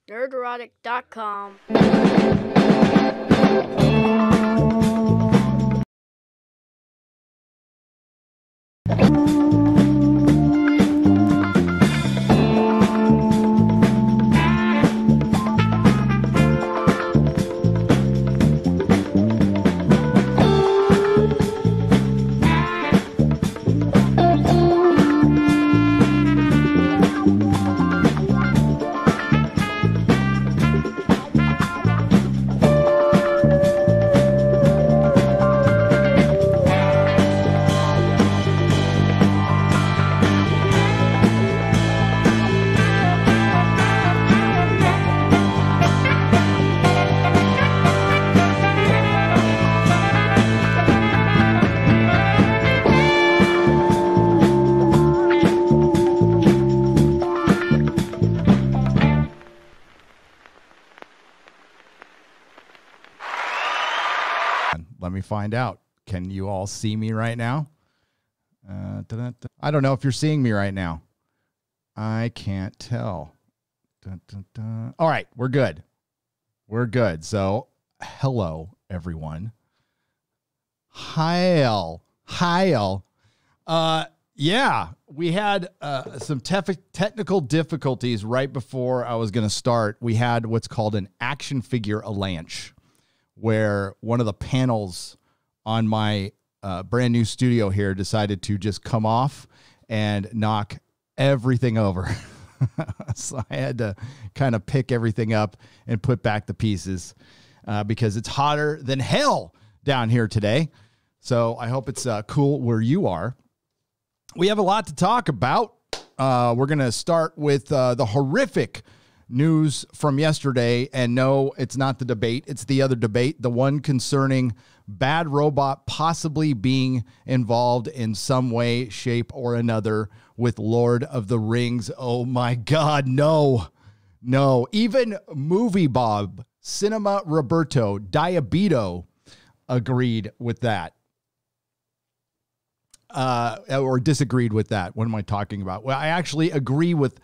Nerdrotic.com. Let me find out. Can you all see me right now? I don't know if you're seeing me right now. I can't tell. All right, we're good. We're good. So, hello, everyone. Hi. Yeah, we had some technical difficulties right before I was going to start. We had what's called an action figure avalanche, where one of the panels on my brand new studio here decided to just come off and knock everything over. So I had to kind of pick everything up and put back the pieces because it's hotter than hell down here today. So I hope it's cool where you are. We have a lot to talk about. We're going to start with the horrific news from yesterday. And no, it's not the debate. It's the other debate, the one concerning Bad Robot possibly being involved in some way, shape, or another with Lord of the Rings. Oh my God, no. Even Movie Bob, Cinema Roberto, Diabito agreed with that. Or disagreed with that. What am I talking about? Well, I actually agree with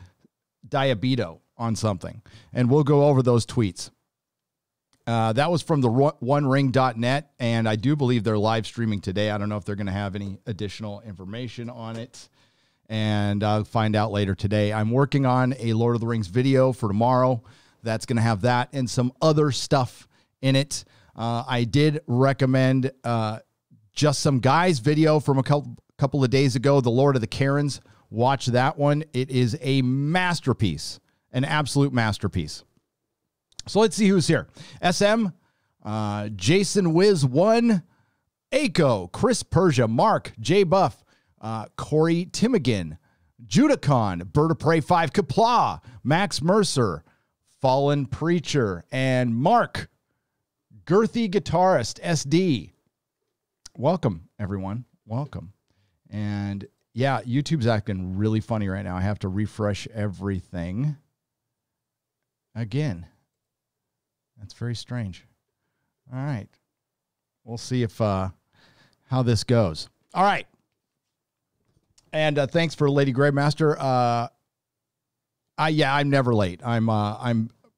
Diabito on something, and we'll go over those tweets. That was from the onering.net, and I do believe they're live streaming today. I don't know if they're going to have any additional information on it, and I'll find out later today. I'm working on a Lord of the Rings video for tomorrow. That's going to have that and some other stuff in it. I did recommend Just Some Guys video from a couple of days ago, The Lord of the Karens. Watch that one. It is a masterpiece. An absolute masterpiece. So let's see who's here. SM, Jason Wiz 1, Aiko, Chris Persia, Mark, J Buff, Corey Timigan, Judacon, Bird of Prey 5, Kapla, Max Mercer, Fallen Preacher, and Mark, Girthy Guitarist, SD. Welcome, everyone. Welcome. And yeah, YouTube's acting really funny right now. I have to refresh everything again. That's very strange. All right. We'll see if how this goes. All right. And thanks for Lady Gravemaster. Yeah, I'm never late. I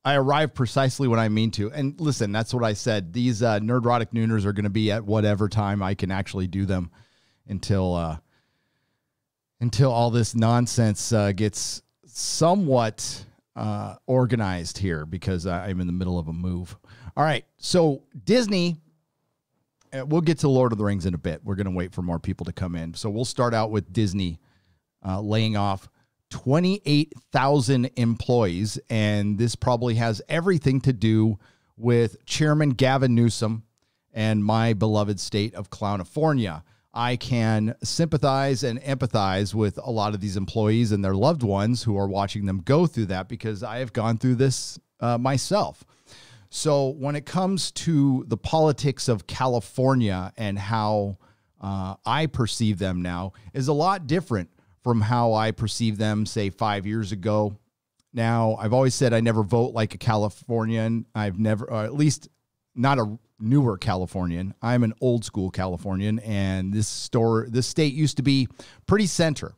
arrive precisely when I mean to. And listen, that's what I said. These Nerdrotic Nooners are going to be at whatever time I can actually do them until all this nonsense gets somewhat organized here, because I'm in the middle of a move. All right. So Disney, we'll get to Lord of the Rings in a bit. We're going to wait for more people to come in. So we'll start out with Disney laying off 28,000 employees. And this probably has everything to do with Chairman Gavin Newsom and my beloved state of Clownifornia. I can sympathize and empathize with a lot of these employees and their loved ones who are watching them go through that, because I have gone through this myself. So when it comes to the politics of California and how I perceive them now is a lot different from how I perceived them, say, 5 years ago. Now, I've always said I never vote like a Californian. I've never, or at least not a newer Californian. I'm an old school Californian, and this state used to be pretty center.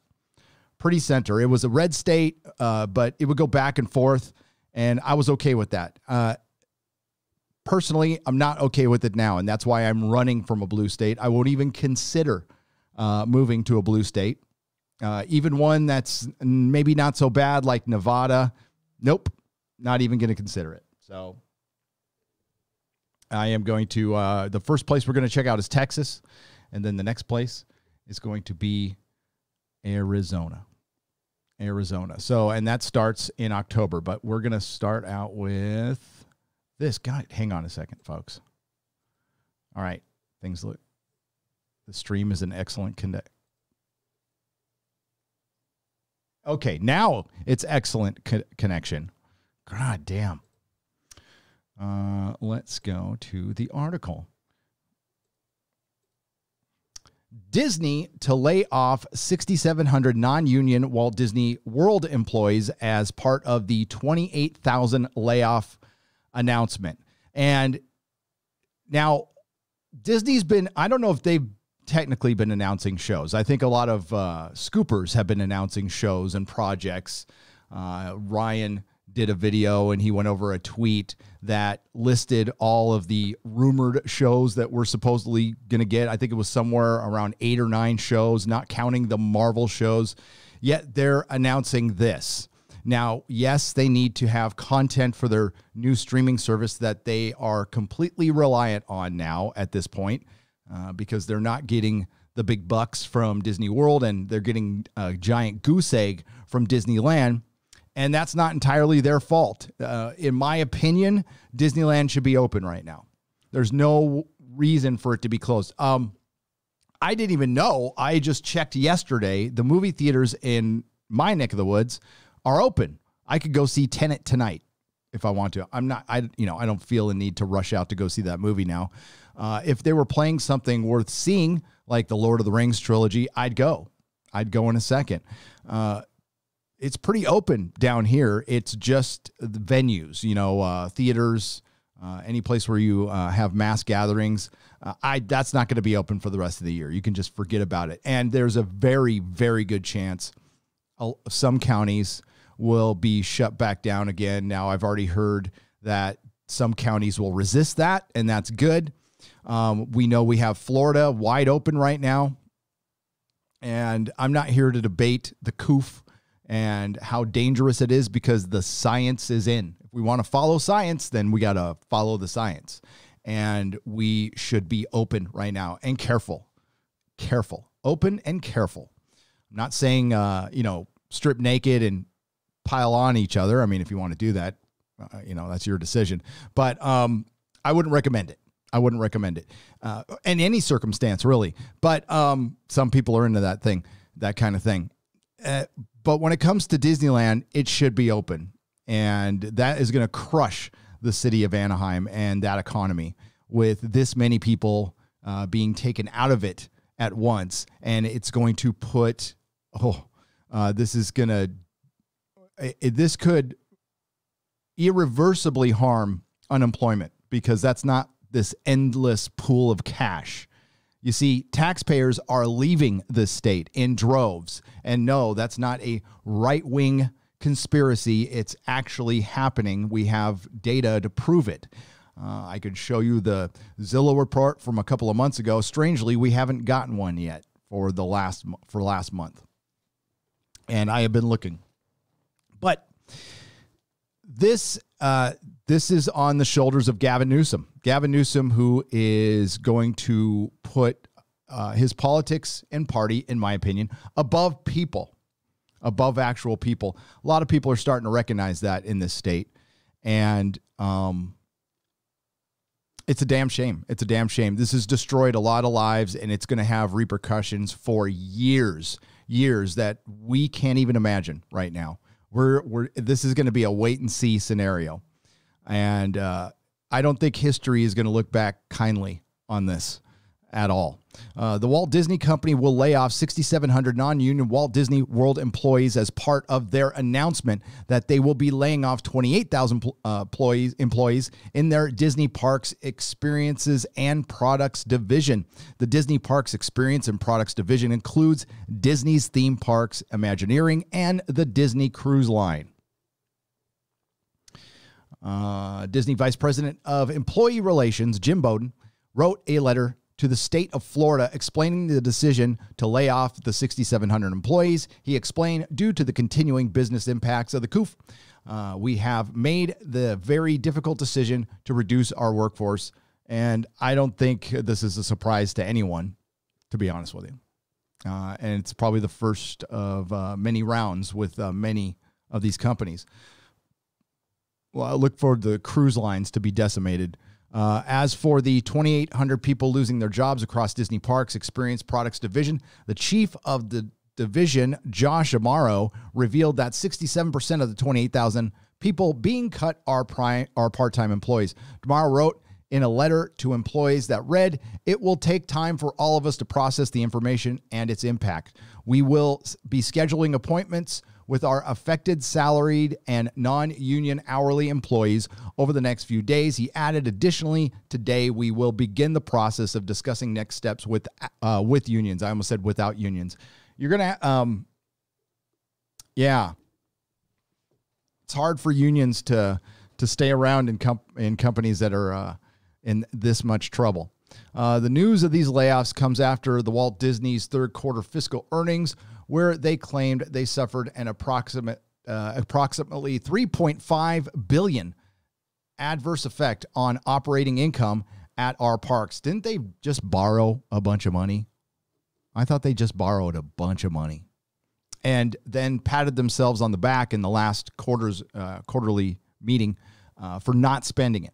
It was a red state, but it would go back and forth. And I was okay with that. Personally, I'm not okay with it now, and that's why I'm running from a blue state. I won't even consider moving to a blue state. Even one that's maybe not so bad like Nevada. Nope, not even going to consider it. So I am going to, the first place we're going to check out is Texas, and then the next place is going to be Arizona. So, and that starts in October, but we're going to start out with this guy. Hang on a second, folks. All right. The stream is an excellent connect. Okay. Now it's excellent connection. God damn. Let's go to the article. Disney to lay off 6,700 non-union Walt Disney World employees as part of the 28,000 layoff announcement. And now Disney's been, I don't know if they've technically been announcing shows. I think a lot of scoopers have been announcing shows and projects. Ryan did a video and he went over a tweet that listed all of the rumored shows that we're supposedly going to get. I think it was somewhere around 8 or 9 shows, not counting the Marvel shows. Yet they're announcing this. Now, yes, they need to have content for their new streaming service that they are completely reliant on now at this point because they're not getting the big bucks from Disney World and they're getting a giant goose egg from Disneyland. And that's not entirely their fault. In my opinion, Disneyland should be open right now. There's no reason for it to be closed. I didn't even know. I just checked yesterday. The movie theaters in my neck of the woods are open. I could go see Tenet tonight if I want to. I don't feel a need to rush out to go see that movie now. If they were playing something worth seeing, like the Lord of the Rings trilogy, I'd go in a second. It's pretty open down here. It's just the venues, theaters, any place where you have mass gatherings. That's not going to be open for the rest of the year. You can just forget about it. And there's a very, very good chance some counties will be shut back down again. Now, I've already heard that some counties will resist that, and that's good. We know we have Florida wide open right now. And I'm not here to debate the COOF and how dangerous it is because the science is in. If we want to follow science, then we got to follow the science. And we should be open right now and careful, open and careful. I'm not saying, strip naked and pile on each other. I mean, if you want to do that, that's your decision. But I wouldn't recommend it. In any circumstance, really. But some people are into that kind of thing. But when it comes to Disneyland, it should be open. And that is going to crush the city of Anaheim and that economy with this many people being taken out of it at once. And it's going to put, this could irreversibly harm unemployment because that's not this endless pool of cash. You see, taxpayers are leaving the state in droves. And no, that's not a right-wing conspiracy. It's actually happening. We have data to prove it. I could show you the Zillow report from a couple of months ago. Strangely, we haven't gotten one yet for last month. And I have been looking. But this is on the shoulders of Gavin Newsom. Gavin Newsom, who is going to put his politics and party, in my opinion, above people, above actual people. A lot of people are starting to recognize that in this state. And it's a damn shame. It's a damn shame. This has destroyed a lot of lives, and it's going to have repercussions for years that we can't even imagine right now. This is going to be a wait and see scenario. And I don't think history is going to look back kindly on this at all. The Walt Disney Company will lay off 6,700 non-union Walt Disney World employees as part of their announcement that they will be laying off 28,000 employees in their Disney Parks Experiences and Products division. The Disney Parks Experience and Products division includes Disney's theme parks, Imagineering, and the Disney Cruise Line. Disney Vice President of Employee Relations, Jim Bowden, wrote a letter to the state of Florida explaining the decision to lay off the 6,700 employees. He explained, due to the continuing business impacts of the coup, we have made the very difficult decision to reduce our workforce. And I don't think this is a surprise to anyone, to be honest with you. And it's probably the first of many rounds with many of these companies. Well, I look for the cruise lines to be decimated. As for the 2,800 people losing their jobs across Disney Parks Experience Products Division, the chief of the division, Josh Amaro, revealed that 67% of the 28,000 people being cut are part-time employees. Amaro wrote in a letter to employees that read, "It will take time for all of us to process the information and its impact. We will be scheduling appointments with our affected salaried and non-union hourly employees over the next few days." He added, "Additionally, today we will begin the process of discussing next steps with unions." I almost said without unions. You're going to, yeah. It's hard for unions to stay around in companies that are in this much trouble. The news of these layoffs comes after the Walt Disney's third quarter fiscal earnings, where they claimed they suffered an approximately $3.5 billion adverse effect on operating income at our parks. Didn't they just borrow a bunch of money? I thought they just borrowed a bunch of money and then patted themselves on the back in the last quarterly meeting for not spending it.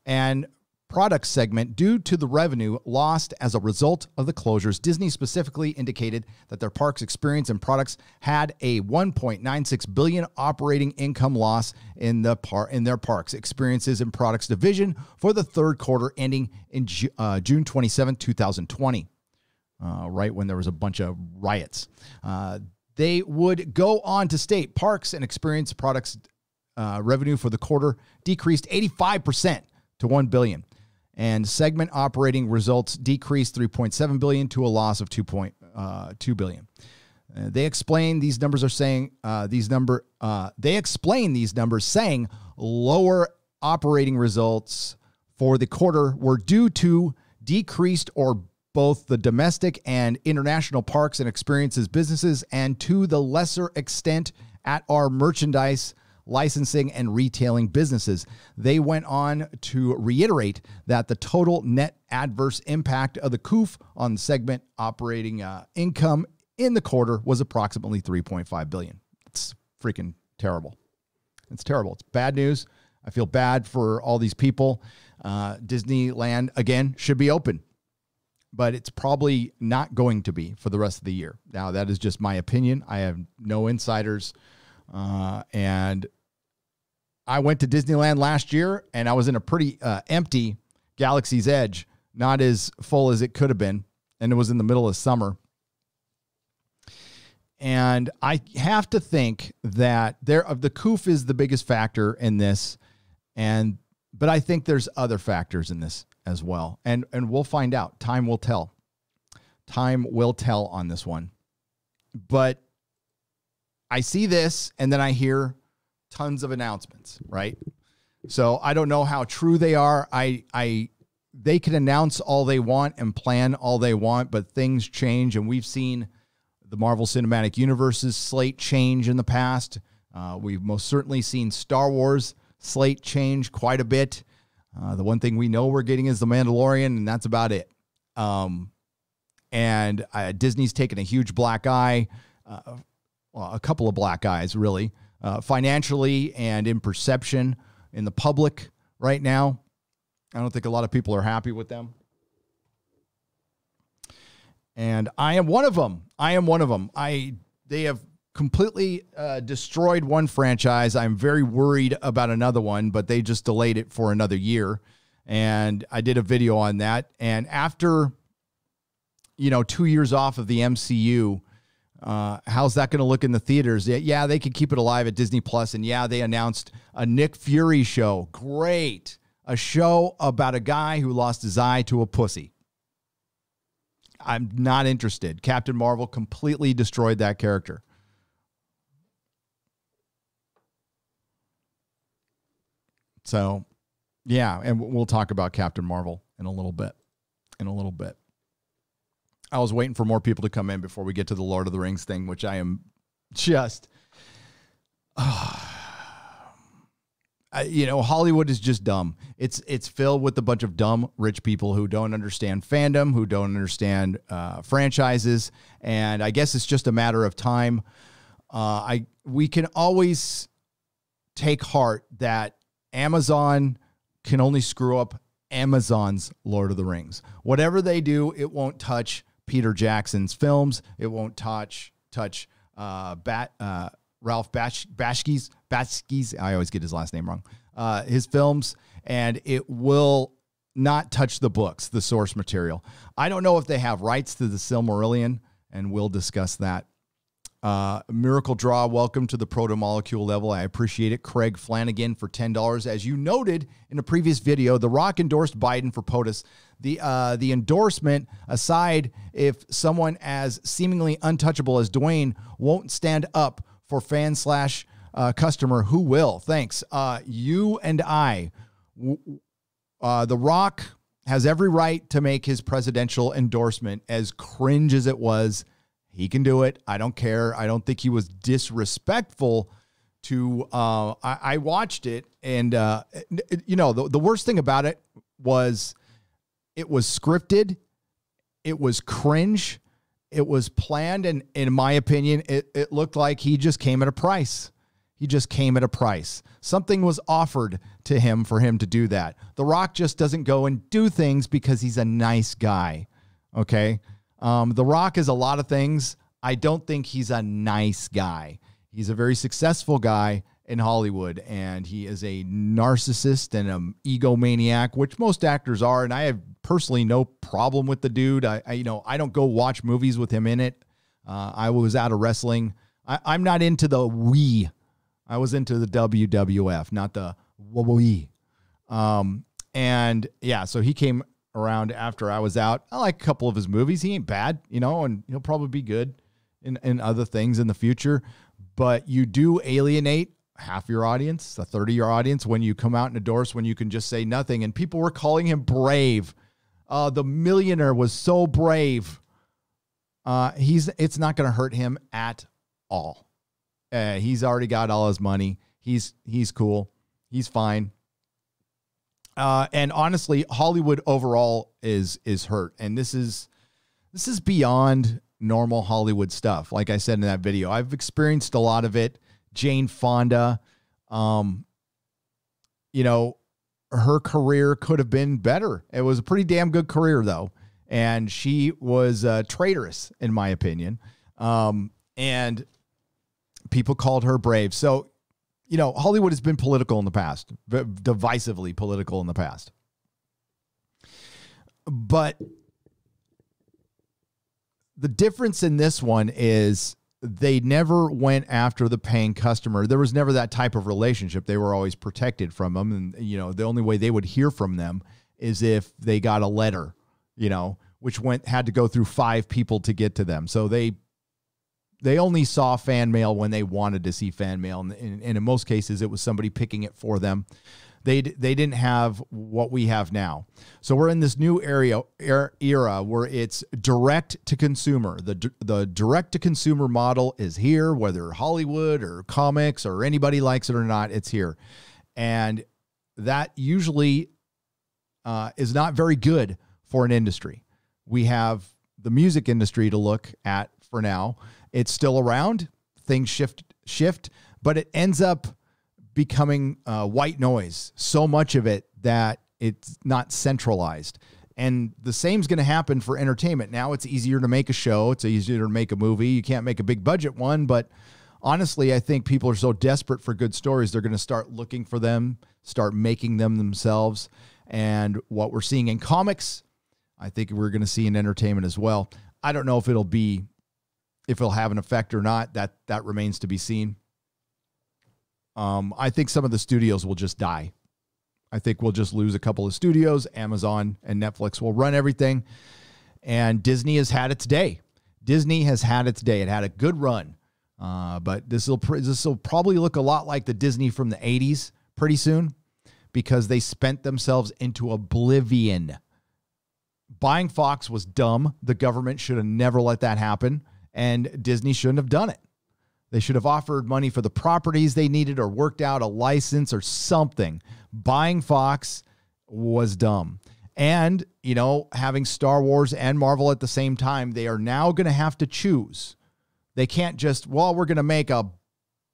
And product segment, due to the revenue lost as a result of the closures, Disney specifically indicated that their parks experience and products had a $1.96 billion operating income loss in their parks experiences and products division for the third quarter ending in June 27, 2020, right when there was a bunch of riots. They would go on to state parks and experience products revenue for the quarter decreased 85% to $1 billion. And segment operating results decreased $3.7 billion to a loss of $2.2 billion. They explain these numbers saying lower operating results for the quarter were due to decreased or both the domestic and international parks and experiences businesses, and to the lesser extent at our merchandise, licensing, and retailing businesses. They went on to reiterate that the total net adverse impact of the coup on segment operating income in the quarter was approximately $3.5 billion. It's freaking terrible. It's terrible. It's bad news. I feel bad for all these people. Disneyland, again, should be open, but it's probably not going to be for the rest of the year. Now, that is just my opinion. I have no insiders. And I went to Disneyland last year, and I was in a pretty empty Galaxy's Edge, not as full as it could have been, and it was in the middle of summer. And I have to think that the COOF is the biggest factor in this, but I think there's other factors in this as well, and we'll find out. Time will tell. Time will tell on this one. But I see this, and then I hear tons of announcements, right? So I don't know how true they are. They can announce all they want and plan all they want, but things change, and we've seen the Marvel Cinematic Universe's slate change in the past. We've most certainly seen Star Wars slate change quite a bit. The one thing we know we're getting is The Mandalorian, and that's about it. And Disney's taken a huge black eye, well, a couple of black eyes, really, financially and in perception in the public right now. I don't think a lot of people are happy with them. And I am one of them. They have completely destroyed one franchise. I'm very worried about another one, but they just delayed it for another year. And I did a video on that. And after, 2 years off of the MCU, how's that going to look in the theaters? Yeah, they could keep it alive at Disney Plus. And yeah, they announced a Nick Fury show. Great. A show about a guy who lost his eye to a pussy. I'm not interested. Captain Marvel completely destroyed that character. So, yeah, and we'll talk about Captain Marvel in a little bit. I was waiting for more people to come in before we get to the Lord of the Rings thing, which I am just, Hollywood is just dumb. It's filled with a bunch of dumb rich people who don't understand fandom, who don't understand franchises, and I guess it's just a matter of time. We can always take heart that Amazon can only screw up Amazon's Lord of the Rings. Whatever they do, it won't touch Peter Jackson's films. It won't touch Ralph Bakski's. I always get his last name wrong. His films, and it will not touch the books, the source material. I don't know if they have rights to the Silmarillion, and we'll discuss that. Miracle Draw, welcome to the proto-molecule level. I appreciate it. Craig Flanagan for $10. As you noted in a previous video, The Rock endorsed Biden for POTUS. The endorsement aside, if someone as seemingly untouchable as Dwayne won't stand up for fan / customer, who will? Thanks. You and I. The Rock has every right to make his presidential endorsement, as cringe as it was. He can do it. I don't care. I don't think he was disrespectful to, I watched it, and, the worst thing about it was scripted. It was cringe. It was planned. And in my opinion, it looked like he just came at a price. Something was offered to him for him to do that. The Rock just doesn't go and do things because he's a nice guy. Okay. The Rock is a lot of things. I don't think he's a nice guy. He's a very successful guy in Hollywood, and he is a narcissist and an egomaniac, which most actors are. And I have personally no problem with the dude. I don't go watch movies with him in it. I was out of wrestling. I'm not into the we. I was into the WWF, not the we. And yeah, so he came around after I was out. I like a couple of his movies. He ain't bad, and he'll probably be good in other things in the future. But you do alienate half your audience, a third of your audience, when you come out and endorse, when you can just say nothing. And people were calling him brave. The millionaire was so brave. It's not going to hurt him at all. He's already got all his money. He's cool. He's fine. And honestly, Hollywood overall is hurt. And this is beyond normal Hollywood stuff. Like I said in that video, I've experienced a lot of it. Jane Fonda, her career could have been better. It was a pretty damn good career though. And she was traitorous in my opinion. And people called her brave. So, Hollywood has been political in the past, divisively political in the past. But the difference in this one is they never went after the paying customer. There was never that type of relationship. They were always protected from them. And, the only way they would hear from them is if they got a letter, which had to go through 5 people to get to them. So they only saw fan mail when they wanted to see fan mail. And in most cases, it was somebody picking it for them. They didn't have what we have now. So we're in this new era where it's direct to consumer. The direct to consumer model is here, whether Hollywood or comics or anybody likes it or not, it's here. And that usually is not very good for an industry. We have the music industry to look at for now. It's still around. Things shift, but it ends up becoming white noise. So much of it that it's not centralized. And the same is going to happen for entertainment. Now it's easier to make a show. It's easier to make a movie. You can't make a big budget one, but honestly, I think people are so desperate for good stories. They're going to start looking for them, start making them themselves. And what we're seeing in comics, I think we're going to see in entertainment as well. I don't know if it'll have an effect or not. That remains to be seen. I think some of the studios will just die. I think we'll just lose a couple of studios. Amazon and Netflix will run everything. And Disney has had its day. It had a good run. But this will probably look a lot like the Disney from the 80s pretty soon, because they spent themselves into oblivion. Buying Fox was dumb. The government should have never let that happen, and Disney shouldn't have done it. They should have offered money for the properties they needed or worked out a license or something. Buying Fox was dumb. And, you know, having Star Wars and Marvel at the same time, they are now going to have to choose. They can't just, well, we're going to make a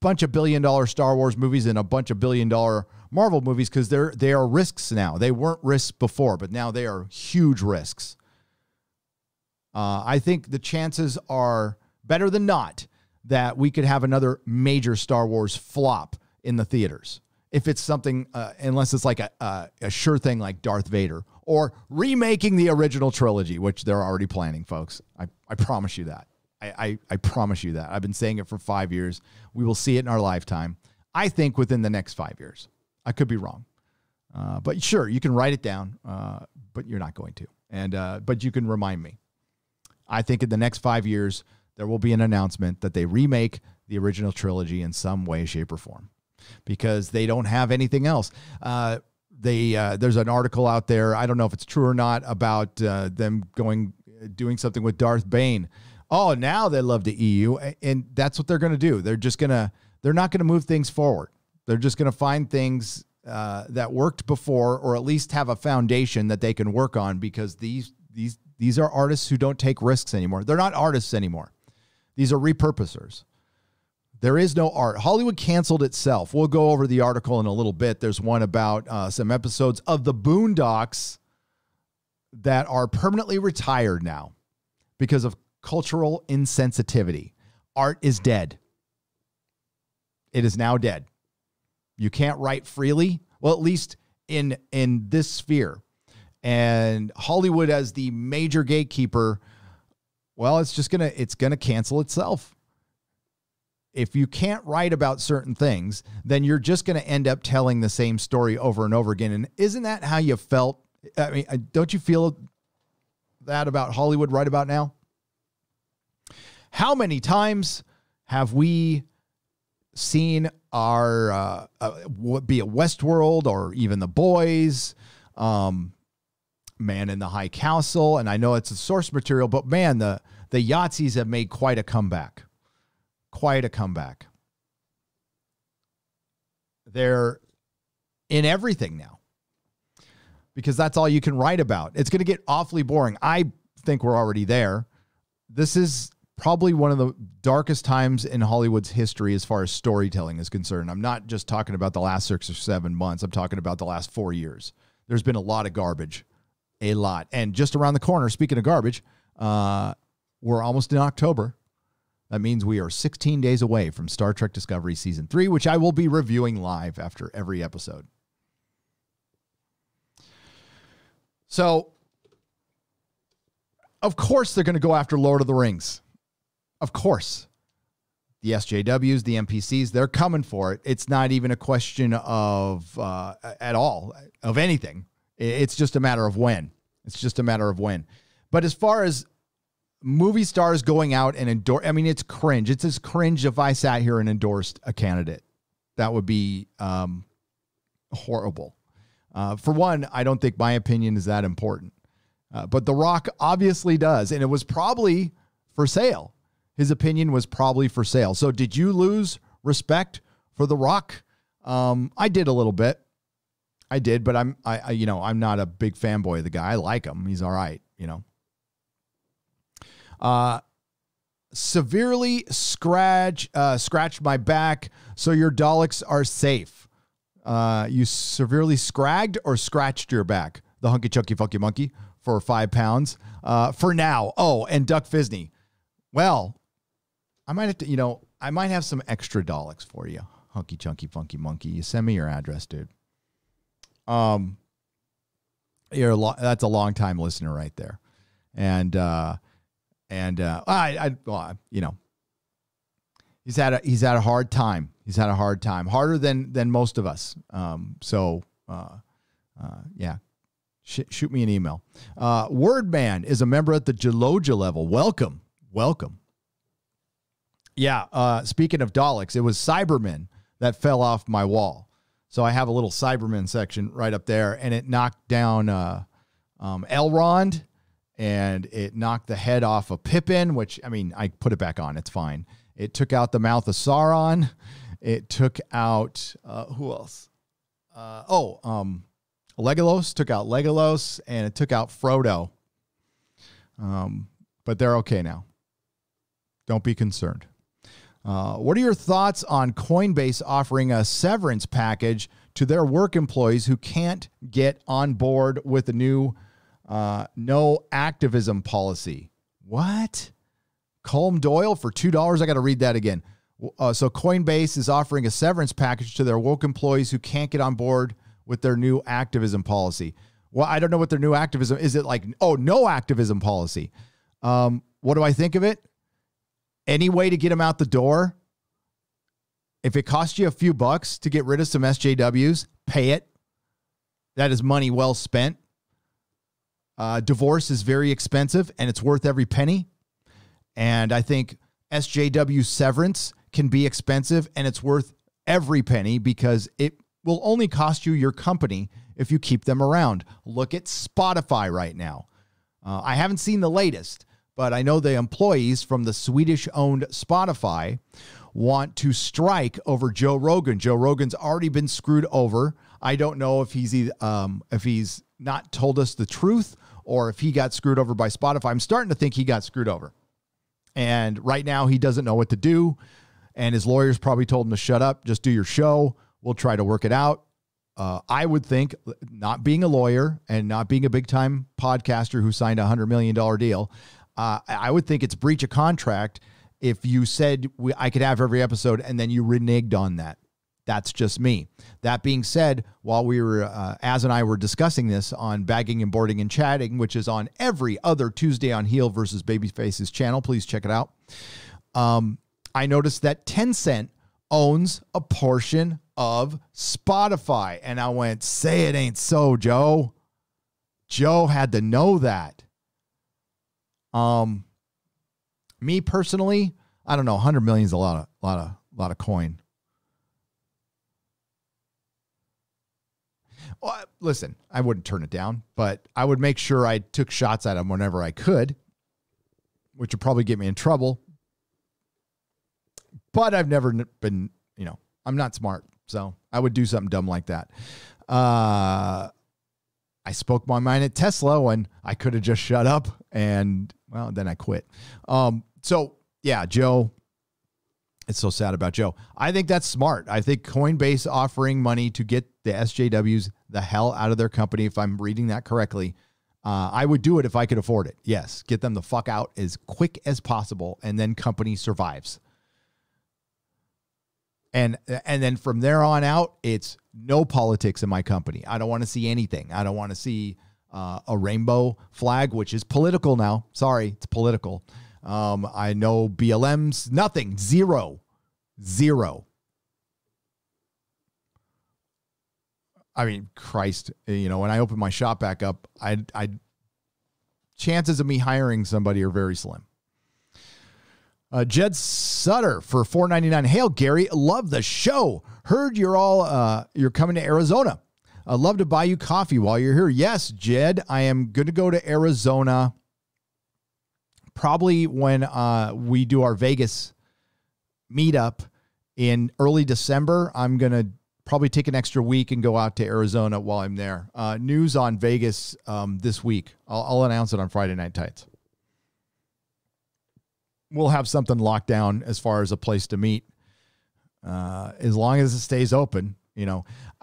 bunch of billion-dollar Star Wars movies and a bunch of billion-dollar Marvel movies, because they are risks now. They weren't risks before, but now they are huge risks. I think the chances are better than not that we could have another major Star Wars flop in the theaters. If it's something, unless it's like a sure thing like Darth Vader, or remaking the original trilogy, which they're already planning, folks. I promise you that. I promise you that. I've been saying it for 5 years. We will see it in our lifetime. I think within the next 5 years. I could be wrong. But sure, you can write it down, but you're not going to. And but you can remind me. I think in the next 5 years, there will be an announcement that they remake the original trilogy in some way, shape, or form, because they don't have anything else. There's an article out there, I don't know if it's true or not, about them doing something with Darth Bane. Oh, now they love the EU, and that's what they're going to do. They're not going to move things forward. They're just going to find things that worked before, or at least have a foundation that they can work on, because these are artists who don't take risks anymore. They're not artists anymore. These are repurposers. There is no art. Hollywood canceled itself. We'll go over the article in a little bit. There's one about some episodes of the Boondocks that are permanently retired now because of cultural insensitivity. Art is dead. It is now dead. You can't write freely. Well, at least in this sphere. And Hollywood, as the major gatekeeper, well, it's gonna cancel itself. If you can't write about certain things, then you're just going to end up telling the same story over and over again. And isn't that how you felt? I mean, don't you feel that about Hollywood right about now? How many times have we seen our, be it Westworld or even The Boys, Man in the High Castle, and I know it's a source material, but man, the Yahtzees have made quite a comeback. Quite a comeback. They're in everything now, because that's all you can write about. It's going to get awfully boring. I think we're already there. This is probably one of the darkest times in Hollywood's history as far as storytelling is concerned. I'm not just talking about the last 6 or 7 months. I'm talking about the last 4 years. There's been a lot of garbage, a lot. And just around the corner, speaking of garbage, we're almost in October. That means we are 16 days away from Star Trek Discovery Season 3, which I will be reviewing live after every episode. So, of course, they're going to go after Lord of the Rings. Of course. The SJWs, the NPCs, they're coming for it. It's not even a question of, at all, of anything. It's just a matter of when. It's just a matter of when. But as far as movie stars going out and endorse, I mean, it's cringe. It's as cringe if I sat here and endorsed a candidate. That would be horrible. For one, I don't think my opinion is that important. But The Rock obviously does, and it was probably for sale. His opinion was probably for sale. So did you lose respect for The Rock? I did a little bit. I did, but I'm not a big fanboy of the guy. I like him. He's all right, you know. Severely scratched my back, so your Daleks are safe. You severely scragged or scratched your back? The Hunky Chunky Funky Monkey for £5 for now. Oh, and Duck Fisney. Well, I might have to, I might have some extra Daleks for you. Hunky Chunky Funky Monkey. You send me your address, dude. That's a long time listener right there. And he's had a hard time. He's had a hard time, harder than most of us. Yeah, shoot me an email. Wordman is a member at the Geloja level. Welcome. Yeah. Speaking of Daleks, it was Cybermen that fell off my wall. So I have a little Cybermen section right up there, and it knocked down Elrond, and it knocked the head off of Pippin, which, I mean, I put it back on. It's fine. It took out the mouth of Sauron. It took out, who else? Legolas, took out Legolas, and it took out Frodo. But they're okay now. Don't be concerned. What are your thoughts on Coinbase offering a severance package to their work employees who can't get on board with the new no activism policy? What? Colm Doyle for $2? I got to read that again. So Coinbase is offering a severance package to their woke employees who can't get on board with their new activism policy. Well, I don't know what their new activism is. It like, no activism policy. What do I think of it? Any way to get them out the door. If it costs you a few bucks to get rid of some SJWs, pay it. That is money well spent. Divorce is very expensive and it's worth every penny. And I think SJW severance can be expensive and it's worth every penny because it will only cost you your company if you keep them around. Look at Spotify right now. I haven't seen the latest, but I know the employees from the Swedish-owned Spotify want to strike over Joe Rogan. Joe Rogan's already been screwed over. I don't know if he's not told us the truth or if he got screwed over by Spotify. I'm starting to think he got screwed over. And right now he doesn't know what to do. And his lawyers probably told him to shut up, just do your show. We'll try to work it out. I would think, not being a lawyer and not being a big-time podcaster who signed a $100 million deal, I would think it's breach of contract if you said I could have every episode and then you reneged on that. That's just me. That being said, while we were, Az and I were discussing this on Bagging and Boarding and Chatting, which is on every other Tuesday on Heel versus Babyface's channel, please check it out. I noticed that Tencent owns a portion of Spotify. And I went, say it ain't so, Joe. Joe had to know that. Me personally, I don't know. 100 million is a lot of coin. Well, listen, I wouldn't turn it down, but I would make sure I took shots at him whenever I could, which would probably get me in trouble. But I've never been, I'm not smart, so I would do something dumb like that. I spoke my mind at Tesla when I could have just shut up and, well, then I quit. So, yeah, Joe, it's so sad about Joe. I think that's smart. I think Coinbase offering money to get the SJWs the hell out of their company, if I'm reading that correctly, I would do it if I could afford it. Yes, get them the fuck out as quick as possible, and then company survives. And then from there on out, it's no politics in my company. I don't want to see anything. I don't want to see a rainbow flag, which is political now. Sorry, it's political. I know BLMs, nothing, zero. I mean, Christ, when I open my shop back up, I chances of me hiring somebody are very slim. Jed Sutter for $4.99. Hail, Gary. Love the show. Heard you're coming to Arizona. I'd love to buy you coffee while you're here. Yes, Jed, I am going to go to Arizona probably when we do our Vegas meetup in early December. I'm going to probably take an extra week and go out to Arizona while I'm there. News on Vegas this week. I'll announce it on Friday Night Tights. We'll have something locked down as far as a place to meet, as long as it stays open.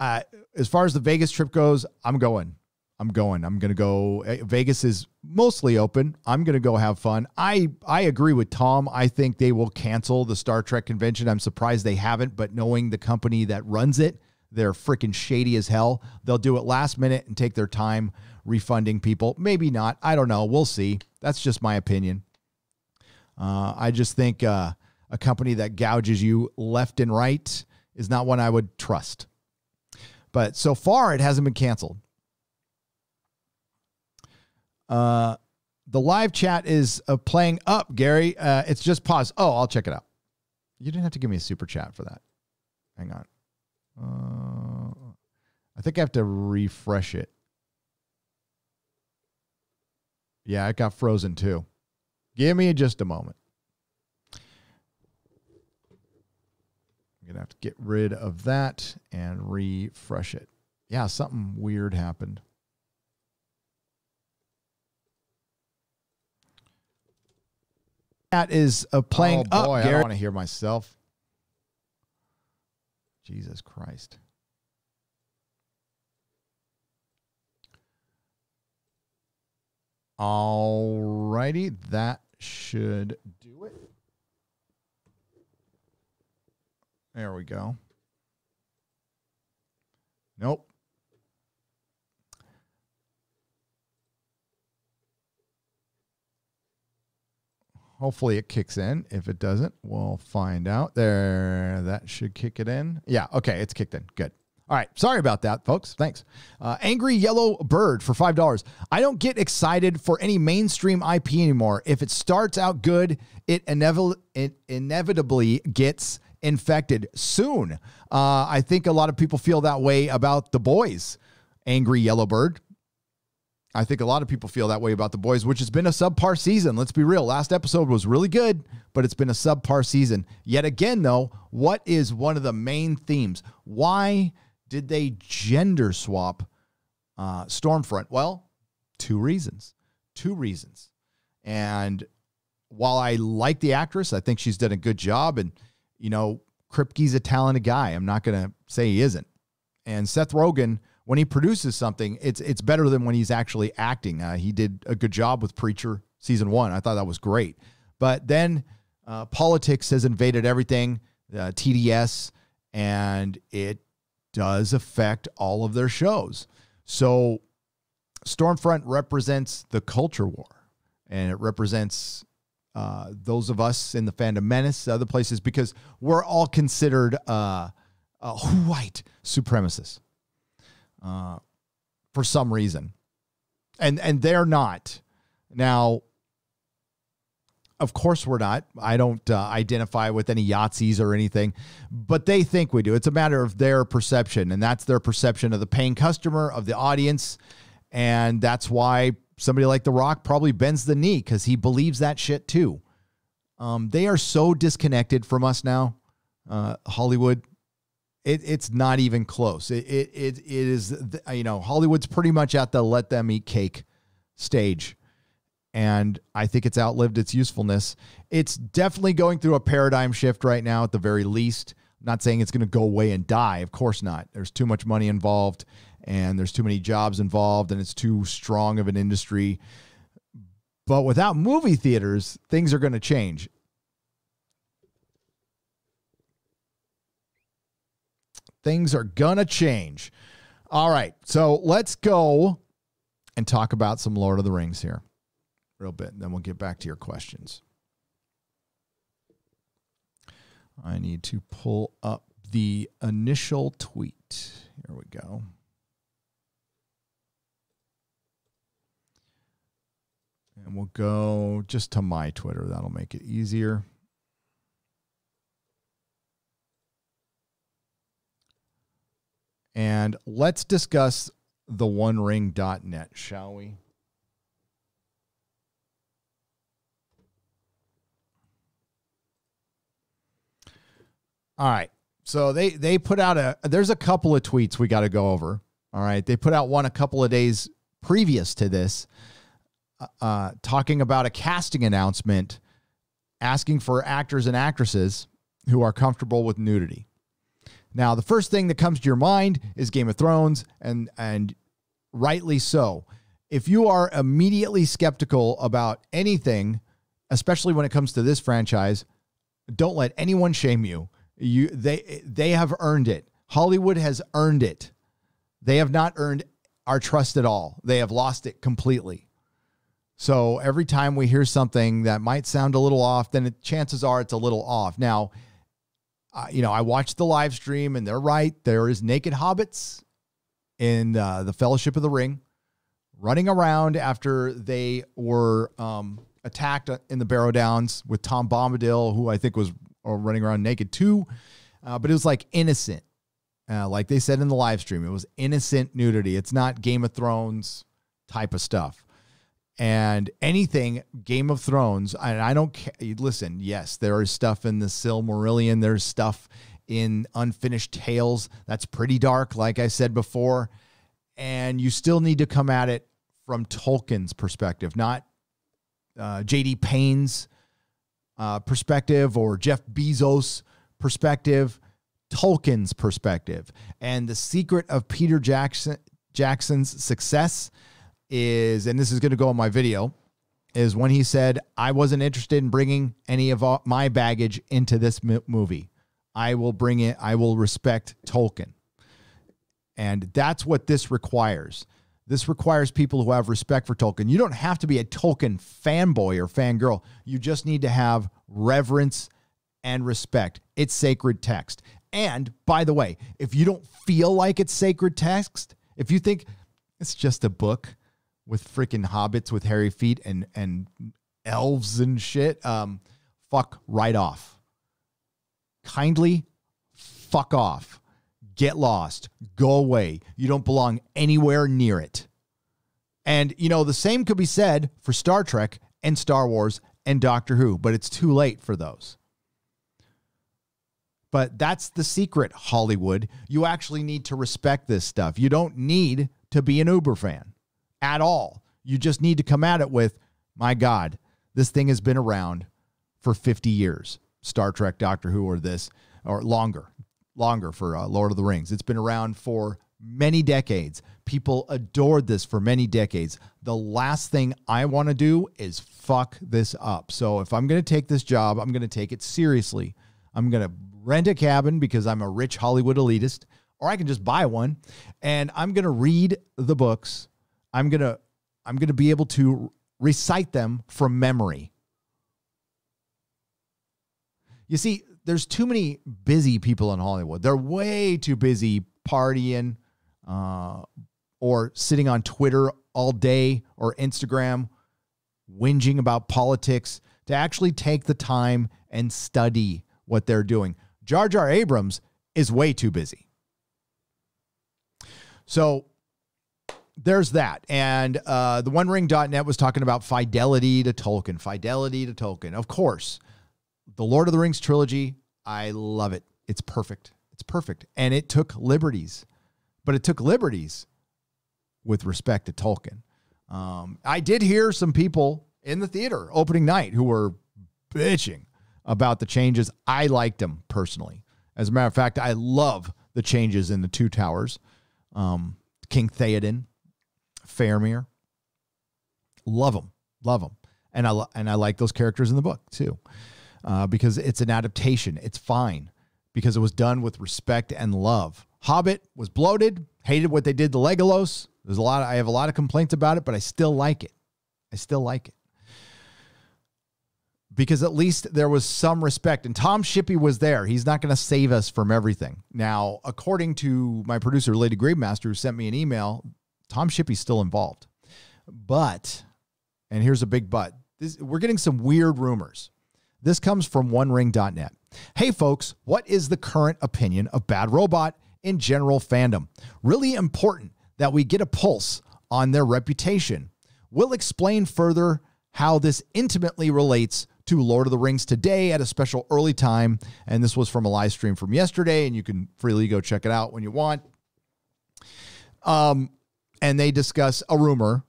As far as the Vegas trip goes, I'm going. I'm going to go. Vegas is mostly open. I'm going to go have fun. I agree with Tom. I think they will cancel the Star Trek convention. I'm surprised they haven't, but knowing the company that runs it, they're freaking shady as hell. They'll do it last minute and take their time refunding people. Maybe not. I don't know. We'll see. That's just my opinion. I just think a company that gouges you left and right is not one I would trust. But so far, it hasn't been canceled. The live chat is playing up, Gary. It's just paused. Oh, I'll check it out. You didn't have to give me a super chat for that. Hang on. I think I have to refresh it. Yeah, it got frozen too. Give me just a moment. I'm going to have to get rid of that and refresh it. Yeah, something weird happened. That is playing oh boy, up. I don't want to hear myself. Jesus Christ. All righty, that should do it. There we go. Nope. Hopefully it kicks in. If it doesn't, we'll find out. There, that should kick it in. Yeah, okay, it's kicked in. Good. All right, sorry about that, folks. Thanks. Angry Yellow Bird for $5. I don't get excited for any mainstream IP anymore. If it starts out good, it inevitably gets infected soon. I think a lot of people feel that way about The Boys. Angry Yellow Bird. I think a lot of people feel that way about The Boys, which has been a subpar season. Let's be real. Last episode was really good, but it's been a subpar season. Yet again, though, what is one of the main themes? Why did they gender swap Stormfront? Well, two reasons. And while I like the actress, I think she's done a good job. And, you know, Kripke's a talented guy. I'm not going to say he isn't. And Seth Rogen, when he produces something, it's better than when he's actually acting. He did a good job with Preacher season 1. I thought that was great. But then politics has invaded everything, TDS, and it does affect all of their shows. So Stormfront represents the culture war, and it represents those of us in the Fandom Menace, other places, because we're all considered white supremacists. For some reason. And they're not. Now, of course we're not. I don't identify with any Yahtzees or anything, but they think we do. It's a matter of their perception, and that's their perception of the paying customer, of the audience, and that's why somebody like The Rock probably bends the knee, because he believes that shit too. They are so disconnected from us now, Hollywood. It's not even close. It is, you know, Hollywood's pretty much at the let them eat cake stage. And I think it's outlived its usefulness. It's definitely going through a paradigm shift right now at the very least. I'm not saying it's going to go away and die. Of course not. There's too much money involved, and there's too many jobs involved, and it's too strong of an industry. But without movie theaters, things are going to change. Things are gonna change. All right, so let's go and talk about some Lord of the Rings here real bit, and then we'll get back to your questions. I need to pull up the initial tweet. Here we go. And we'll go just to my Twitter. That'll make it easier. And let's discuss the OneRing.net, shall we? All right. So they put out there's a couple of tweets we got to go over. All right. They put out one a couple of days previous to this, talking about a casting announcement, asking for actors and actresses who are comfortable with nudity. Now, the first thing that comes to your mind is Game of Thrones, and rightly so. If you are immediately skeptical about anything, especially when it comes to this franchise, don't let anyone shame you. They have earned it. Hollywood has earned it. They have not earned our trust at all. They have lost it completely. So every time we hear something that might sound a little off, then chances are it's a little off. Now, you know, I watched the live stream, and they're right. There is naked hobbits in the Fellowship of the Ring running around after they were attacked in the Barrow Downs with Tom Bombadil, who I think was running around naked too. But it was like innocent. Like they said in the live stream, it was innocent nudity. It's not Game of Thrones type of stuff. And anything Game of Thrones, and I don't care. Listen, yes, there is stuff in the Silmarillion. There's stuff in Unfinished Tales that's pretty dark, like I said before. And you still need to come at it from Tolkien's perspective, not J.D. Payne's perspective or Jeff Bezos' perspective, Tolkien's perspective. And the secret of Peter Jackson's success is, and this is going to go in my video, is when he said, I wasn't interested in bringing any of my baggage into this movie. I will bring it. I will respect Tolkien. And that's what this requires. This requires people who have respect for Tolkien. You don't have to be a Tolkien fanboy or fangirl. You just need to have reverence and respect. It's sacred text. And by the way, if you don't feel like it's sacred text, if you think it's just a book with freaking hobbits with hairy feet and elves and shit, fuck right off. Kindly fuck off. Get lost. Go away. You don't belong anywhere near it. And, you know, the same could be said for Star Trek and Star Wars and Doctor Who, but it's too late for those. But that's the secret, Hollywood. You actually need to respect this stuff. You don't need to be an Uber fan at all. You just need to come at it with, my God, this thing has been around for 50 years. Star Trek, Doctor Who, or this, or longer for Lord of the Rings. It's been around for many decades. People adored this for many decades. The last thing I want to do is fuck this up. So if I'm going to take this job, I'm going to take it seriously. I'm going to rent a cabin because I'm a rich Hollywood elitist, or I can just buy one, and I'm going to read the books. I'm going to be able to recite them from memory. You see, there's too many busy people in Hollywood. They're way too busy partying or sitting on Twitter all day or Instagram, whinging about politics, to actually take the time and study what they're doing. Jar Jar Abrams is way too busy. So there's that. And the OneRing.net was talking about fidelity to Tolkien. Fidelity to Tolkien. Of course, the Lord of the Rings trilogy, I love it. It's perfect. It's perfect. And it took liberties. But it took liberties with respect to Tolkien. I did hear some people in the theater opening night who were bitching about the changes. I liked them personally. As a matter of fact, I love the changes in the Two Towers. King Theoden, Faramir. Love them. Love them. And I like those characters in the book too. Because it's an adaptation. It's fine because it was done with respect and love. Hobbit was bloated, hated what they did to Legolas. I have a lot of complaints about it, but I still like it. I still like it. Because at least there was some respect, and Tom Shippey was there. He's not going to save us from everything. Now, according to my producer, Lady Gravemaster, who sent me an email, Tom Shippey's still involved. But, and here's a big but, we're getting some weird rumors. This comes from OneRing.net. Hey, folks, what is the current opinion of Bad Robot in general fandom? Really important that we get a pulse on their reputation. We'll explain further how this intimately relates to Lord of the Rings today at a special early time. And this was from a live stream from yesterday, and you can freely go check it out when you want. And they discuss a rumor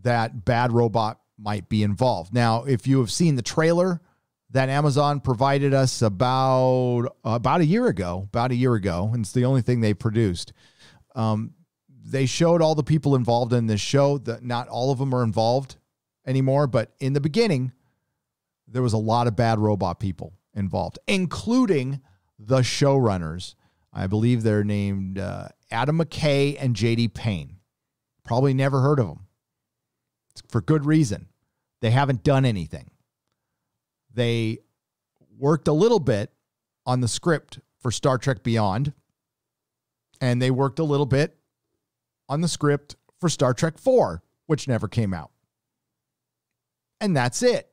that Bad Robot might be involved. Now, if you have seen the trailer that Amazon provided us about a year ago, and it's the only thing they produced. They showed all the people involved in this show. That not all of them are involved anymore, but in the beginning, there was a lot of Bad Robot people involved, including the showrunners. I believe they're named Adam McKay and J.D. Payne. Probably never heard of them. It's for good reason. They haven't done anything. They worked a little bit on the script for Star Trek Beyond, and they worked a little bit on the script for Star Trek 4, which never came out. And that's it.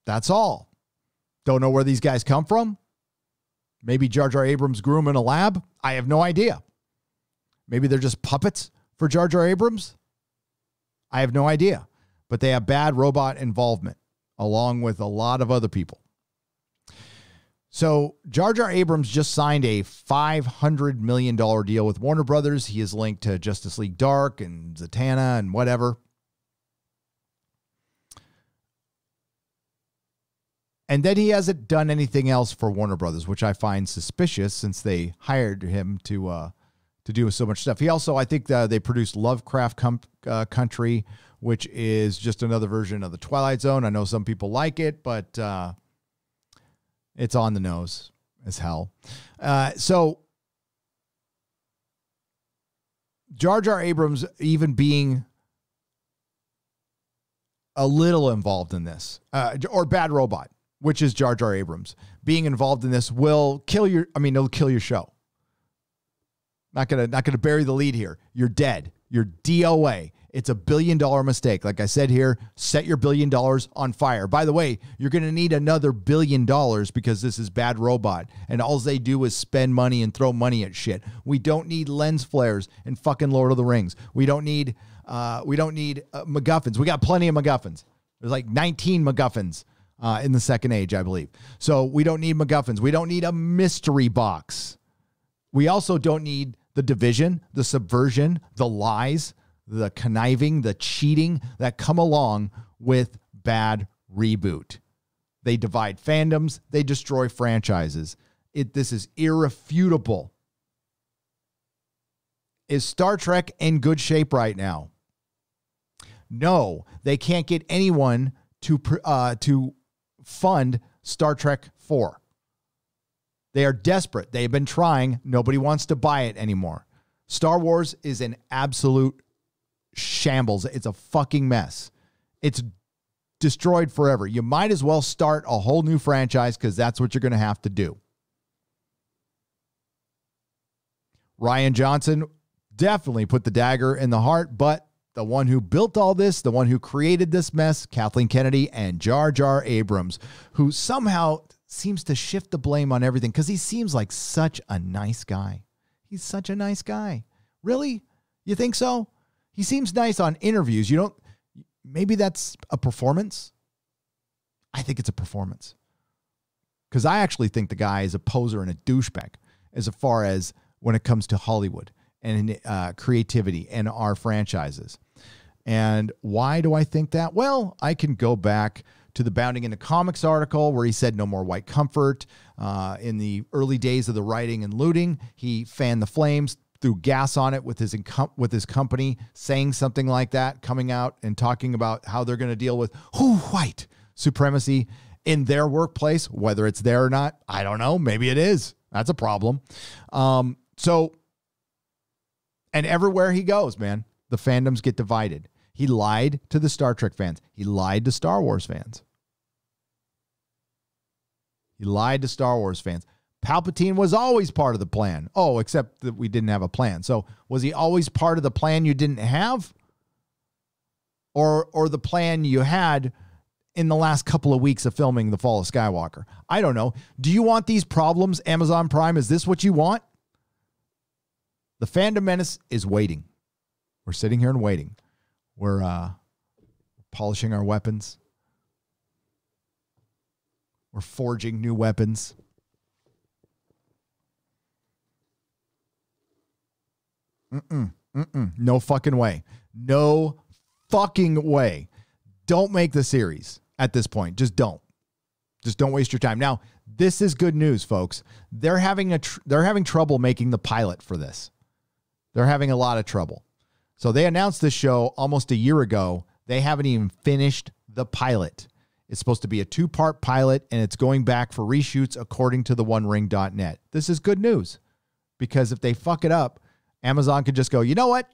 That's all. Don't know where these guys come from. Maybe Jar Jar Abrams grew them in a lab. I have no idea. Maybe they're just puppets for Jar Jar Abrams. I have no idea. But they have bad robot involvement, along with a lot of other people. So Jar Jar Abrams just signed a $500 million deal with Warner Brothers. He is linked to Justice League Dark and Zatanna and whatever. And then he hasn't done anything else for Warner Brothers, which I find suspicious since they hired him to do so much stuff. He also, I think they produced Lovecraft Country, which is just another version of the Twilight Zone. I know some people like it, but it's on the nose as hell. So Jar Jar Abrams even being a little involved in this, or Bad Robot, which is Jar Jar Abrams, being involved in this will kill it'll kill your show. Not gonna bury the lead here. You're dead. You're DOA. It's $1 billion mistake. Like I said here, set your $1 billion on fire. By the way, you're going to need another $1 billion because this is Bad Robot. And all they do is spend money and throw money at shit. We don't need lens flares in fucking Lord of the Rings. We don't need MacGuffins. We got plenty of MacGuffins. There's like 19 MacGuffins in the Second Age, I believe. So we don't need MacGuffins. We don't need a mystery box. We also don't need the division, the subversion, the lies, the conniving, the cheating that come along with bad reboot. They divide fandoms. They destroy franchises. This is irrefutable. Is Star Trek in good shape right now? No, they can't get anyone to fund Star Trek 4. They are desperate. They've been trying. Nobody wants to buy it anymore. Star Wars is an absolute shambles. It's a fucking mess. It's destroyed forever. You might as well start a whole new franchise because that's what you're going to have to do. Rian Johnson definitely put the dagger in the heart, but the one who built all this, the one who created this mess, Kathleen Kennedy and Jar Jar Abrams, who somehow seems to shift the blame on everything because he seems like such a nice guy. He's such a nice guy. Really? You think so? He seems nice on interviews. Maybe that's a performance. I think it's a performance. Because I actually think the guy is a poser and a douchebag as far as when it comes to Hollywood and creativity and our franchises. And why do I think that? Well, I can go back to the Bounding into Comics article where he said no more white comfort. In the early days of the writing and looting, he fanned the flames, threw gas on it with his company, saying something like that, coming out and talking about how they're going to deal with white supremacy in their workplace, whether it's there or not. I don't know. Maybe it is. That's a problem. And everywhere he goes, man, the fandoms get divided. He lied to the Star Trek fans. He lied to Star Wars fans. He lied to Star Wars fans. Palpatine was always part of the plan. Oh, except that we didn't have a plan. So was he always part of the plan you didn't have? Or the plan you had in the last couple of weeks of filming The Fall of Skywalker? I don't know. Do you want these problems, Amazon Prime? Is this what you want? The fandom menace is waiting. We're sitting here and waiting. We're polishing our weapons. We're forging new weapons. No fucking way. No fucking way. Don't make the series at this point. Just don't. Just don't waste your time. Now, this is good news, folks. They're having trouble making the pilot for this. They're having a lot of trouble. So they announced this show almost a year ago. They haven't even finished the pilot. It's supposed to be a 2-part pilot, and it's going back for reshoots according to the OneRing.net. This is good news because if they fuck it up, Amazon could just go, you know what?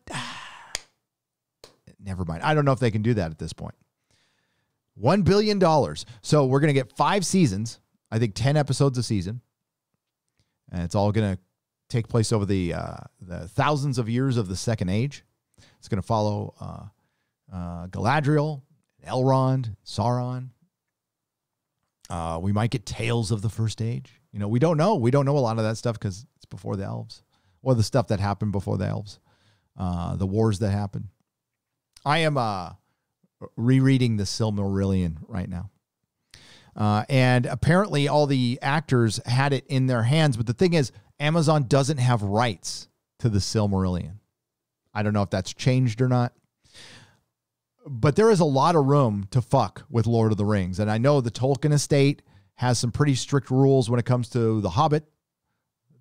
Never mind. I don't know if they can do that at this point. $1 billion. So we're going to get 5 seasons. I think 10 episodes a season. And it's all going to take place over the thousands of years of the Second Age. It's going to follow Galadriel, Elrond, Sauron. We might get Tales of the First Age. You know, we don't know. We don't know a lot of that stuff because it's before the elves, or the stuff that happened before the elves, the wars that happened. I am rereading the Silmarillion right now. And apparently all the actors had it in their hands. But the thing is, Amazon doesn't have rights to the Silmarillion. I don't know if that's changed or not. But there is a lot of room to fuck with Lord of the Rings. And I know the Tolkien estate has some pretty strict rules when it comes to The Hobbit,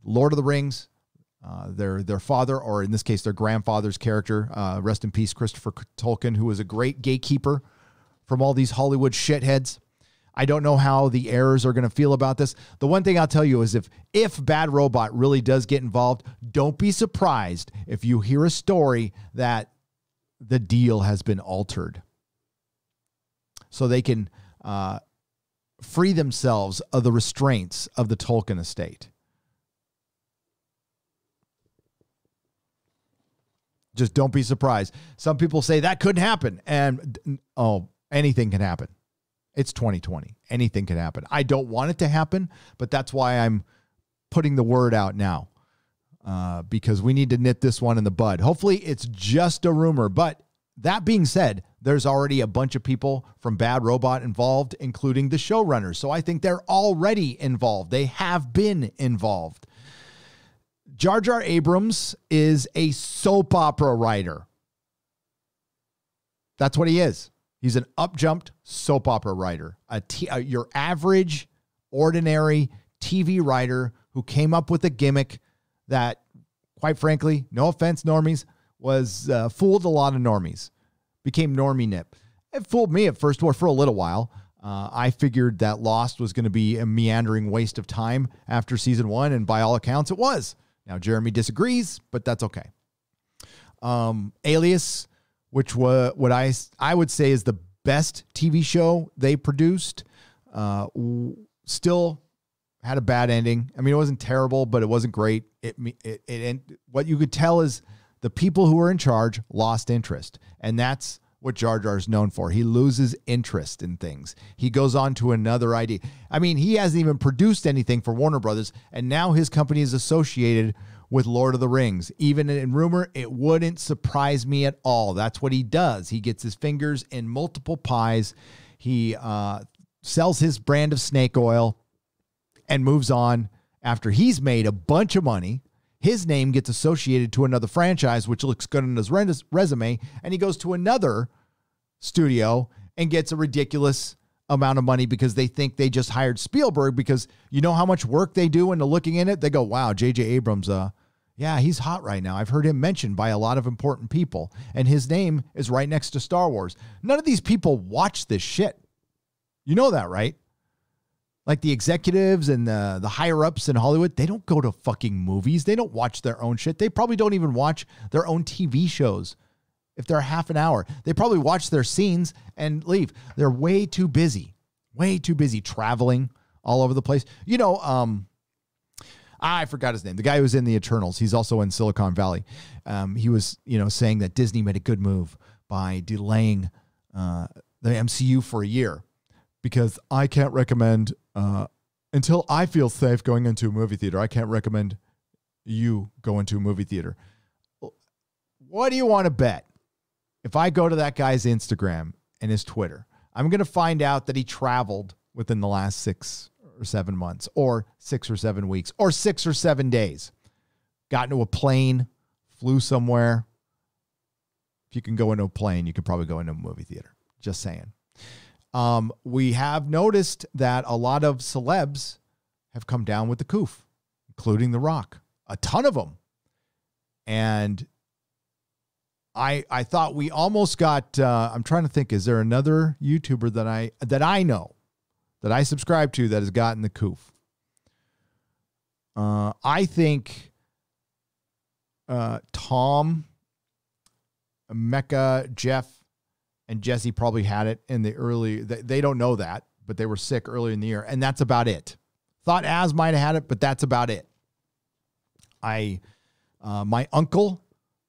Lord of the Rings, their father, or in this case, their grandfather's character, rest in peace, Christopher Tolkien, who was a great gatekeeper from all these Hollywood shitheads. I don't know how the heirs are going to feel about this. The one thing I'll tell you is if Bad Robot really does get involved, don't be surprised if you hear a story that the deal has been altered so they can free themselves of the restraints of the Tolkien estate. Just don't be surprised. Some people say that couldn't happen. And, anything can happen. It's 2020. Anything can happen. I don't want it to happen, but that's why I'm putting the word out now, because we need to nip this one in the bud. Hopefully it's just a rumor. But that being said, there's already a bunch of people from Bad Robot involved, including the showrunners. So I think they're already involved. They have been involved. Jar Jar Abrams is a soap opera writer. That's what he is. He's an up-jumped soap opera writer, your average, ordinary TV writer who came up with a gimmick that, quite frankly, no offense, normies, was fooled a lot of normies, became normie nip. It fooled me at first, for a little while. I figured that Lost was going to be a meandering waste of time after season 1, and by all accounts, it was. Now, Jeremy disagrees, but that's okay. Alias, which was what I would say is the best TV show they produced, still had a bad ending. I mean, it wasn't terrible, but it wasn't great. What you could tell is the people who were in charge lost interest, and that's what Jar Jar is known for. He loses interest in things. He goes on to another idea. I mean, he hasn't even produced anything for Warner Brothers, and now his company is associated with Lord of the Rings. Even in rumor, it wouldn't surprise me at all. That's what he does. He gets his fingers in multiple pies. He sells his brand of snake oil and moves on after he's made a bunch of money. His name gets associated to another franchise, which looks good on his resume, and he goes to another studio and gets a ridiculous amount of money because they think they just hired Spielberg, because you know how much work they do into looking in it? They go, wow, J.J. Abrams, yeah, he's hot right now. I've heard him mentioned by a lot of important people, and his name is right next to Star Wars. None of these people watch this shit. You know that, right? Like the executives and the higher-ups in Hollywood, they don't go to fucking movies. They don't watch their own shit. They probably don't even watch their own TV shows if they're half an hour. They probably watch their scenes and leave. They're way too busy traveling all over the place. You know, I forgot his name. The guy who was in the Eternals. He's also in Silicon Valley. He was, saying that Disney made a good move by delaying the MCU for a year, because I can't recommend, until I feel safe going into a movie theater, I can't recommend you go into a movie theater. What do you want to bet? If I go to that guy's Instagram and his Twitter, I'm going to find out that he traveled within the last 6 or 7 months, or 6 or 7 weeks, or 6 or 7 days. Got into a plane, flew somewhere. If you can go into a plane, you can probably go into a movie theater. Just saying. We have noticed that a lot of celebs have come down with the coof, including The Rock, a ton of them. And I thought we almost got, I'm trying to think, is there another YouTuber that I know, that I subscribe to, that has gotten the coof? I think Tom, Mecca, Jeff, and Jesse probably had it in the early, they don't know that, but they were sick early in the year, and that's about it. Thought Az might have had it, but that's about it. My uncle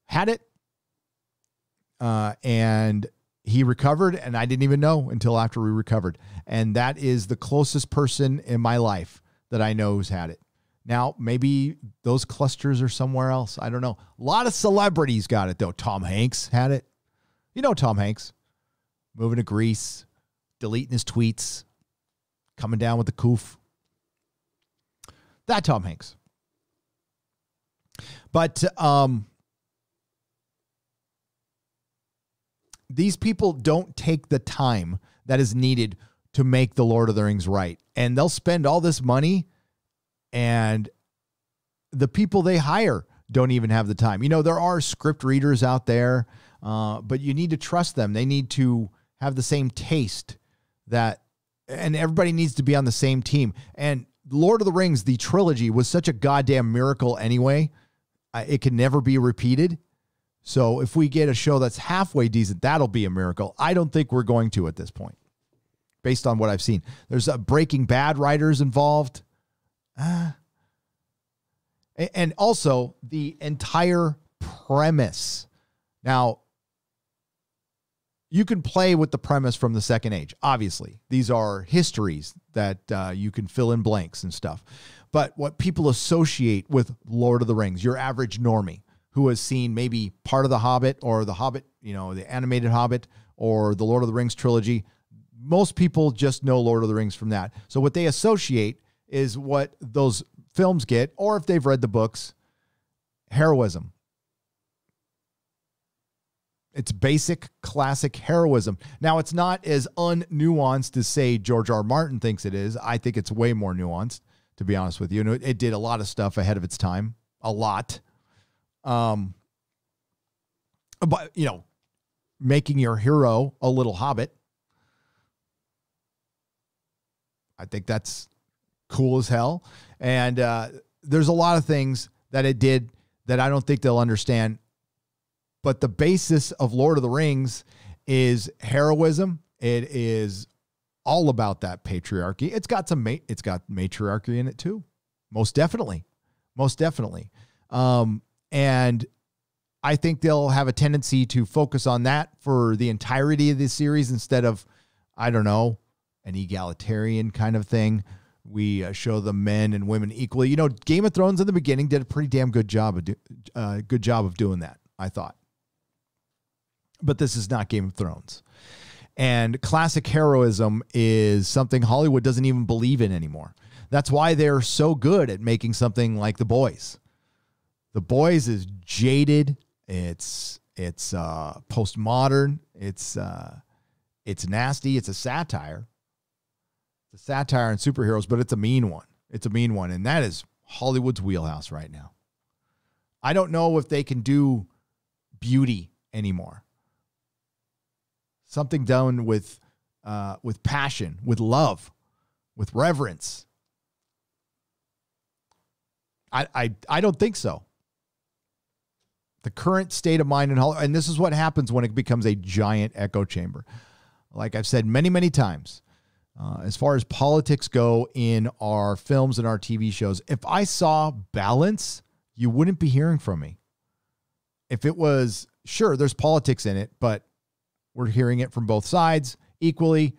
had it, and he recovered, and I didn't even know until after we recovered. And that is the closest person in my life that I know who's had it. Now, maybe those clusters are somewhere else. I don't know. A lot of celebrities got it, though. Tom Hanks had it. You know Tom Hanks. Moving to Greece, deleting his tweets, coming down with the coof. That Tom Hanks. But these people don't take the time that is needed to make the Lord of the Rings right. And they'll spend all this money, and the people they hire don't even have the time. You know, there are script readers out there, but you need to trust them. They need to have the same taste and everybody needs to be on the same team. And Lord of the Rings, the trilogy, was such a goddamn miracle anyway. It can never be repeated. So if we get a show that's halfway decent, that'll be a miracle. I don't think we're going to at this point, based on what I've seen. There's Breaking Bad writers involved. And also the entire premise. Now, you can play with the premise from the Second Age. Obviously, these are histories that you can fill in blanks and stuff. But what people associate with Lord of the Rings, your average normie who has seen maybe part of The Hobbit or The Hobbit, you know, the animated Hobbit or the Lord of the Rings trilogy, most people just know Lord of the Rings from that. So what they associate is what those films get, or if they've read the books, heroism. It's basic, classic heroism. Now, it's not as unnuanced as, say, George R. R. Martin thinks it is. I think it's way more nuanced, to be honest with you. And it did a lot of stuff ahead of its time. A lot. But, you know, making your hero a little hobbit. I think that's cool as hell. And there's a lot of things that it did that I don't think they'll understand. But the basis of Lord of the Rings is heroism. It is all about that patriarchy. It's got it's got matriarchy in it too. Most definitely. Most definitely. And I think they'll have a tendency to focus on that for the entirety of this series instead of, I don't know, an egalitarian kind of thing. We show the men and women equally. You know, Game of Thrones in the beginning did a pretty damn good job of doing that, I thought. But this is not Game of Thrones. And classic heroism is something Hollywood doesn't even believe in anymore. That's why they're so good at making something like The Boys. The Boys is jaded. It's postmodern. It's nasty. It's a satire. It's a satire on superheroes, but it's a mean one. It's a mean one. And that is Hollywood's wheelhouse right now. I don't know if they can do beauty anymore. Something done with passion, with love, with reverence. I don't think so. The current state of mind in Hollywood, and this is what happens when it becomes a giant echo chamber. Like I've said many, many times, as far as politics go in our films and our TV shows, if I saw balance, you wouldn't be hearing from me. If it was, sure, there's politics in it, but we're hearing it from both sides equally.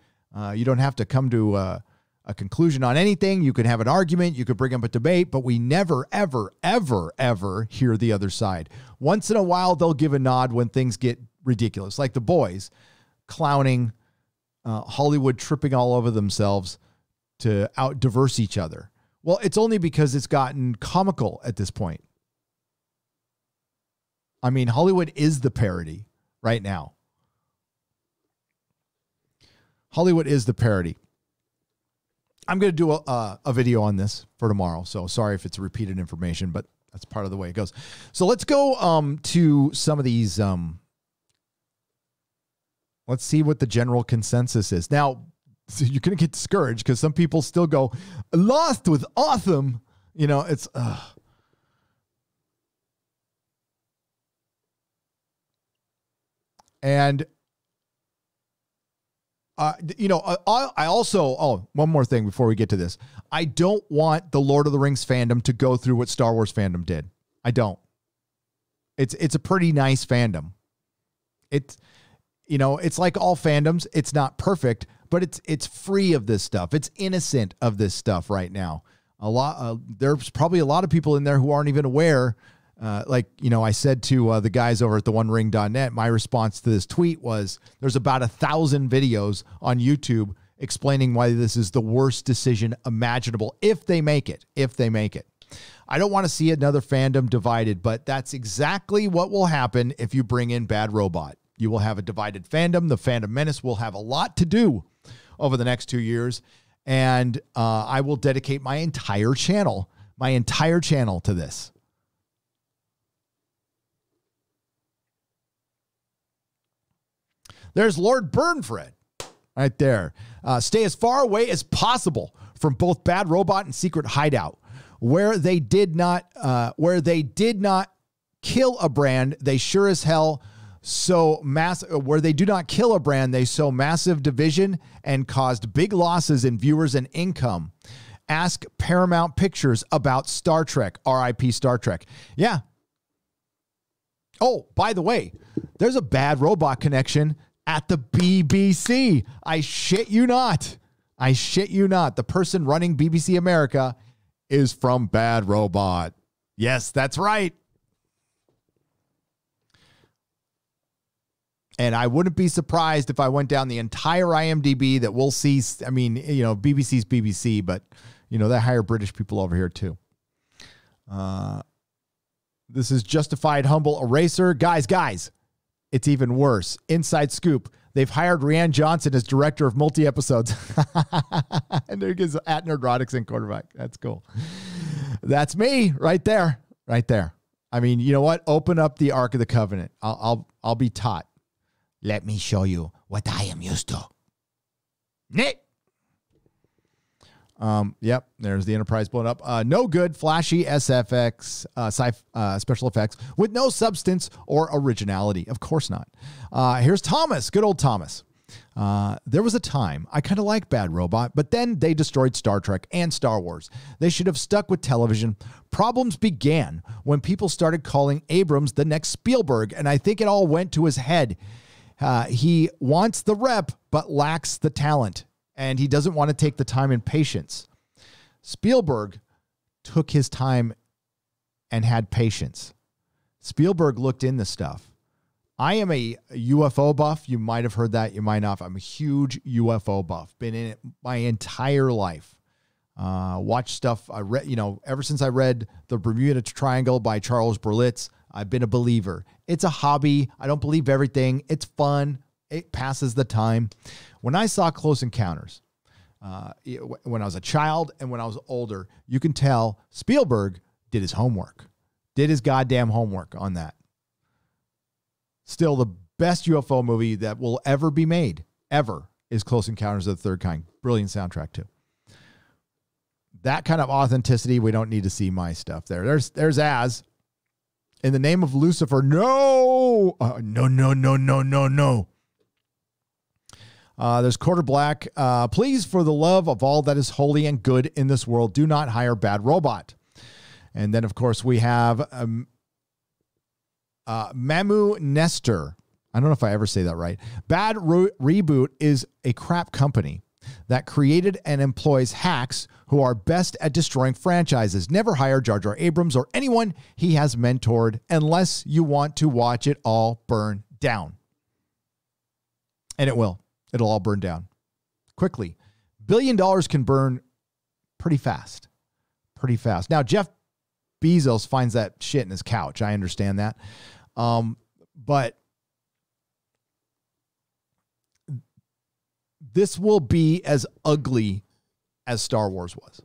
You don't have to come to a conclusion on anything. You could have an argument. You could bring up a debate, but we never, ever, ever, ever hear the other side. Once in a while, they'll give a nod when things get ridiculous, like The Boys clowning Hollywood, tripping all over themselves to out-diverse each other. Well, it's only because it's gotten comical at this point. I mean, Hollywood is the parody right now. Hollywood is the parody. I'm going to do a video on this for tomorrow. So sorry if it's repeated information, but that's part of the way it goes. So let's go to some of these. Let's see what the general consensus is. Now, you're going to get discouraged because some people still go, Lost was awesome. You know, it's... And... I also, one more thing before we get to this. I don't want the Lord of the Rings fandom to go through what Star Wars fandom did. I don't. It's a pretty nice fandom. It's like all fandoms. It's not perfect, but it's free of this stuff. It's innocent of this stuff right now. There's probably a lot of people in there who aren't even aware. I said to the guys over at the OneRing.net, my response to this tweet was, there's about 1,000 videos on YouTube explaining why this is the worst decision imaginable if they make it. I don't want to see another fandom divided, but that's exactly what will happen if you bring in Bad Robot. You will have a divided fandom. The Fandom Menace will have a lot to do over the next 2 years, and I will dedicate my entire channel to this. There's Lord Burnfred right there. Stay as far away as possible from both Bad Robot and Secret Hideout. Where they did not kill a brand, they sure as hell where they do not kill a brand, they sow massive division and caused big losses in viewers and income. Ask Paramount Pictures about Star Trek, RIP Star Trek. Yeah. Oh, by the way, there's a Bad Robot connection at the BBC. I shit you not. The person running BBC America is from Bad Robot. Yes, that's right. And I wouldn't be surprised if I went down the entire IMDb that we'll see. I mean, BBC's BBC, but, they hire British people over here too. This is Justified Humble Eraser. Guys, it's even worse. Inside scoop. They've hired Rianne Johnson as director of multi-episodes. And there he goes at Nerdrotic and quarterback. That's cool. That's me right there. I mean, you know what? Open up the Ark of the Covenant. I'll be taught. Let me show you what I am used to. Nick. Yep, there's the Enterprise blown up. No good, flashy SFX, special effects with no substance or originality. Of course not. Here's Thomas, good old Thomas. There was a time I kind of liked Bad Robot, but then they destroyed Star Trek and Star Wars. They should have stuck with television. Problems began when people started calling Abrams the next Spielberg, and I think it all went to his head. He wants the rep, but lacks the talent. And he doesn't want to take the time and patience. Spielberg took his time and had patience. Spielberg looked in the stuff. I am a UFO buff. You might have heard that. You might not. I'm a huge UFO buff. Been in it my entire life. Watched stuff. I read, ever since I read The Bermuda Triangle by Charles Berlitz, I've been a believer. It's a hobby. I don't believe everything. It's fun. It passes the time. When I saw Close Encounters, when I was a child and when I was older, you can tell Spielberg did his homework, did his goddamn homework on that. Still, the best UFO movie that will ever be made, ever, is Close Encounters of the Third Kind. Brilliant soundtrack, too. That kind of authenticity, we don't need to see my stuff there. There's Az. In the name of Lucifer, no. No. There's Quarter Black. Please, for the love of all that is holy and good in this world, do not hire Bad Robot. And then, of course, we have Mamu Nestor. I don't know if I ever say that right. Bad Reboot is a crap company that created and employs hacks who are best at destroying franchises. Never hire Jar Jar Abrams or anyone he has mentored unless you want to watch it all burn down. And it will. It'll all burn down quickly. $1 billion can burn pretty fast. Now, Jeff Bezos finds that shit in his couch. I understand that. But this will be as ugly as Star Wars was.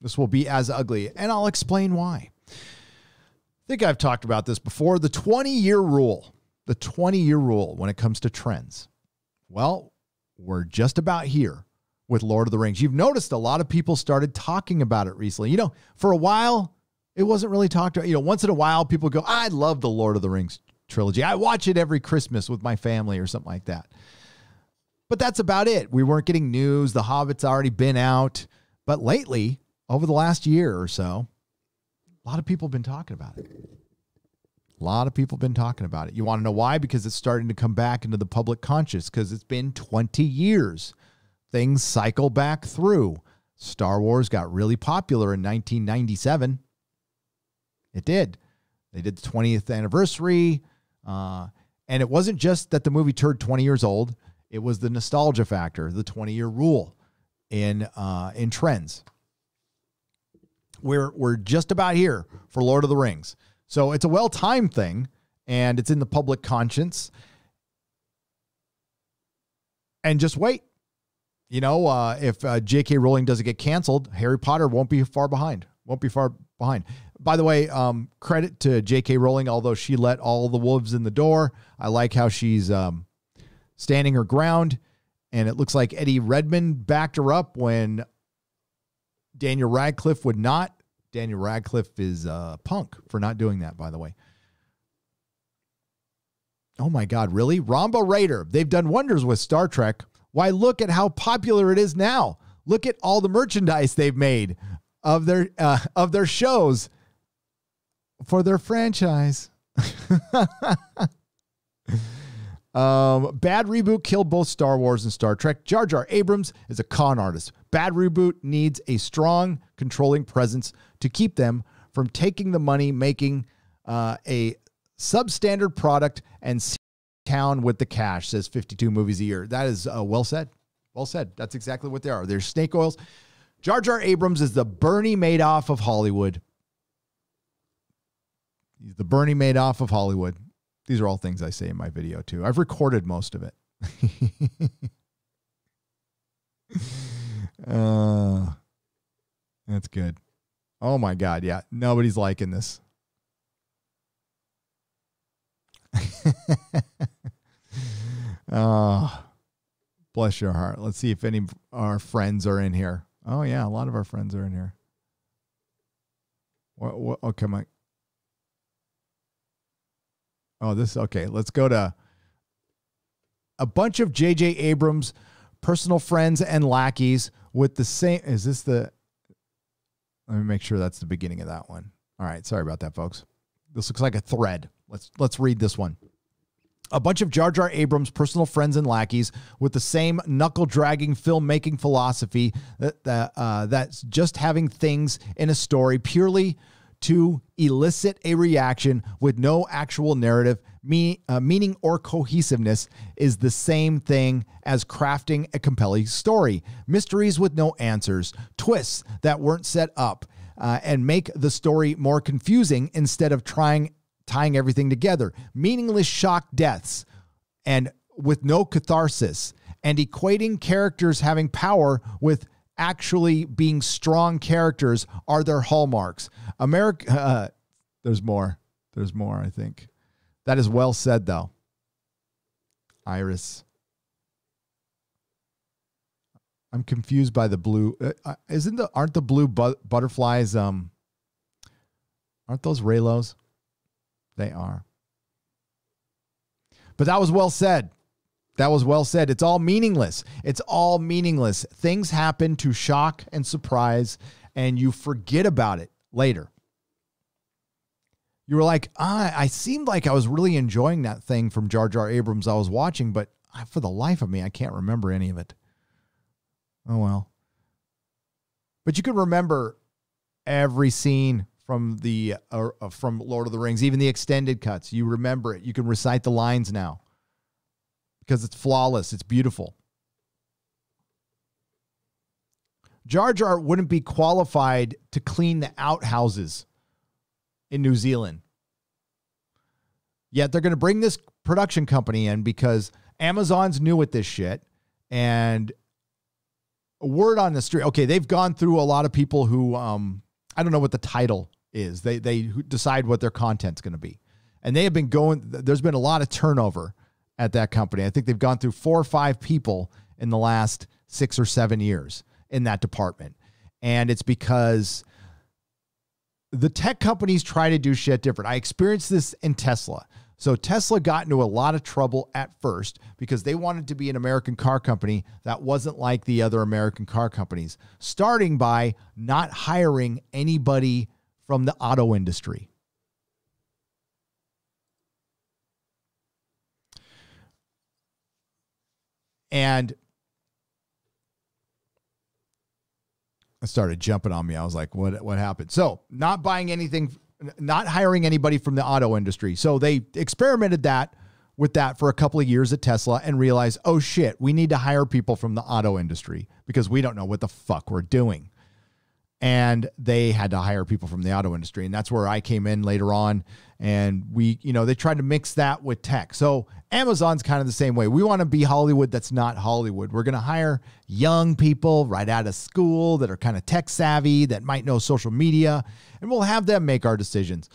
This will be as ugly, and I'll explain why. I think I've talked about this before. The 20-year rule. The 20-year rule when it comes to trends. Well, we're just about here with Lord of the Rings. You've noticed a lot of people started talking about it recently. For a while, it wasn't really talked about. Once in a while, people go, I love the Lord of the Rings trilogy. I watch it every Christmas with my family or something like that. But that's about it. We weren't getting news. The Hobbit's already been out. But lately, over the last year or so, a lot of people have been talking about it. You want to know why? Because it's starting to come back into the public conscious because it's been 20 years. Things cycle back through. Star Wars got really popular in 1997. It did. They did the 20th anniversary. And it wasn't just that the movie turned 20 years old. It was the nostalgia factor, the 20-year rule in trends. We're just about here for Lord of the Rings. So it's a well-timed thing, and it's in the public conscience. And just wait. You know, if J.K. Rowling doesn't get canceled, Harry Potter won't be far behind. By the way, credit to J.K. Rowling, although she let all the wolves in the door. I like how she's standing her ground, and it looks like Eddie Redmayne backed her up when Daniel Radcliffe would not. Daniel Radcliffe is punk for not doing that, by the way. Oh my God, really? Rhomba Raider. They've done wonders with Star Trek. Why, look at how popular it is now. Look at all the merchandise they've made of their shows for their franchise. Bad reboot killed both Star Wars and Star Trek. Jar Jar Abrams is a con artist. Bad reboot needs a strong, controlling presence to keep them from taking the money, making a substandard product, and town with the cash, says 52 movies a year. That is well said. Well said. That's exactly what they are. They're snake oils. Jar Jar Abrams is the Bernie Madoff of Hollywood. He's the Bernie Madoff of Hollywood. These are all things I say in my video, too. I've recorded most of it. That's good. Oh, my God. Yeah. Nobody's liking this. Oh, bless your heart. Let's see if any of our friends are in here. Oh, yeah. A lot of our friends are in here. What? Oh, come on. Oh, okay. Let's go to a bunch of J.J. Abrams' personal friends and lackeys with the same. Is this the? Let me make sure that's the beginning of that one. All right. Sorry about that, folks. This looks like a thread. Let's read this one. A bunch of Jar Jar Abrams' personal friends and lackeys with the same knuckle-dragging filmmaking philosophy that's just having things in a story purely to elicit a reaction with no actual narrative, meaning or cohesiveness is the same thing as crafting a compelling story. Mysteries with no answers, twists that weren't set up, and make the story more confusing instead of tying everything together. Meaningless shock deaths and with no catharsis, and equating characters having power with actually being strong characters are their hallmarks. There's more, I think. That is well said, though. Iris. I'm confused by the blue. Aren't the blue butterflies, aren't those Raylos? They are. But that was well said. That was well said. It's all meaningless. It's all meaningless. Things happen to shock and surprise, and you forget about it later. You were like, I seemed like I was really enjoying that thing from Jar Jar Abrams I was watching, but for the life of me, I can't remember any of it. Oh, well. But you can remember every scene from from Lord of the Rings, even the extended cuts. You remember it. You can recite the lines now because it's flawless. It's beautiful. Jar Jar wouldn't be qualified to clean the outhouses in New Zealand. Yet they're going to bring this production company in because Amazon's new at this shit. And word on the street. Okay, they've gone through a lot of people who, I don't know what the title is. They decide what their content's going to be. And they have been there's been a lot of turnover at that company. I think they've gone through 4 or 5 people in the last 6 or 7 years in that department. And it's because the tech companies try to do shit different. I experienced this in Tesla. So Tesla got into a lot of trouble at first because they wanted to be an American car company that wasn't like the other American car companies, starting by not hiring anybody from the auto industry. And started jumping on me. I was like, what happened? So not buying anything, not hiring anybody from the auto industry. So they experimented with that for a couple of years at Tesla and realized, oh shit, we need to hire people from the auto industry because we don't know what the fuck we're doing. And they had to hire people from the auto industry. And that's where I came in later on. And they tried to mix that with tech. So Amazon's kind of the same way. We want to be Hollywood that's not Hollywood. We're going to hire young people right out of school that are kind of tech savvy, that might know social media, and we'll have them make our decisions.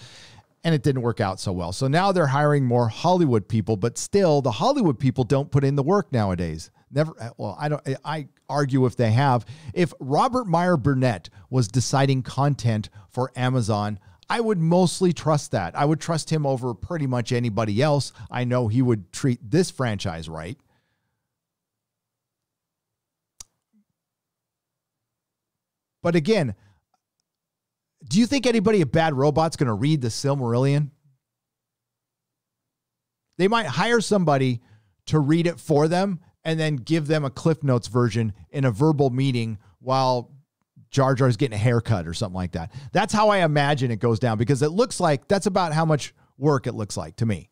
And it didn't work out so well. So now they're hiring more Hollywood people, but still the Hollywood people don't put in the work nowadays. Never. Well, I argue if they have. If Robert Meyer Burnett was deciding content for Amazon, I would mostly trust that. I would trust him over pretty much anybody else. I know he would treat this franchise right. But again, do you think anybody at Bad Robot's going to read the Silmarillion? They might hire somebody to read it for them and then give them a Cliff Notes version in a verbal meeting while Jar Jar's getting a haircut or something like that. That's how I imagine it goes down, because it looks like that's about how much work it looks like to me.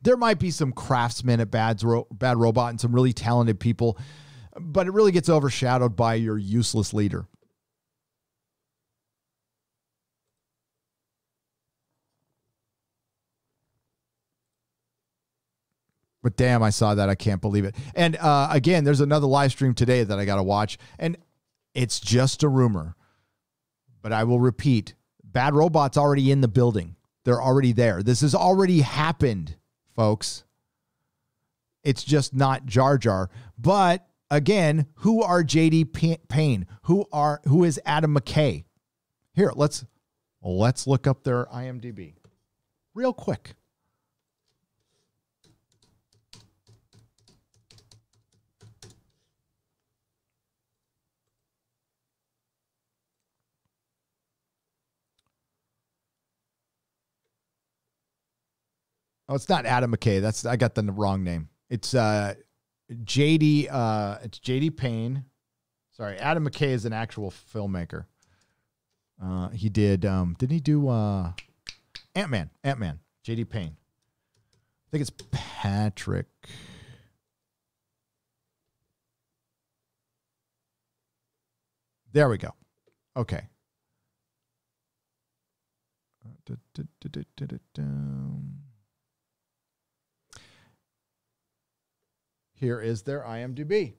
There might be some craftsmen at Bad Robot and some really talented people, but it really gets overshadowed by your useless leader. But damn, I saw that. I can't believe it. And again, there's another live stream today that I got to watch. And it's just a rumor. But I will repeat, Bad Robot's already in the building. They're already there. This has already happened, folks. It's just not Jar Jar. But again, who are J.D. Payne? Who is Adam McKay? Here, let's look up their IMDb real quick. Oh, it's not Adam McKay. I got the wrong name. It's JD. It's JD Payne. Sorry, Adam McKay is an actual filmmaker. He did. Didn't he do Ant-Man? Ant-Man. JD Payne. I think it's Patrick. There we go. Okay. Here is their IMDb.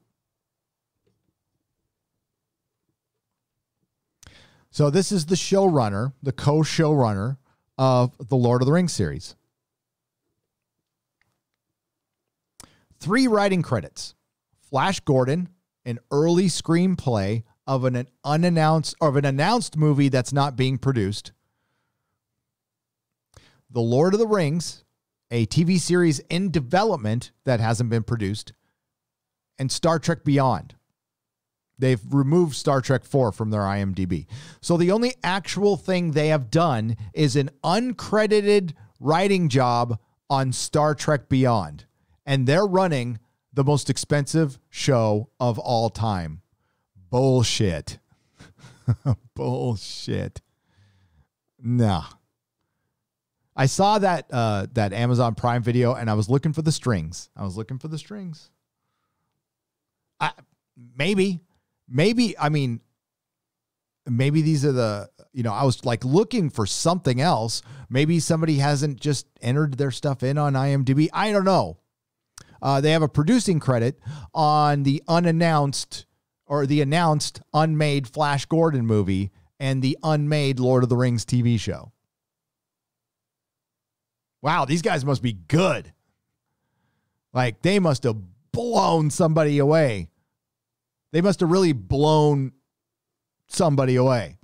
So this is the showrunner, the co-showrunner of the Lord of the Rings series. 3 writing credits. Flash Gordon, an early screenplay of an announced movie that's not being produced. The Lord of the Rings, a TV series in development that hasn't been produced, and Star Trek Beyond. They've removed Star Trek 4 from their IMDb. So the only actual thing they have done is an uncredited writing job on Star Trek Beyond. And they're running the most expensive show of all time. Bullshit. Bullshit. Nah. I saw that Amazon Prime video and I was looking for the strings. Maybe these are the, I was like looking for something else. Maybe somebody hasn't just entered their stuff in on IMDb. I don't know. They have a producing credit on the unannounced or the announced unmade Flash Gordon movie and the unmade Lord of the Rings TV show. Wow, these guys must be good. Like, they must have blown somebody away. They must have really blown somebody away.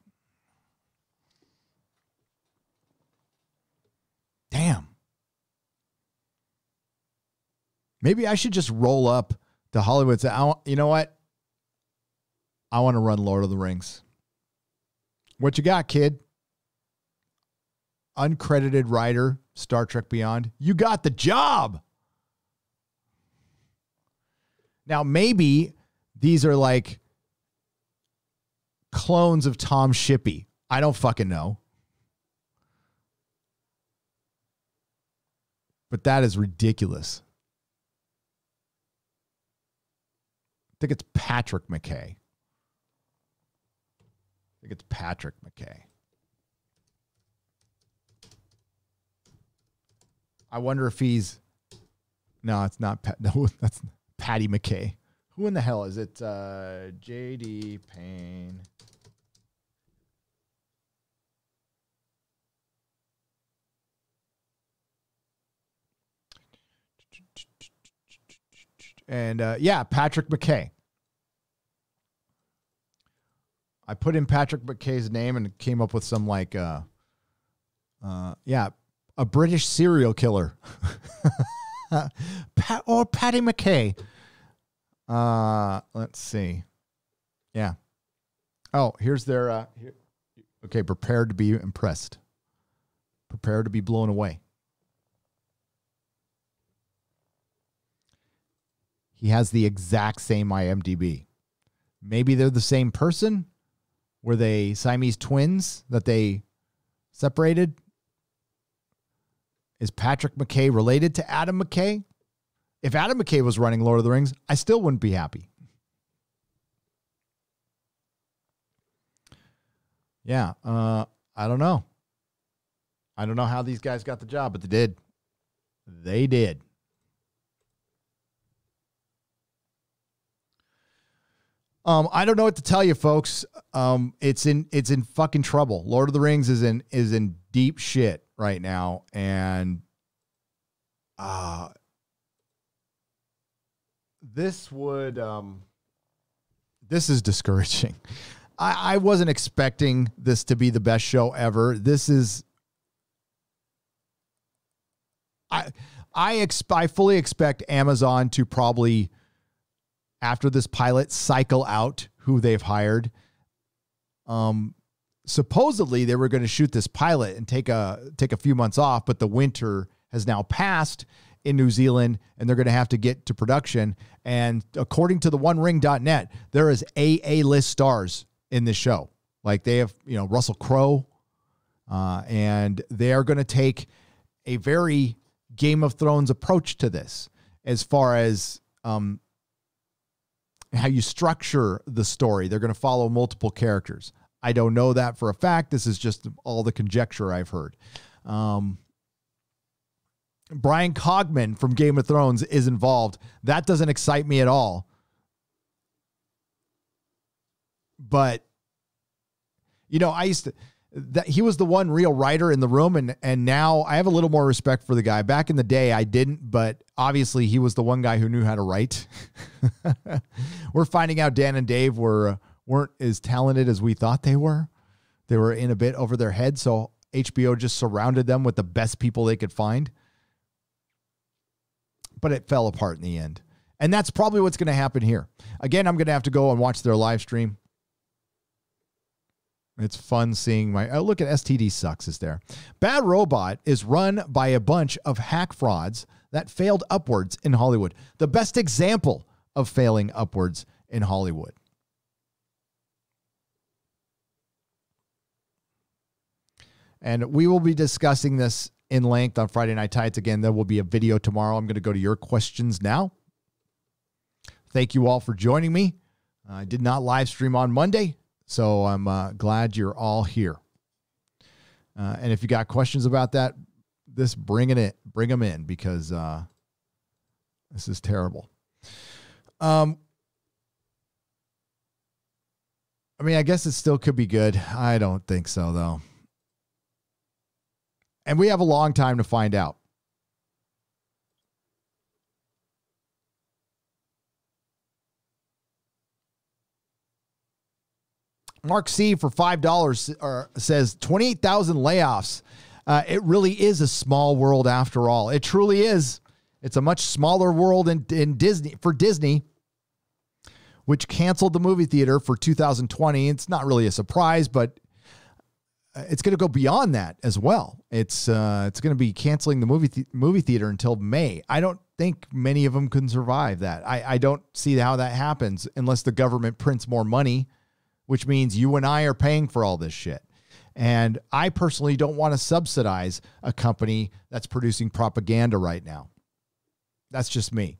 Damn. Maybe I should just roll up to Hollywood and say, you know what? I want to run Lord of the Rings. What you got, kid? Uncredited writer, Star Trek Beyond. You got the job. Now, maybe these are like clones of Tom Shippey. I don't fucking know. But that is ridiculous. I think it's Patrick McKay. I wonder if he's... No, it's not. No, that's Patty McKay. Who in the hell is it? J.D. Payne. And yeah, Patrick McKay. I put in Patrick McKay's name and came up with some like, yeah, a British serial killer. Patty McKay. Let's see. Yeah. Oh, here's their, okay, prepare to be impressed. Prepare to be blown away. He has the exact same IMDb. Maybe they're the same person. Were they Siamese twins that they separated? Is Patrick McKay related to Adam McKay? If Adam McKay was running Lord of the Rings, I still wouldn't be happy. Yeah, I don't know. I don't know how these guys got the job, but they did. They did. I don't know what to tell you, folks. It's in fucking trouble. Lord of the Rings is in deep shit right now, and this is discouraging. I wasn't expecting this to be the best show ever. This is I fully expect Amazon to probably, after this pilot, cycle out who they've hired. Supposedly they were going to shoot this pilot and take a few months off, but the winter has now passed in New Zealand and they're going to have to get to production. And according to the OneRing.net, there is A-list stars in this show. Like they have, Russell Crowe, and they are going to take a very Game of Thrones approach to this as far as, how you structure the story. They're going to follow multiple characters. I don't know that for a fact. This is just all the conjecture I've heard. Brian Cogman from Game of Thrones is involved. That doesn't excite me at all. But, he was the one real writer in the room, and now I have a little more respect for the guy. Back in the day, I didn't, but obviously he was the one guy who knew how to write. We're finding out Dan and Dave weren't as talented as we thought they were. They were in a bit over their head, so HBO just surrounded them with the best people they could find. But it fell apart in the end. And that's probably what's going to happen here. Again, I'm going to have to go and watch their live stream. It's fun seeing look at STD Sucks is there. Bad Robot is run by a bunch of hack frauds that failed upwards in Hollywood. The best example of failing upwards in Hollywood. And we will be discussing this in length on Friday Night Tights. Again, there will be a video tomorrow. I'm going to go to your questions now. Thank you all for joining me. I did not live stream on Monday, so I'm glad you're all here. And if you got questions about that, bring them in because this is terrible. I guess it still could be good. I don't think so, though. And we have a long time to find out. Mark C for $5 says 28,000 layoffs. It really is a small world after all. It truly is. It's a much smaller world in Disney, which canceled the movie theater for 2020. It's not really a surprise, but it's going to go beyond that as well. It's going to be canceling the movie theater until May. I don't think many of them can survive that. I don't see how that happens unless the government prints more money, which means you and I are paying for all this shit. And I personally don't want to subsidize a company that's producing propaganda right now. That's just me.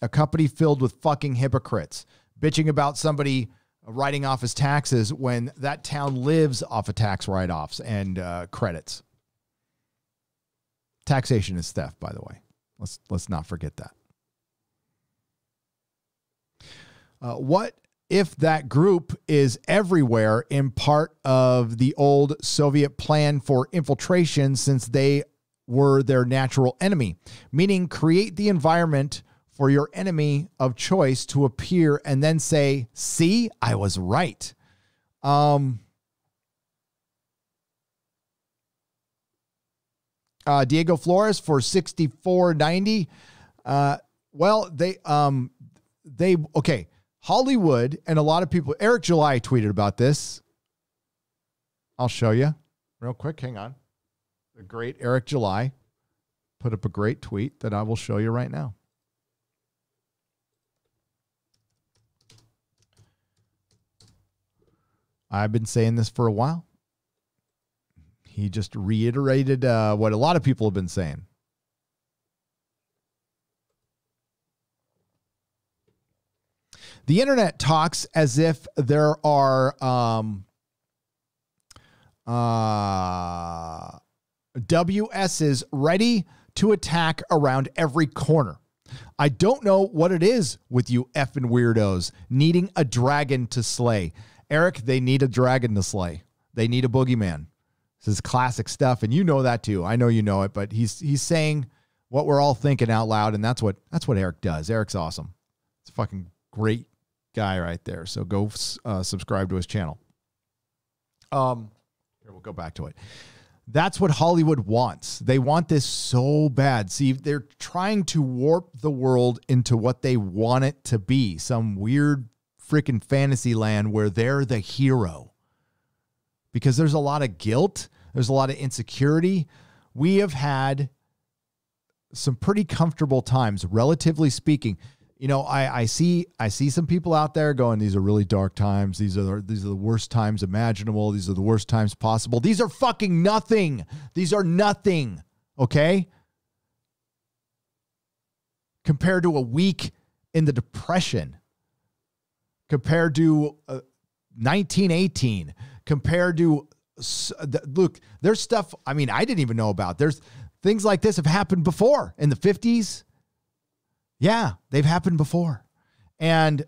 A company filled with fucking hypocrites bitching about somebody writing off his taxes when that town lives off of tax write-offs and credits. Taxation is theft, by the way. Let's not forget that. What if that group is everywhere in part of the old Soviet plan for infiltration, since they were their natural enemy? Meaning, create the environment for your enemy of choice to appear and then say, see, I was right. Diego Flores for 64.90. Well, okay. Hollywood and a lot of people, Eric July tweeted about this. I'll show you real quick. Hang on. The great Eric July put up a great tweet that I will show you right now. I've been saying this for a while. He just reiterated what a lot of people have been saying. The internet talks as if there are WSs ready to attack around every corner. I don't know what it is with you effing weirdos needing a dragon to slay. Eric, they need a dragon to slay. They need a boogeyman. This is classic stuff, and you know that too. I know you know it, but he's saying what we're all thinking out loud, and that's what Eric does. Eric's awesome. It's a fucking great guy right there. So go subscribe to his channel. Here, we'll go back to it. That's what Hollywood wants. They want this so bad. See, they're trying to warp the world into what they want it to be. Some weird freaking fantasy land where they're the hero. Because there's a lot of guilt. There's a lot of insecurity. We have had some pretty comfortable times, relatively speaking. You know, I see some people out there going, these are really dark times. These are the worst times imaginable. These are the worst times possible. These are fucking nothing. These are nothing. Okay? Compared to a week in the Depression. Compared to 1918. Compared to, look, there's stuff, I mean, I didn't even know about. There's things like this have happened before in the 50s. Yeah, they've happened before. And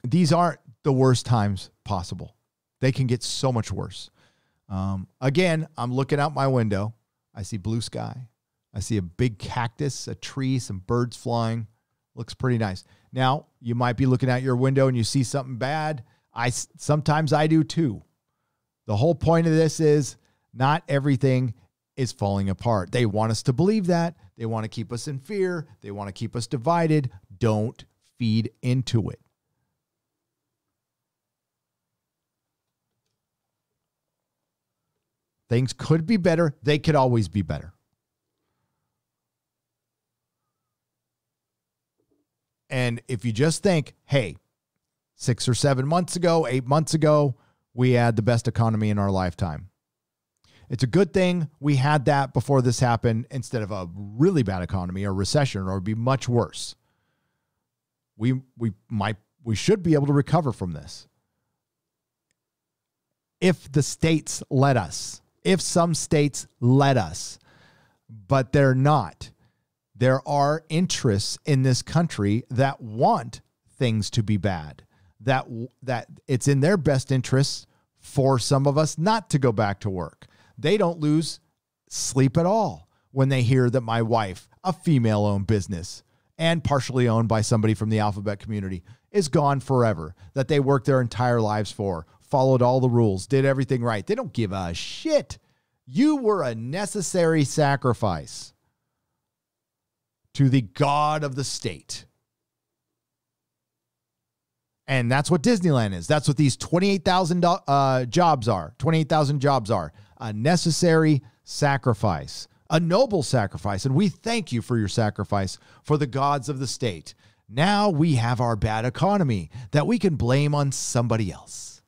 these aren't the worst times possible. They can get so much worse. Again, I'm looking out my window. I see blue sky. I see a big cactus, a tree, some birds flying. Looks pretty nice. Now, you might be looking out your window and you see something bad. Sometimes I do too. The whole point of this is not everything is falling apart. They want us to believe that. They want to keep us in fear. They want to keep us divided. Don't feed into it. Things could be better. They could always be better. And if you just think, hey, 6 or 7 months ago, 8 months ago, we had the best economy in our lifetime. It's a good thing we had that before this happened instead of a really bad economy or recession, or it'd be much worse. We should be able to recover from this. If the states let us, if some states let us, but they're not. There are interests in this country that want things to be bad, that it's in their best interests for some of us not to go back to work. They don't lose sleep at all when they hear that my wife, a female-owned business and partially owned by somebody from the alphabet community, is gone forever, that they worked their entire lives for, followed all the rules, did everything right. They don't give a shit. You were a necessary sacrifice to the God of the state. And that's what Disneyland is. That's what these 28,000 jobs are. 28,000 jobs are. A necessary sacrifice, a noble sacrifice. And we thank you for your sacrifice for the gods of the state. Now we have our bad economy that we can blame on somebody else.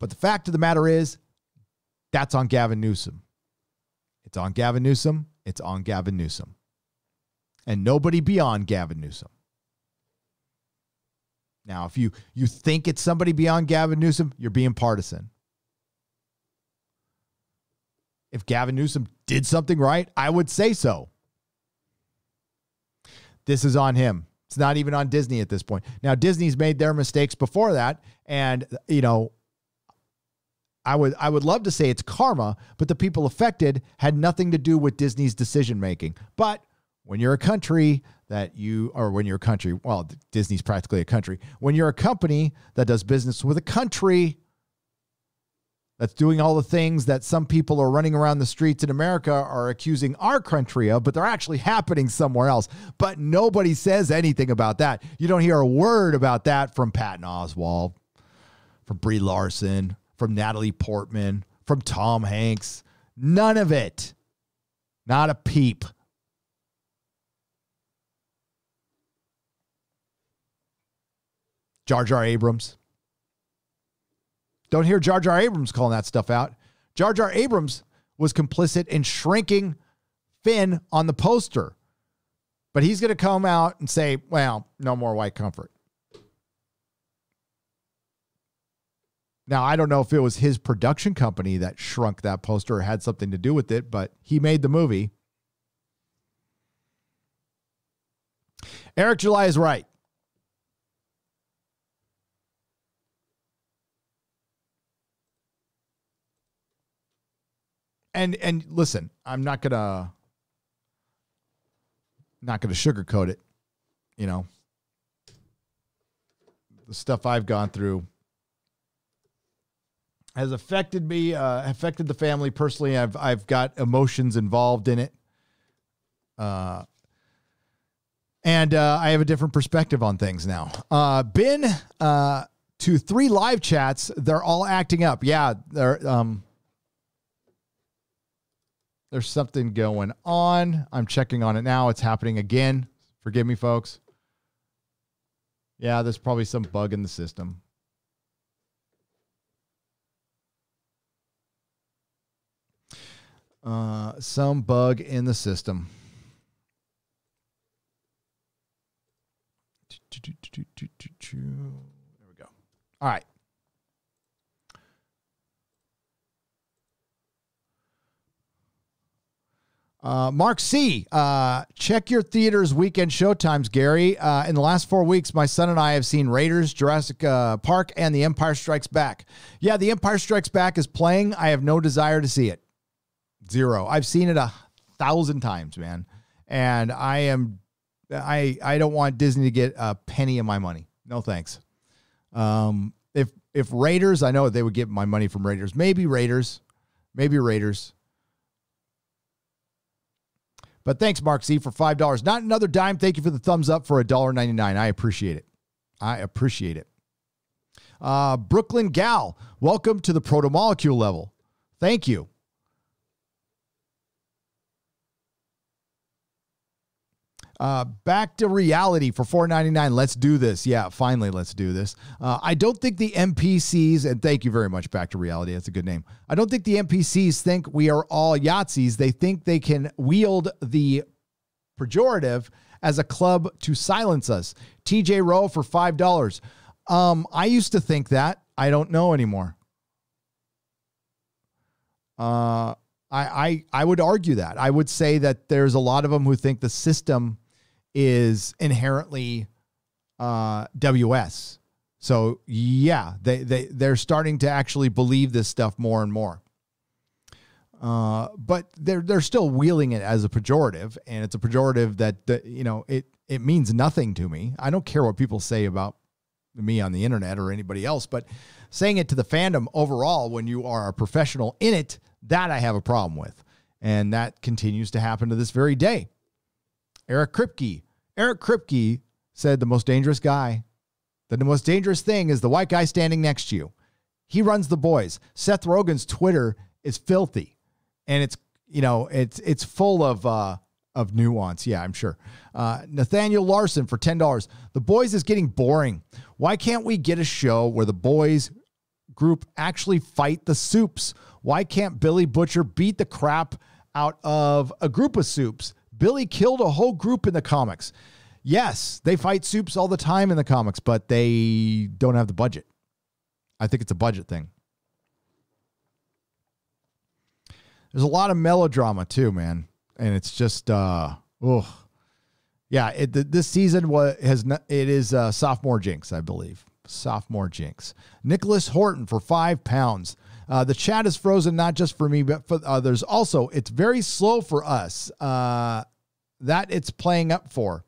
But the fact of the matter is, that's on Gavin Newsom. It's on Gavin Newsom. It's on Gavin Newsom. And nobody beyond Gavin Newsom. Now, if you think it's somebody beyond Gavin Newsom, you're being partisan. If Gavin Newsom did something right, I would say so. This is on him. It's not even on Disney at this point. Now, Disney's made their mistakes before that. And, you know, I would love to say it's karma, but the people affected had nothing to do with Disney's decision making. But when you're a country well, Disney's practically a country. When you're a company that does business with a country that's doing all the things that some people are running around the streets in America are accusing our country of, but they're actually happening somewhere else. But nobody says anything about that. You don't hear a word about that from Patton Oswalt, from Brie Larson, from Natalie Portman, from Tom Hanks. None of it. Not a peep. Jar Jar Abrams. Don't hear Jar Jar Abrams calling that stuff out. Jar Jar Abrams was complicit in shrinking Finn on the poster. But he's going to come out and say, well, no more white comfort. Now, I don't know if it was his production company that shrunk that poster or had something to do with it, but he made the movie. Eric July is right. And listen, I'm not gonna sugarcoat it. You know, the stuff I've gone through has affected me, affected the family personally. I've got emotions involved in it, and I have a different perspective on things now. Been to 3 live chats. They're all acting up. Yeah, there's something going on. I'm checking on it now. It's happening again. Forgive me, folks. Yeah, there's probably some bug in the system. Some bug in the system. There we go. All right. Mark C. Check your theater's weekend showtimes, Gary. In the last 4 weeks, my son and I have seen Raiders, Jurassic Park, and The Empire Strikes Back. Yeah, The Empire Strikes Back is playing. I have no desire to see it. 0. I've seen it 1,000 times, man. And I don't want Disney to get a penny of my money. No thanks. If Raiders, I know they would get my money from Raiders. Maybe Raiders. But thanks, Mark C, for $5. Not another dime. Thank you for the thumbs up for $1.99. I appreciate it. Brooklyn Gal, welcome to the proto-molecule level. Thank you. Back to reality for $4.99. Let's do this. Yeah, finally, let's do this. I don't think the NPCs, and thank you very much, Back to Reality. That's a good name. I don't think the NPCs think we are all Yahtzees. They think they can wield the pejorative as a club to silence us. TJ Rowe for $5. I used to think that. I don't know anymore. I would argue that. I would say that there's a lot of them who think the system is inherently WS. So yeah, they're starting to actually believe this stuff more and more. But they're still wheeling it as a pejorative, and it's a pejorative that it means nothing to me. I don't care what people say about me on the internet or anybody else, but saying it to the fandom overall when you are a professional in it, that I have a problem with. And that continues to happen to this very day. Eric Kripke said the most dangerous thing is the white guy standing next to you. He runs The Boys. Seth Rogen's Twitter is filthy, and it's full of nuance. Yeah, I'm sure. Nathaniel Larson for $10. The Boys is getting boring. Why can't we get a show where the boys group actually fight the Supes? Why can't Billy Butcher beat the crap out of a group of Supes? Billy killed a whole group in the comics. Yes, they fight Supes all the time in the comics, but they don't have the budget. I think it's a budget thing. There's a lot of melodrama too, man. And it's just, yeah, this season it is sophomore jinx, I believe. Sophomore jinx. Nicholas Horton for £5. The chat is frozen, not just for me, but for others. Also, it's very slow for us that it's playing up for.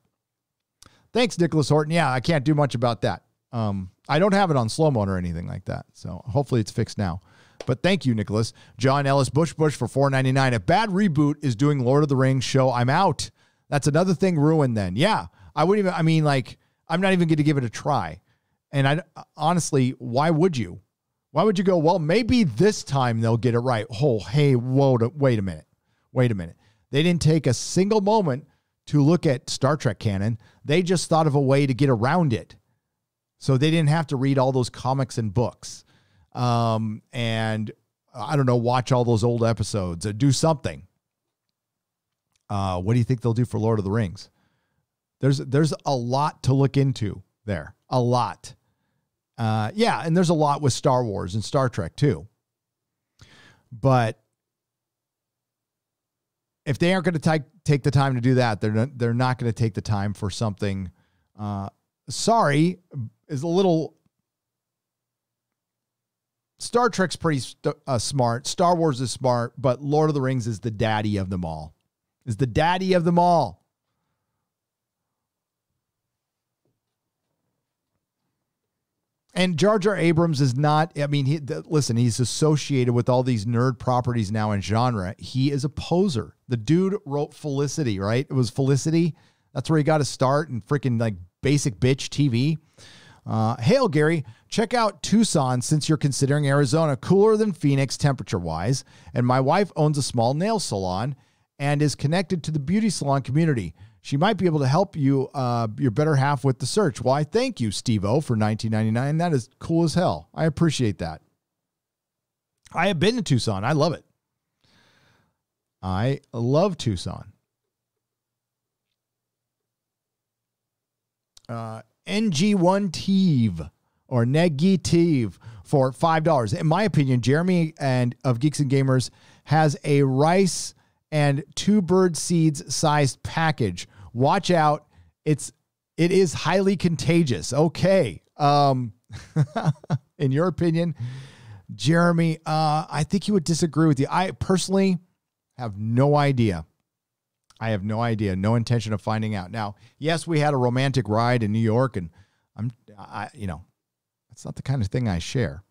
Thanks, Nicholas Horton. Yeah, I can't do much about that. I don't have it on slow mode or anything like that. So hopefully it's fixed now. But thank you, Nicholas. John Ellis Bush for $4.99. A bad reboot is doing Lord of the Rings show. I'm out. That's another thing ruined then. Yeah, I'm not even going to give it a try. And honestly, why would you? Why would you go, well, maybe this time they'll get it right. Oh, hey, wait a minute. They didn't take a single moment to look at Star Trek canon. They just thought of a way to get around it. So they didn't have to read all those comics and books. And I don't know, watch all those old episodes or do something. What do you think they'll do for Lord of the Rings? There's a lot to look into there. A lot. Yeah, and there's a lot with Star Wars and Star Trek too. But if they aren't going to take the time to do that, they're not going to take the time for something. Sorry, is a little. Star Trek's pretty smart. Star Wars is smart, but Lord of the Rings is the daddy of them all. And Jar Jar Abrams is not, listen, he's associated with all these nerd properties now in genre. He is a poser. The dude wrote Felicity, right? It was Felicity. That's where he got to start in freaking like basic bitch TV. Hail, Gary. Check out Tucson since you're considering Arizona. Cooler than Phoenix temperature-wise. And my wife owns a small nail salon and is connected to the beauty salon community. She might be able to help you, your better half, with the search. Why, thank you, Steve-O, for $19.99. That is cool as hell. I appreciate that. I have been to Tucson. I love it. I love Tucson. NG1Teve or Negative for $5. In my opinion, Jeremy of Geeks and Gamers has a rice and 2 bird seeds sized package. Watch out. It is highly contagious. Okay. In your opinion, Jeremy, I think he would disagree with you. I personally have no idea. I have no idea. No intention of finding out. Now, yes, we had a romantic ride in New York, and that's not the kind of thing I share.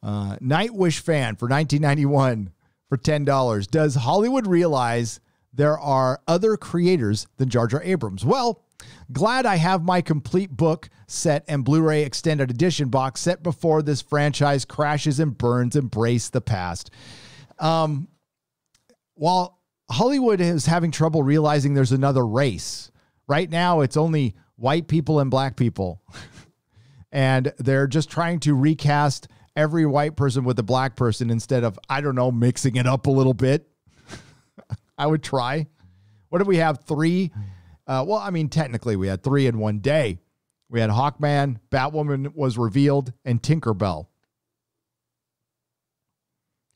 Nightwish fan for $19.91 for $10. Does Hollywood realize there are other creators than Jar Jar Abrams? Well, glad I have my complete book set and Blu-ray extended edition box set before this franchise crashes and burns. Embrace the past. While Hollywood is having trouble realizing there's another race. Right now, it's only white people and black people. And they're just trying to recast every white person with a black person instead of, I don't know, mixing it up a little bit. I would try. What did we have? 3? Technically we had 3 in one day. We had Hawkman, Batwoman was revealed, and Tinkerbell.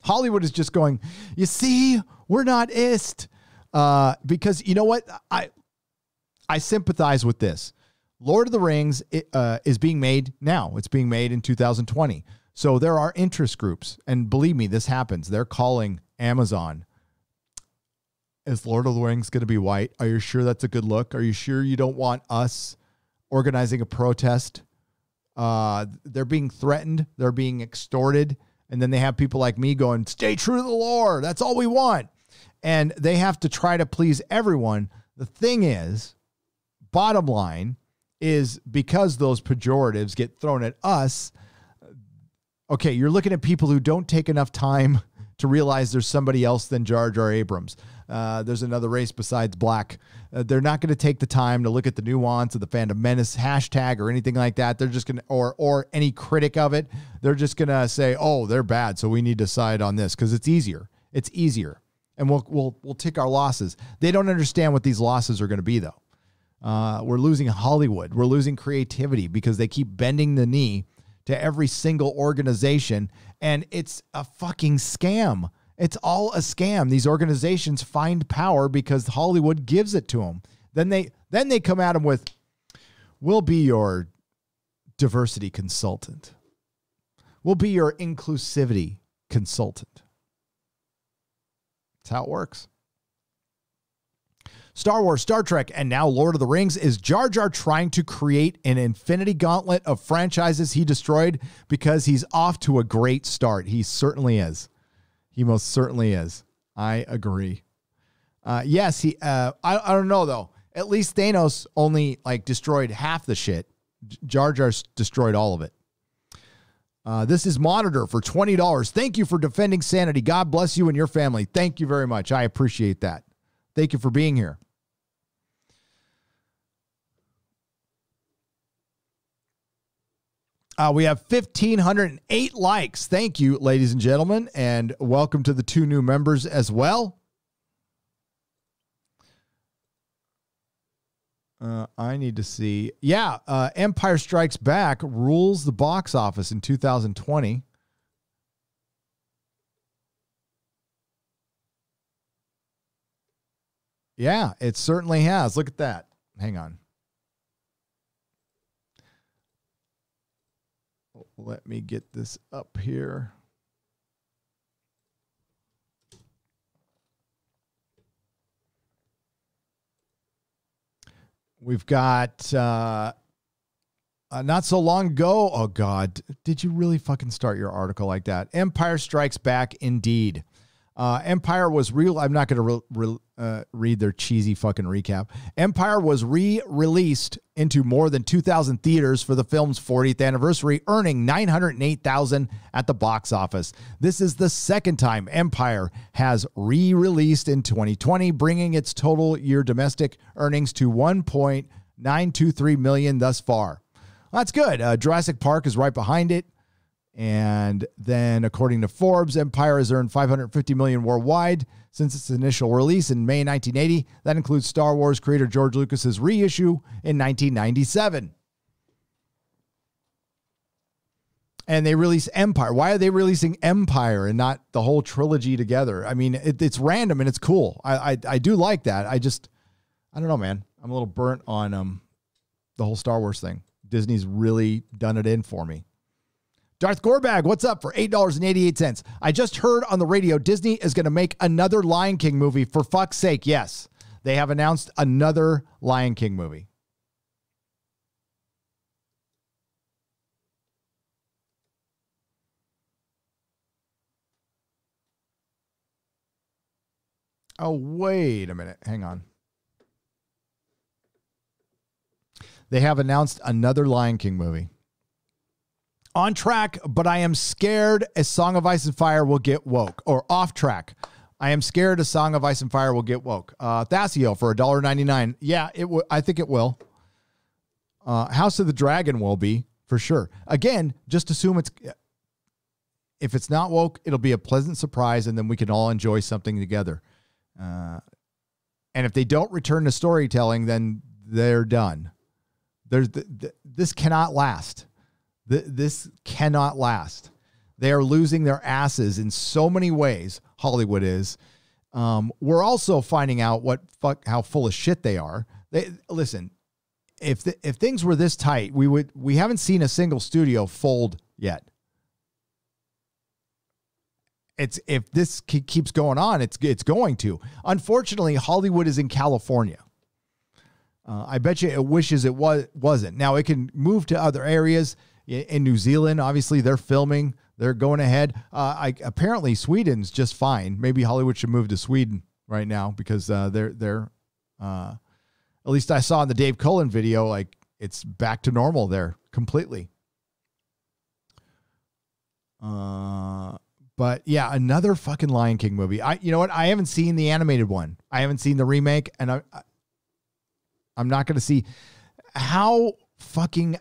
Hollywood is just going, you see, we're not ist. Because you know what? I sympathize with this. Lord of the Rings is being made now. It's being made in 2020. So there are interest groups. And believe me, this happens. They're calling Amazon. Is Lord of the Rings going to be white? Are you sure that's a good look? Are you sure you don't want us organizing a protest? They're being threatened. They're being extorted. And then they have people like me going, stay true to the lore. That's all we want. And they have to try to please everyone. The thing is, bottom line is, because those pejoratives get thrown at us, Okay, you're looking at people who don't take enough time to realize there's somebody else than Jar Jar Abrams. There's another race besides black. They're not going to take the time to look at the nuance of the Phantom Menace hashtag or anything like that. They're just going to, or any critic of it, they're just going to say, oh, they're bad, so we need to side on this because it's easier. It's easier. And we'll take our losses. They don't understand what these losses are going to be, though. We're losing Hollywood. We're losing creativity because they keep bending the knee to every single organization, and it's a fucking scam. It's all a scam. These organizations find power because Hollywood gives it to them. Then they come at them with, we'll be your diversity consultant. We'll be your inclusivity consultant. That's how it works. Star Wars, Star Trek, and now Lord of the Rings. Is Jar Jar trying to create an infinity gauntlet of franchises he destroyed? Because he's off to a great start. He certainly is. He most certainly is. I agree. Yes, he. I don't know though. At least Thanos only destroyed half the shit. Jar Jar's destroyed all of it. This is Monitor for $20. Thank you for defending sanity. God bless you and your family. Thank you very much. I appreciate that. Thank you for being here. We have 1,508 likes. Thank you, ladies and gentlemen, and welcome to the 2 new members as well. I need to see. Yeah, Empire Strikes Back rules the box office in 2020. Yeah, it certainly has. Look at that. Hang on. Let me get this up here. We've got not so long ago. Oh, God. Did you really fucking start your article like that? Empire Strikes Back, indeed. Empire was real. I'm not going to read their cheesy fucking recap. Empire was re-released into more than 2,000 theaters for the film's 40th anniversary, earning $908,000 at the box office. This is the second time Empire has re-released in 2020, bringing its total year domestic earnings to $1.923 million thus far. That's good. Jurassic Park is right behind it. And then, according to Forbes, Empire has earned $550 million worldwide since its initial release in May 1980. That includes Star Wars creator George Lucas's reissue in 1997. And they release Empire. Why are they releasing Empire and not the whole trilogy together? I mean, it's random and it's cool. I do like that. I don't know, man. I'm a little burnt on the whole Star Wars thing. Disney's really done it in for me. Darth Gorbag, what's up for $8.88? I just heard on the radio Disney is going to make another Lion King movie. For fuck's sake, yes. They have announced another Lion King movie. Oh, wait a minute. Hang on. They have announced another Lion King movie. On track, but I am scared a Song of Ice and Fire will get woke. Or off track. I am scared a Song of Ice and Fire will get woke. Thassio for $1.99. Yeah, I think it will. House of the Dragon will be, for sure. Again, just assume if it's not woke, it'll be a pleasant surprise, and then we can all enjoy something together. And if they don't return to storytelling, then they're done. This cannot last. This cannot last. They are losing their asses in so many ways. Hollywood is. We're also finding out how full of shit they are. Listen, if things were this tight, we haven't seen a single studio fold yet. If this keeps going on, it's going to. Unfortunately, Hollywood is in California. I bet you it wishes it wasn't. Now it can move to other areas. In New Zealand, obviously, they're filming. They're going ahead. Apparently, Sweden's just fine. Maybe Hollywood should move to Sweden right now because they're at least I saw in the Dave Cullen video, it's back to normal there completely. But yeah, another fucking Lion King movie. You know what? I haven't seen the animated one. I haven't seen the remake, and I'm not going to see. How fucking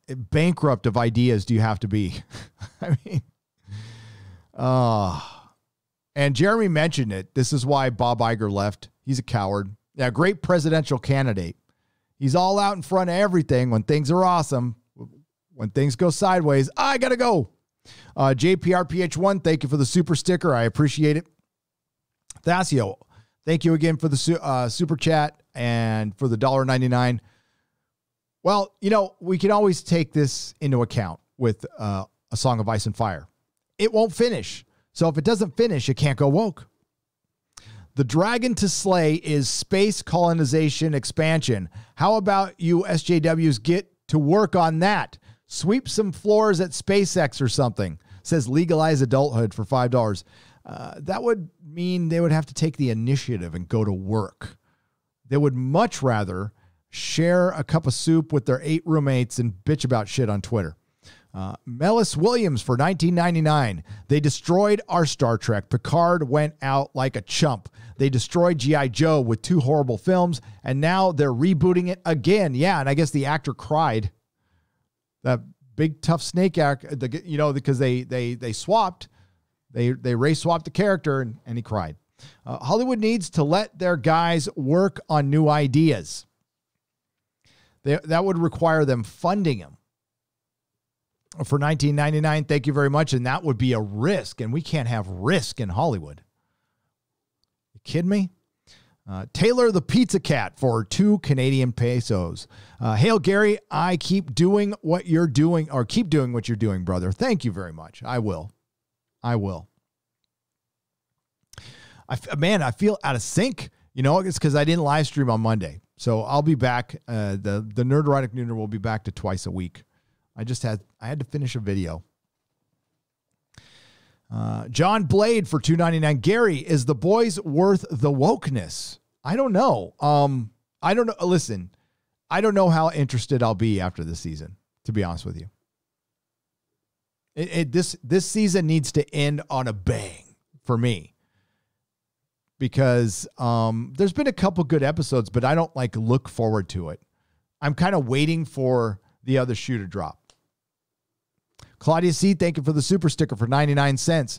bankrupt of ideas do you have to be? I mean, and Jeremy mentioned it. This is why Bob Iger left. He's a coward. Yeah, great presidential candidate. He's all out in front of everything when things are awesome. When things go sideways, I got to go. JPRPH1, thank you for the super sticker. I appreciate it. Thacio, thank you again for the super chat and for the $1.99. Well, you know, we can always take this into account with A Song of Ice and Fire. It won't finish. So if it doesn't finish, it can't go woke. The dragon to slay is space colonization expansion. How about you SJWs get to work on that? Sweep some floors at SpaceX or something. Says legalize adulthood for $5. That would mean they would have to take the initiative and go to work. They would much rather share a cup of soup with their 8 roommates and bitch about shit on Twitter. Mellis Williams for $19.99. They destroyed our Star Trek. Picard went out like a chump. They destroyed G.I. Joe with 2 horrible films, and now they're rebooting it again. Yeah, and I guess the actor cried. That big tough snake actor, you know, because they swapped. They race swapped the character, and he cried. Hollywood needs to let their guys work on new ideas. That would require them funding them. For $19.99, thank you very much. And that would be a risk, and we can't have risk in Hollywood. You kidding me? Taylor the Pizza Cat for 2 Canadian pesos. Hail, Gary, I keep doing what you're doing, or keep doing what you're doing, brother. Thank you very much. I will. Man, I feel out of sync. You know, it's because I didn't live stream on Monday. So I'll be back. The Nerdrotic Nooner will be back to twice a week. I had to finish a video. John Blade for $2.99. Gary, is The Boys worth the wokeness? I don't know. I don't know. Listen, I don't know how interested I'll be after this season, to be honest with you. This season needs to end on a bang for me. Because there's been a couple good episodes, but I don't look forward to it. I'm kind of waiting for the other shoe to drop. Claudia C., thank you for the super sticker for 99 cents.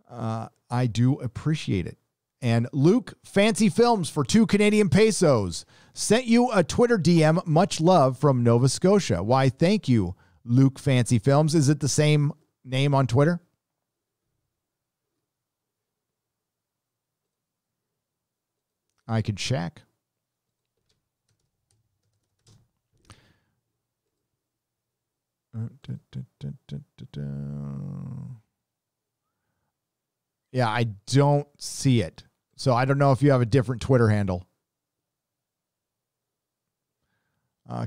I do appreciate it. And Luke Fancy Films for 2 Canadian pesos. Sent you a Twitter DM. Much love from Nova Scotia. Why, thank you, Luke Fancy Films. Is it the same name on Twitter? I could check. Yeah, I don't see it. So I don't know if you have a different Twitter handle.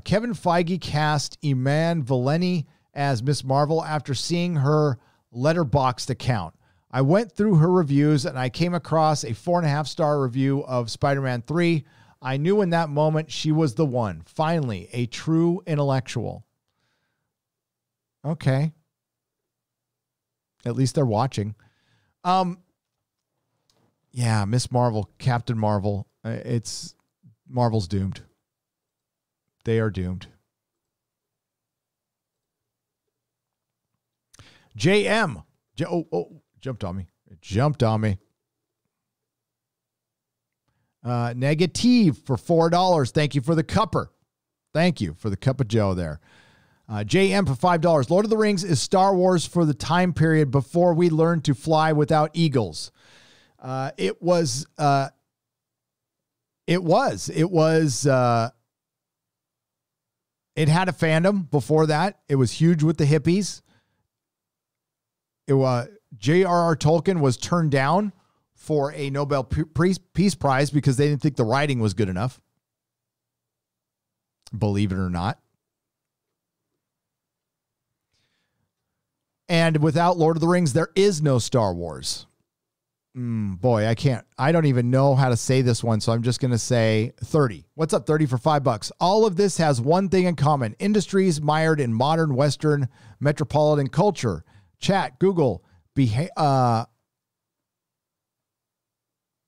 Kevin Feige cast Iman Vellani as Miss Marvel after seeing her Letterboxd account. I went through her reviews and I came across a 4.5-star review of Spider-Man 3. I knew in that moment she was the one. Finally, a true intellectual. Okay. At least they're watching. Yeah, Miss Marvel, Captain Marvel. Marvel's doomed. They are doomed. JM. Jumped on me. It jumped on me. Negative for $4. Thank you for the cupper. Thank you for the cup of Joe there. JM for $5. Lord of the Rings is Star Wars for the time period before we learned to fly without eagles. It had a fandom before that. It was huge with the hippies. J.R.R. Tolkien was turned down for a Nobel Peace Prize because they didn't think the writing was good enough. Believe it or not. And without Lord of the Rings, there is no Star Wars. Boy, I don't even know how to say this one, so I'm just going to say 30. What's up, 30 for $5? All of this has one thing in common. Industries mired in modern Western metropolitan culture. chat Google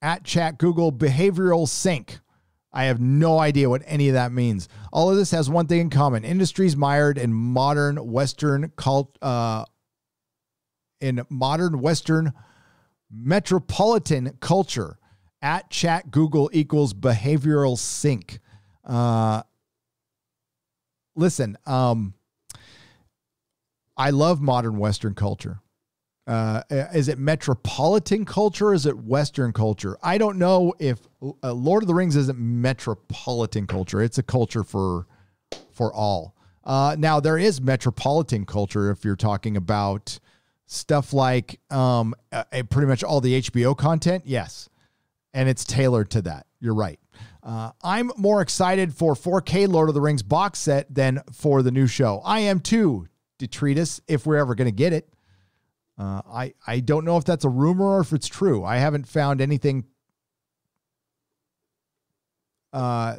at chat Google behavioral sync. I have no idea what any of that means. All of this has one thing in common: industries mired in modern Western metropolitan culture. At chat Google equals behavioral sync. Listen, I love modern Western culture. Is it metropolitan culture or is it Western culture? I don't know if Lord of the Rings isn't metropolitan culture. It's a culture for all. Now, there is metropolitan culture if you're talking about stuff like pretty much all the HBO content. Yes. And it's tailored to that. You're right. I'm more excited for 4K Lord of the Rings box set than for the new show. I am too, Detritus, if we're ever going to get it. I don't know if that's a rumor or if it's true. I haven't found anything I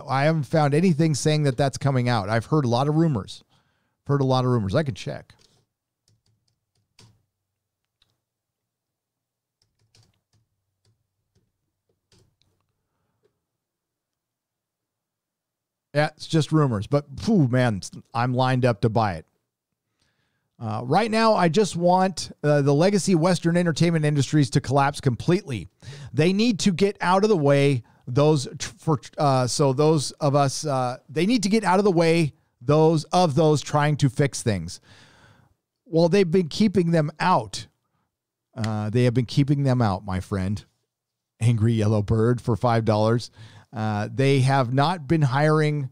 haven't found anything saying that that's coming out. I've heard a lot of rumors. I could check. Yeah, it's just rumors, but man, I'm lined up to buy it. Right now, I just want the legacy Western entertainment industries to collapse completely. They need to get out of the way. They need to get out of the way those trying to fix things. Well, they've been keeping them out. They have been keeping them out, my friend. Angry Yellow Bird for $5. They have not been hiring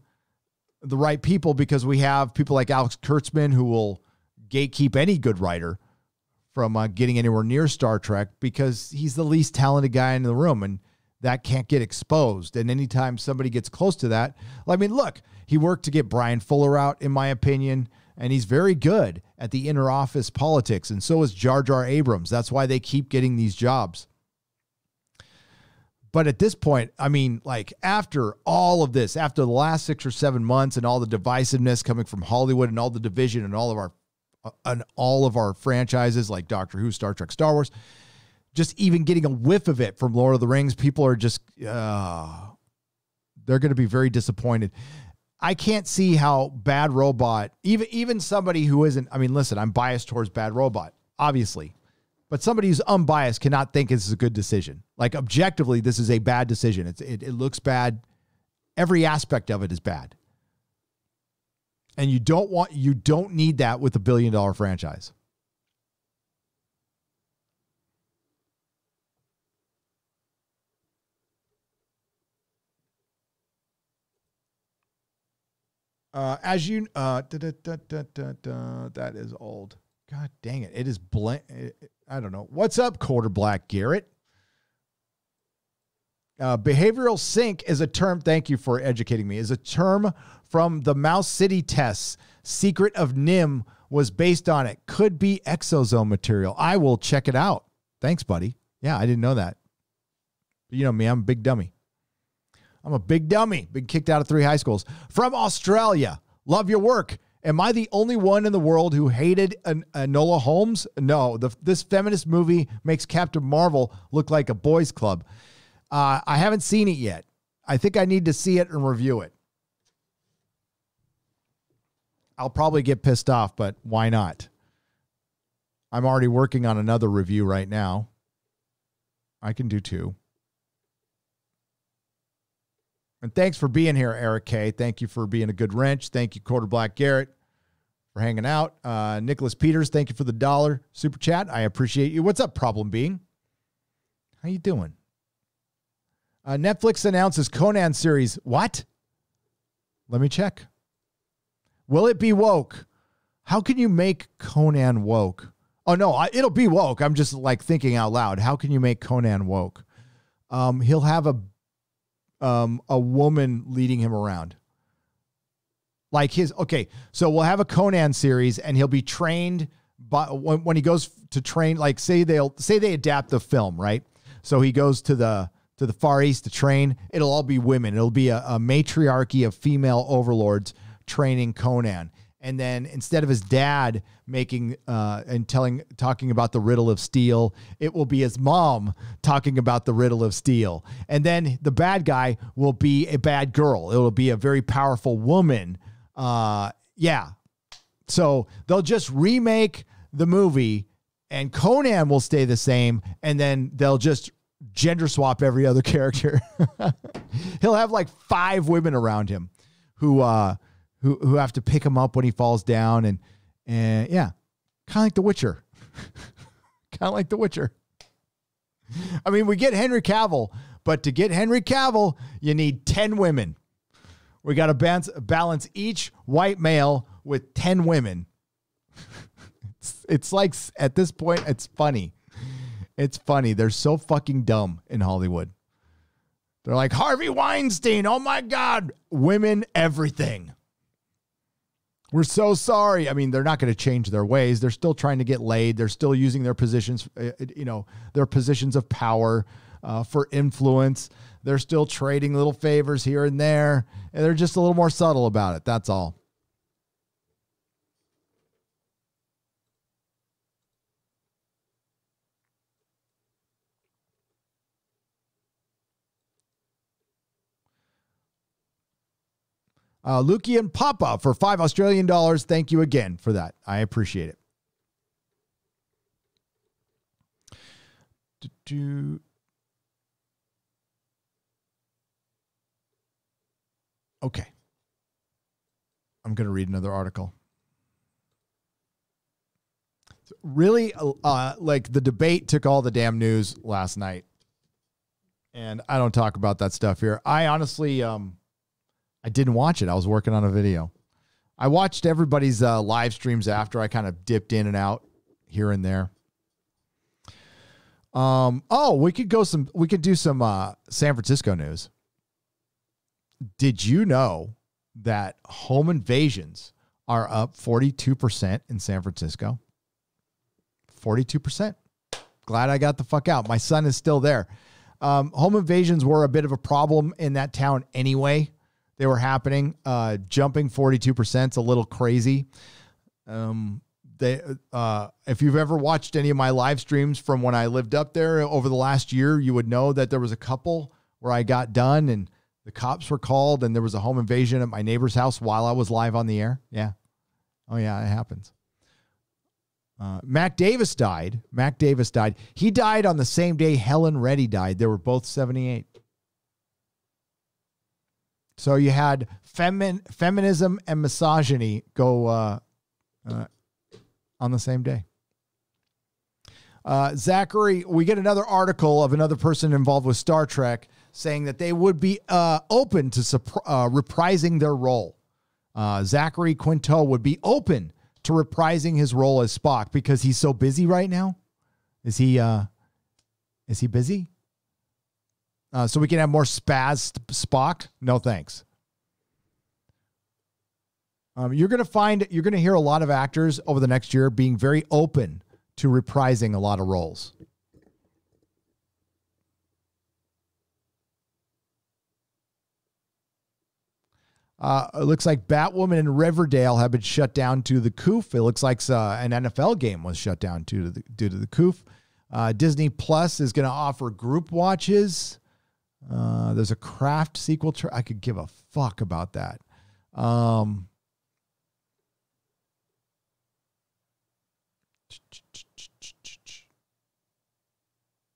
the right people because we have people like Alex Kurtzman who will gatekeep any good writer from getting anywhere near Star Trek because he's the least talented guy in the room, and that can't get exposed. And anytime somebody gets close to that, I mean, look, he worked to get Brian Fuller out, in my opinion, and he's very good at the inner office politics, and so is Jar Jar Abrams. That's why they keep getting these jobs. But at this point, I mean, like after all of this, after the last 6 or 7 months and all the divisiveness coming from Hollywood and all the division and all of our franchises like Doctor Who, Star Trek, Star Wars, just even getting a whiff of it from Lord of the Rings, people are just, they're going to be very disappointed. I can't see how Bad Robot, even somebody who isn't, I mean, listen, I'm biased towards Bad Robot, obviously. But somebody who's unbiased cannot think this is a good decision. Like objectively, this is a bad decision. It looks bad. Every aspect of it is bad. And you don't need that with a $1 billion franchise. That is old. God dang it. It is blank. I don't know. What's up, Quarter Black Garrett? Behavioral sync is a term. Thank you for educating me. Is a term from the Mouse City tests. Secret of Nim was based on it. Could be exosome material. I will check it out. Thanks, buddy. Yeah, I didn't know that. You know me. I'm a big dummy. Been kicked out of 3 high schools. From Australia. Love your work. Am I the only one in the world who hated Enola Holmes? No, this feminist movie makes Captain Marvel look like a boys' club. I haven't seen it yet. I think I need to see it and review it. I'll probably get pissed off, but why not? I'm already working on another review right now. I can do 2. And thanks for being here, Eric K. Thank you for being a good wrench. Thank you, Quarter Black Garrett, for hanging out. Nicholas Peters, thank you for the $1 super chat. I appreciate you. What's up, Problem Being? How you doing? Netflix announces Conan series. What? Let me check. Will it be woke? How can you make Conan woke? Oh, no, it'll be woke. I'm just like thinking out loud. How can you make Conan woke? He'll have a woman leading him around. So we'll have a Conan series and he'll be trained by when he goes to train, like say they adapt the film, right? So he goes to the Far East to train. It'll all be women. It'll be a matriarchy of female overlords training Conan. And then instead of his dad making and talking about the riddle of steel, it will be his mom talking about the riddle of steel. And then the bad guy will be a bad girl. It will be a very powerful woman. Yeah. So they'll just remake the movie and Conan will stay the same. And then they'll just gender swap every other character. He'll have like 5 women around him who have to pick him up when he falls down. And yeah, kind of like The Witcher. Kind of like The Witcher. I mean, we get Henry Cavill, but to get Henry Cavill, you need 10 women. We got to balance each white male with 10 women. It's like, at this point, it's funny. It's funny. They're so fucking dumb in Hollywood. They're like, Harvey Weinstein, oh my God, women, everything. We're so sorry. I mean, they're not going to change their ways. They're still trying to get laid. They're still using their positions, their positions of power for influence. They're still trading little favors here and there. And they're just a little more subtle about it. That's all. Lukian Papa for $5 Australian. Thank you again for that. I appreciate it. Okay. I'm going to read another article. Really, like the debate took all the damn news last night. And I don't talk about that stuff here. I honestly, I didn't watch it. I was working on a video. I watched everybody's live streams after. I kind of dipped in and out here and there. We could do some San Francisco news. Did you know that home invasions are up 42% in San Francisco? 42%. Glad I got the fuck out. My son is still there. Home invasions were a bit of a problem in that town anyway. They were happening, jumping 42% is a little crazy. If you've ever watched any of my live streams from when I lived up there over the last year, you would know that there was a couple where I got done and the cops were called and there was a home invasion at my neighbor's house while I was live on the air. Yeah. Oh yeah, it happens. Mac Davis died. He died on the same day Helen Reddy died. They were both 78. So you had feminism and misogyny go on the same day. Zachary, we get another article of another person involved with Star Trek saying that they would be open to reprising their role. Zachary Quinto would be open to reprising his role as Spock because he's so busy right now. Is he busy? So we can have more spaz Spock? No, thanks. You're going to hear a lot of actors over the next year being very open to reprising a lot of roles. It looks like Batwoman and Riverdale have been shut down to the COOF. It looks like an NFL game was shut down due to the COOF. Disney Plus is going to offer group watches. There's a Craft sequel. I could give a fuck about that.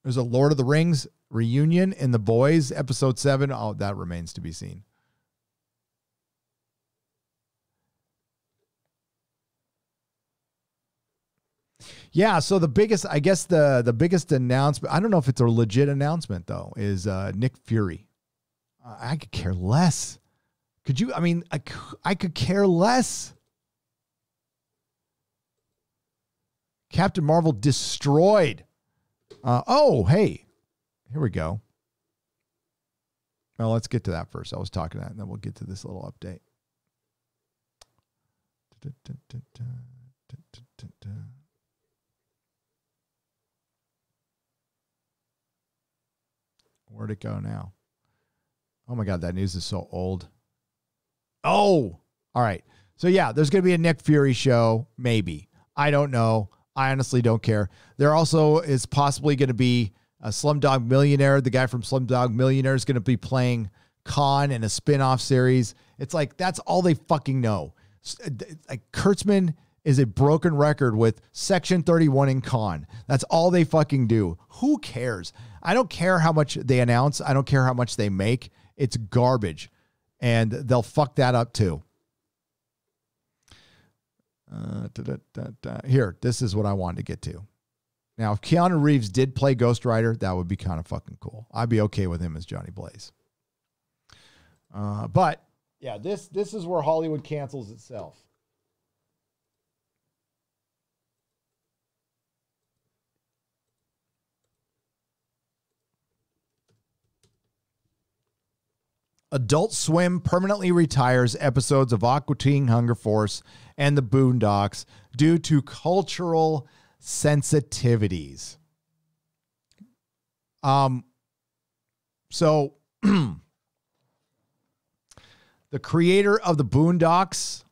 There's a Lord of the Rings reunion in The Boys, episode 7. Oh, that remains to be seen. Yeah, so the biggest announcement, I don't know if it's a legit announcement though, is Nick Fury. I could care less. Could you? I mean, I could care less. Captain Marvel destroyed. Hey, here we go. Well, let's get to that first. I was talking to that, and then we'll get to this little update. Where'd it go now? Oh my God, that news is so old. Oh, all right. So yeah, there's going to be a Nick Fury show. Maybe. I don't know. I honestly don't care. There also is possibly going to be a Slumdog Millionaire. The guy from Slumdog Millionaire is going to be playing Khan in a spin-off series. It's like, that's all they fucking know. Like, Kurtzman is a broken record with Section 31 in Khan. That's all they fucking do. Who cares? I don't care how much they announce. I don't care how much they make. It's garbage. And they'll fuck that up too. Here, this is what I wanted to get to. Now, if Keanu Reeves did play Ghost Rider, that would be kind of fucking cool. I'd be okay with him as Johnny Blaze. But yeah, this is where Hollywood cancels itself. Adult Swim permanently retires episodes of Aqua Teen Hunger Force and the Boondocks due to cultural sensitivities. So the creator of the Boondocks,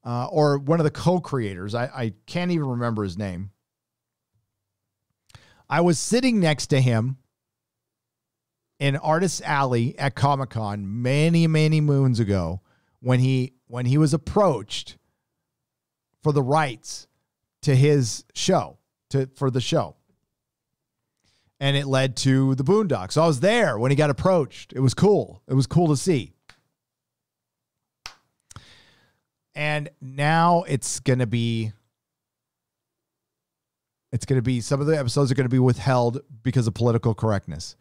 or one of the co-creators, I can't even remember his name. I was sitting next to him in Artist Alley at Comic-Con many, many moons ago when he was approached for the rights to his show, for the show. And it led to the Boondocks. So I was there when he got approached. It was cool. It was cool to see. And now it's going to be some of the episodes are going to be withheld because of political correctness.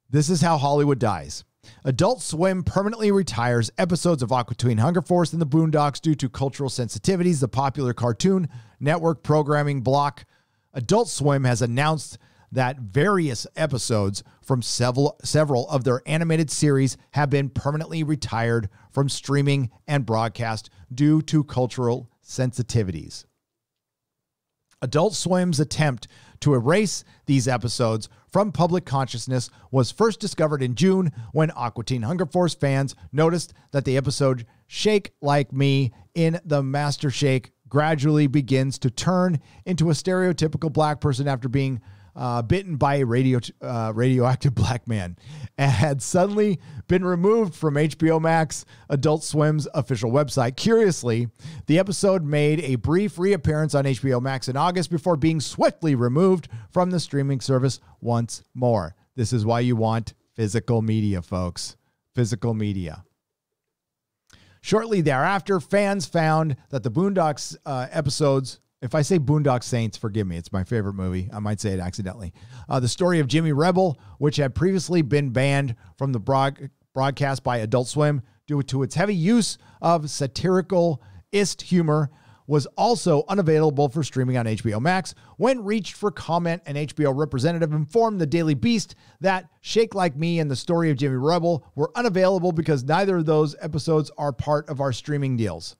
This is how Hollywood dies. Adult Swim permanently retires episodes of Aqua Teen Hunger Force and the Boondocks due to cultural sensitivities. The popular Cartoon Network programming block Adult Swim has announced that various episodes from several of their animated series have been permanently retired from streaming and broadcast due to cultural sensitivities. Adult Swim's attempt to erase these episodes from public consciousness was first discovered in June when Aqua Teen Hunger Force fans noticed that the episode Shake Like Me in the Master Shake gradually begins to turn into a stereotypical black person after being bitten by a radioactive black man, and had suddenly been removed from HBO Max, Adult Swim's official website. Curiously, the episode made a brief reappearance on HBO Max in August before being swiftly removed from the streaming service once more. This is why you want physical media, folks. Physical media. Shortly thereafter, fans found that the Boondocks episodes, if I say Boondock Saints, forgive me, it's my favorite movie. I might say it accidentally. The story of Jimmy Rebel, which had previously been banned from the broadcast by Adult Swim due to its heavy use of satirical-ist humor, was also unavailable for streaming on HBO Max. When reached for comment, an HBO representative informed the Daily Beast that Shake Like Me and the story of Jimmy Rebel were unavailable because neither of those episodes are part of our streaming deals.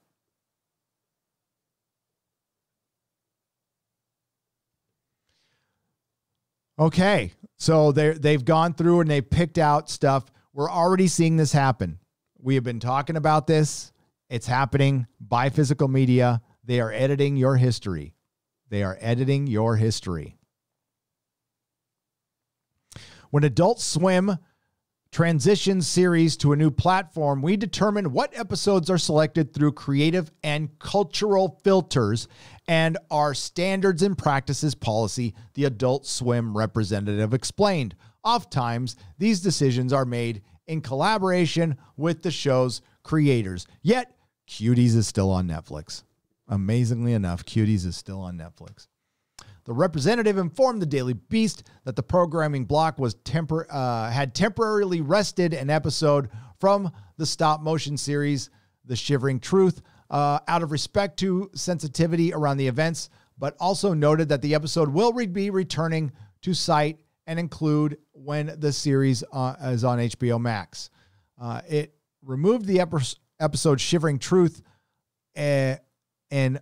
Okay, so they've gone through and they've picked out stuff. We're already seeing this happen. We have been talking about this. It's happening by physical media. They are editing your history. They are editing your history. When Adult Swim transitions series to a new platform, we determine what episodes are selected through creative and cultural filters and our standards and practices policy, the Adult Swim representative explained. Oftentimes, these decisions are made in collaboration with the show's creators. Yet, Cuties is still on Netflix. Amazingly enough, Cuties is still on Netflix. The representative informed the Daily Beast that the programming block was had temporarily rested an episode from the stop-motion series, The Shivering Truth, out of respect to sensitivity around the events, but also noted that the episode will be returning to site and include when the series is on HBO Max. It removed the episode Shivering Truth and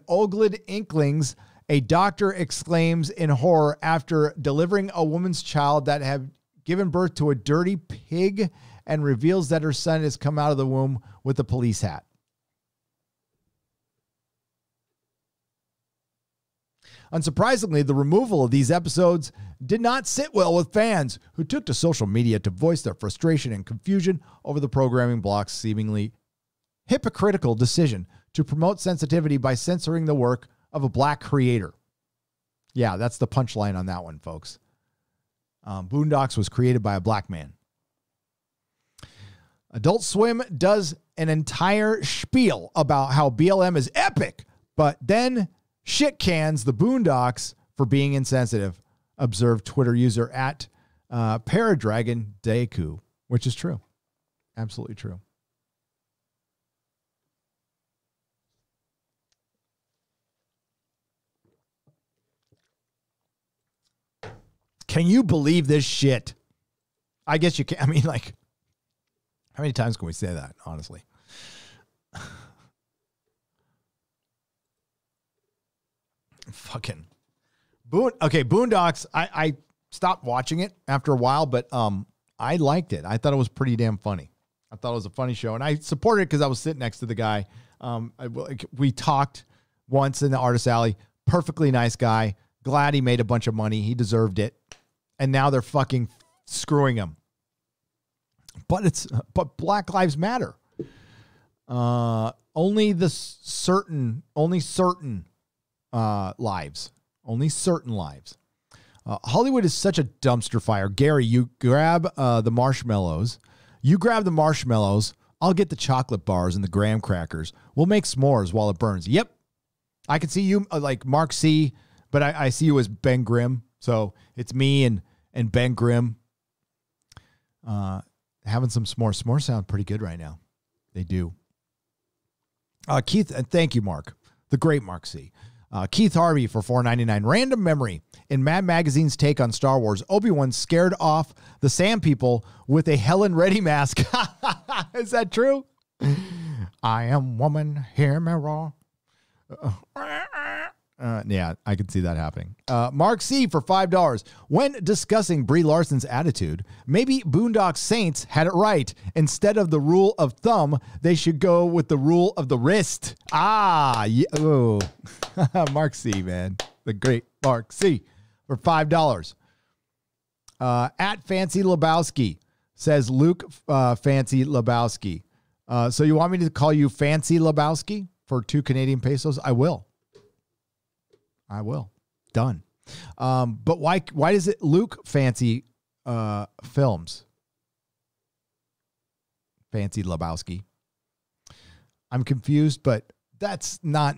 Ogled Inklings, a doctor exclaims in horror after delivering a woman's child that had given birth to a dirty pig and reveals that her son has come out of the womb with a police hat. Unsurprisingly, the removal of these episodes did not sit well with fans who took to social media to voice their frustration and confusion over the programming block's seemingly hypocritical decision to promote sensitivity by censoring the work of a black creator. Yeah, that's the punchline on that one, folks. Boondocks was created by a black man. Adult Swim does an entire spiel about how BLM is epic, but then shit cans the Boondocks for being insensitive, observed Twitter user at Paradragon Deku, which is true. Absolutely true. Can you believe this shit? I guess you can. I mean, like, how many times can we say that, honestly? Fucking Boondocks. I stopped watching it after a while, but I liked it. I thought it was pretty damn funny. I thought it was a funny show, and I supported it because I was sitting next to the guy. We talked once in the Artist Alley. Perfectly nice guy. Glad he made a bunch of money. He deserved it. And now they're fucking screwing him. But Black Lives Matter. Only certain lives. Only certain lives. Hollywood is such a dumpster fire. Gary, you grab the marshmallows. You grab the marshmallows. I'll get the chocolate bars and the graham crackers. We'll make s'mores while it burns. Yep. I can see you like Mark C., but I see you as Ben Grimm. So it's me and Ben Grimm having some s'mores. S'mores sound pretty good right now. They do. Keith, and thank you, Mark. The great Mark C. Keith Harvey for $4.99. Random memory. In Mad Magazine's take on Star Wars, Obi-Wan scared off the Sand People with a Helen Reddy mask. Is that true? I am woman, hear me roar. Yeah, I could see that happening. Mark C. for $5. When discussing Brie Larson's attitude, maybe Boondock Saints had it right. Instead of the rule of thumb, they should go with the rule of the wrist. Yeah. Oh. Mark C., man. The great Mark C. for $5. At Fancy Lebowski says Luke Fancy Lebowski. So you want me to call you Fancy Lebowski for 2 Canadian pesos? I will. Done. But why does it Luke Fancy Films? Fancy Lebowski. I'm confused, but that's not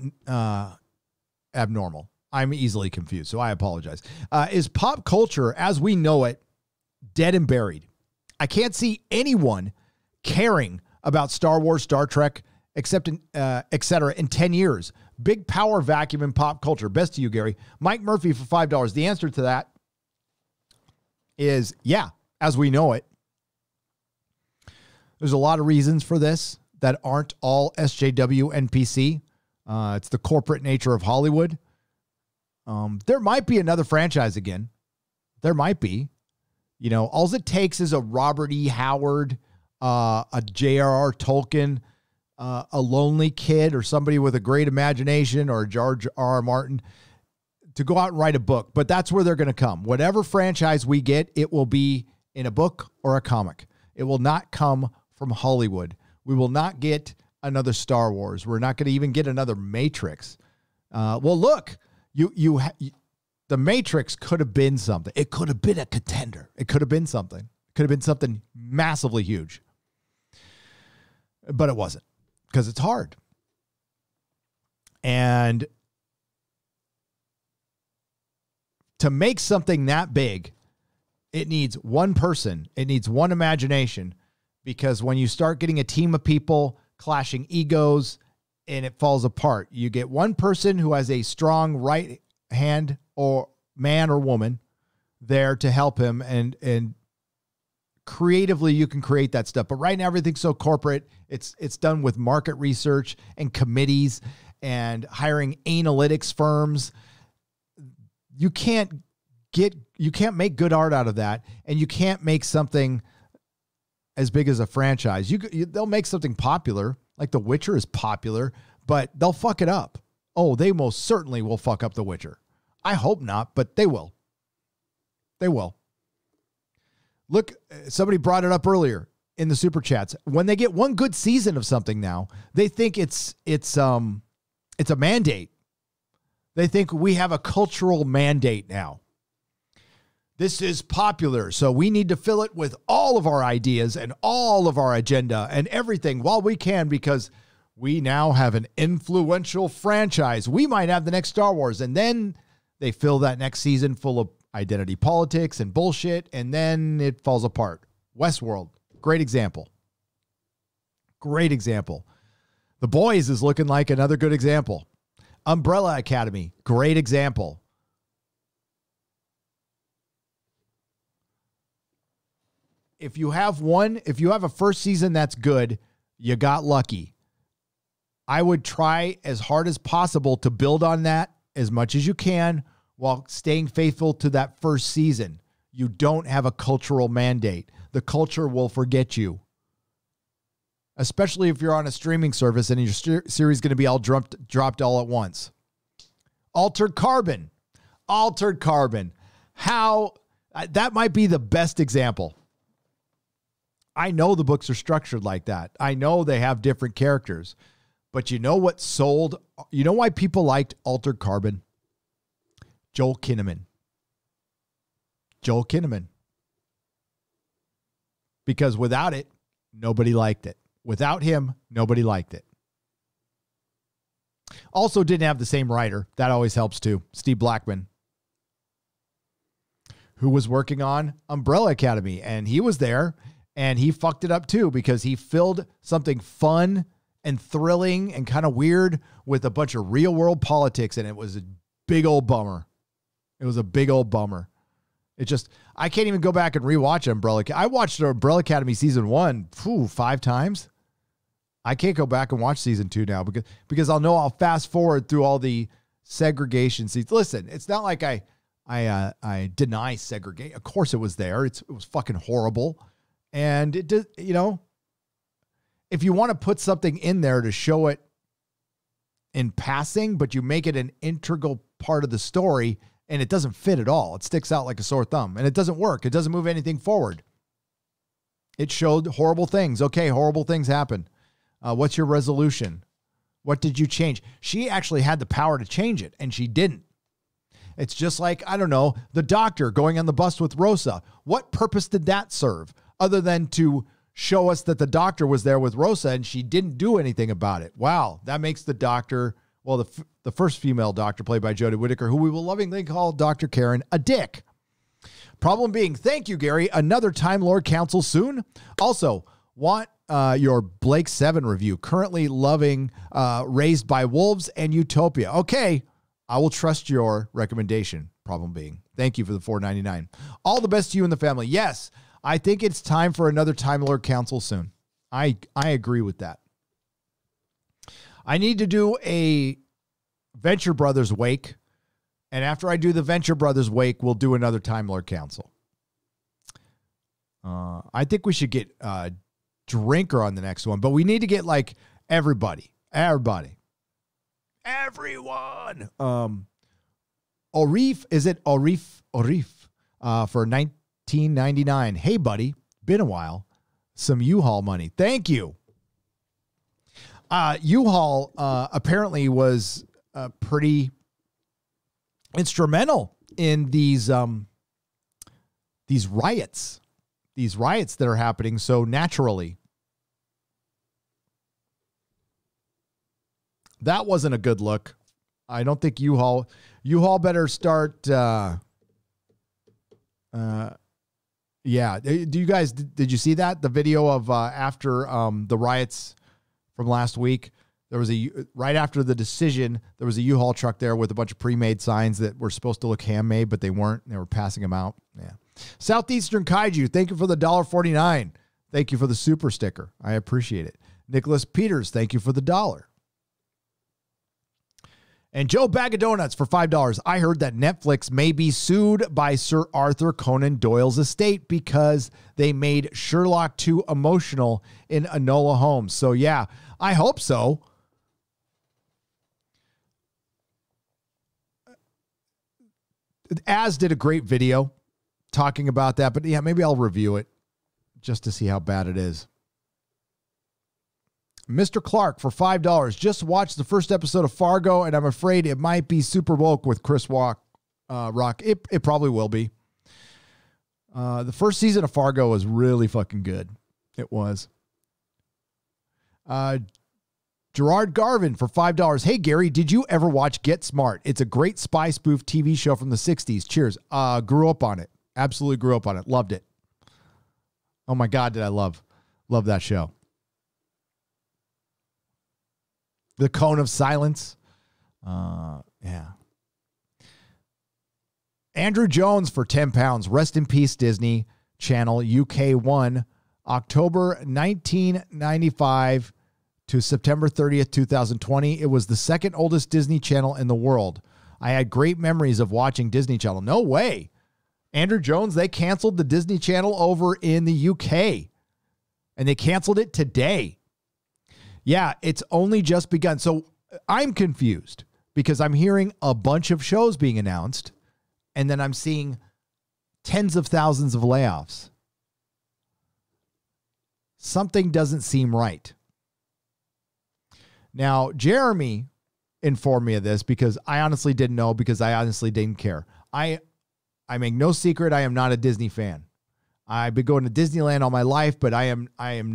abnormal. I'm easily confused, so I apologize. Is pop culture as we know it dead and buried? I can't see anyone caring about Star Wars, Star Trek, except et cetera, in 10 years. Big power vacuum in pop culture. Best to you, Gary. Mike Murphy for $5. The answer to that is, yeah, as we know it. There's a lot of reasons for this that aren't all SJW NPC. It's the corporate nature of Hollywood. There might be another franchise again. There might be. You know, all it takes is a Robert E. Howard, a J.R.R. Tolkien, a lonely kid, or somebody with a great imagination, or George R.R. Martin to go out and write a book. But that's where they're going to come. Whatever franchise we get, it will be in a book or a comic. It will not come from Hollywood. We will not get another Star Wars. We're not going to even get another Matrix. Well, look, the Matrix could have been something. It could have been a contender. It could have been something. It could have been something massively huge. But it wasn't, because it's hard. And to make something that big, it needs one person. It needs one imagination, because when you start getting a team of people clashing egos and it falls apart, you get one person who has a strong right hand or man or woman there to help him, and creatively you can create that stuff. But right now everything's so corporate. It's done with market research and committees and hiring analytics firms. You can't can't make good art out of that, and you can't make something as big as a franchise. They'll make something popular, like The Witcher is popular, but they'll fuck it up. Oh, they most certainly will fuck up The Witcher. I hope not, but they will. They will. Look, somebody brought it up earlier in the super chats. When they get one good season of something now, they think it's a mandate. They think we have a cultural mandate now. This is popular, so we need to fill it with all of our ideas and all of our agenda and everything while we can, because we now have an influential franchise. We might have the next Star Wars, and then they fill that next season full of identity politics and bullshit, and then it falls apart. Westworld, great example. Great example. The Boys is looking like another good example. Umbrella Academy, great example. If you have a first season that's good, you got lucky. I would try as hard as possible to build on that as much as you can while staying faithful to that first season. You don't have a cultural mandate. The culture will forget you. Especially if you're on a streaming service and your series is going to be all dropped all at once. Altered Carbon. How that might be the best example. I know the books are structured like that. I know they have different characters. But you know what sold? You know why people liked Altered Carbon? Joel Kinnaman. Because without it, nobody liked it. Without him, nobody liked it. Also didn't have the same writer. That always helps too. Steve Blackman, who was working on Umbrella Academy, and he was there. And he fucked it up too, because he filled something fun and thrilling and kind of weird with a bunch of real world politics. And it was a big old bummer. I can't even go back and rewatch Umbrella. I watched Umbrella Academy season 1, 5 times. I can't go back and watch season 2 now because I'll know I'll fast forward through all the segregation scenes. Listen, it's not like I deny segregation. Of course it was there. It was fucking horrible. And it does, if you want to put something in there to show it in passing, but you make it an integral part of the story and it doesn't fit at all. It sticks out like a sore thumb and it doesn't work. It doesn't move anything forward. It showed horrible things. Okay, horrible things happen. What's your resolution? What did you change? She actually had the power to change it and she didn't. It's just like, I don't know, the doctor going on the bus with Rosa. What purpose did that serve? Other than to show us that the doctor was there with Rosa and she didn't do anything about it. Wow, that makes the doctor, well, the first female doctor played by Jodie Whittaker, who we will lovingly call Dr. Karen, a dick. Problem being, thank you, Gary. Another Time Lord Council soon. Also, want your Blake 7 review. Currently loving Raised by Wolves and Utopia. Okay, I will trust your recommendation. Problem being, thank you for the $4.99. All the best to you and the family. Yes. I think it's time for another Time Lord Council soon. I agree with that. I need to do a Venture Brothers Wake. And after I do the Venture Brothers Wake, we'll do another Time Lord Council. I think we should get Drinker on the next one. But we need to get like everybody. Everyone. Orif, is it Orif? For 1999. Hey, buddy. Been a while. Some U-Haul money. Thank you. U-Haul apparently was pretty instrumental in these riots. These riots that are happening so naturally. That wasn't a good look. I don't think U-Haul better start yeah. Do you guys, did you see that? The video of after the riots from last week? There was right after the decision, there was a U-Haul truck there with a bunch of pre-made signs that were supposed to look handmade, but they weren't. They were passing them out. Yeah. Southeastern Kaiju, thank you for the $1.49. Thank you for the super sticker. I appreciate it. Nicholas Peters, thank you for the $1. And Joe Bag of Donuts for $5. I heard that Netflix may be sued by Sir Arthur Conan Doyle's estate because they made Sherlock too emotional in Enola Holmes. So yeah, I hope so. Az did a great video talking about that, but yeah, maybe I'll review it just to see how bad it is. Mr. Clark for $5. Just watched the first episode of Fargo, and I'm afraid it might be super woke with Chris Rock. It probably will be. The first season of Fargo was really fucking good. It was. Gerard Garvin for $5. Hey, Gary, did you ever watch Get Smart? It's a great spy spoof TV show from the 60s. Cheers. Grew up on it. Absolutely grew up on it. Loved it. Oh my God, did I love that show. The Cone of Silence. Yeah. Andrew Jones for £10. Rest in peace, Disney Channel, UK1, October 1995 to September 30th, 2020. It was the second oldest Disney Channel in the world. I had great memories of watching Disney Channel. No way. Andrew Jones, they canceled the Disney Channel over in the UK. And they canceled it today. Yeah, it's only just begun. So I'm confused because I'm hearing a bunch of shows being announced, and then I'm seeing tens of thousands of layoffs. Something doesn't seem right. Now, Jeremy informed me of this because I honestly didn't know, because I honestly didn't care. I make no secret I am not a Disney fan. I've been going to Disneyland all my life, but I am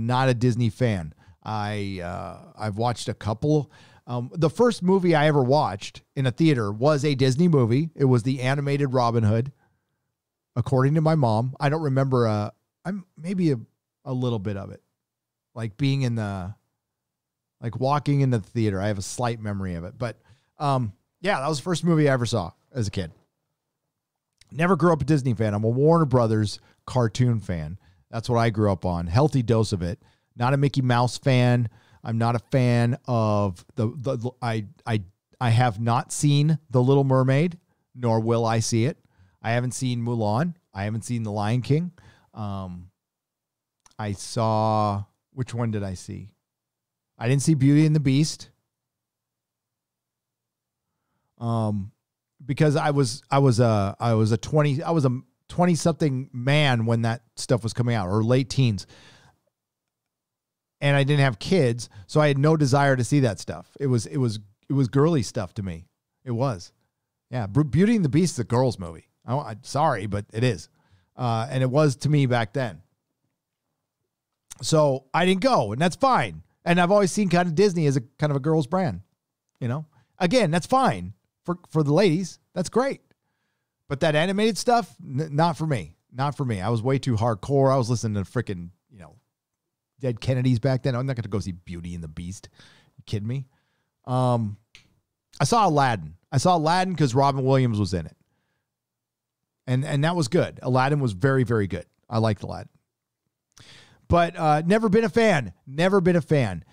not a Disney fan. I've watched a couple. The first movie I ever watched in a theater was a Disney movie. It was the animated Robin Hood, according to my mom. I don't remember. I'm maybe a little bit of it, like being in like walking into the theater. I have a slight memory of it, but yeah, that was the first movie I ever saw as a kid. Never grew up a Disney fan. I'm a Warner Brothers cartoon fan. That's what I grew up on. Healthy dose of it. Not a Mickey Mouse fan. I'm not a fan of I have not seen The Little Mermaid, nor will I see it. I haven't seen Mulan. I haven't seen The Lion King. I saw, which one did I see? I didn't see Beauty and the Beast. Because I was a 20 something man when that stuff was coming out, or late teens. And I didn't have kids, so I had no desire to see that stuff. It was girly stuff to me. It was. Yeah, Beauty and the Beast is a girls movie. I'm sorry, but it is. And it was to me back then. So I didn't go, and that's fine. And I've always seen kind of Disney as a kind of a girl's brand. You know? Again, that's fine for the ladies. That's great. But that animated stuff, not for me. Not for me. I was way too hardcore. I was listening to freaking, Dead Kennedys back then. I'm not going to go see Beauty and the Beast. You kidding me? I saw Aladdin. I saw Aladdin because Robin Williams was in it. And that was good. Aladdin was very, very good. I liked Aladdin. But never been a fan. Never been a fan.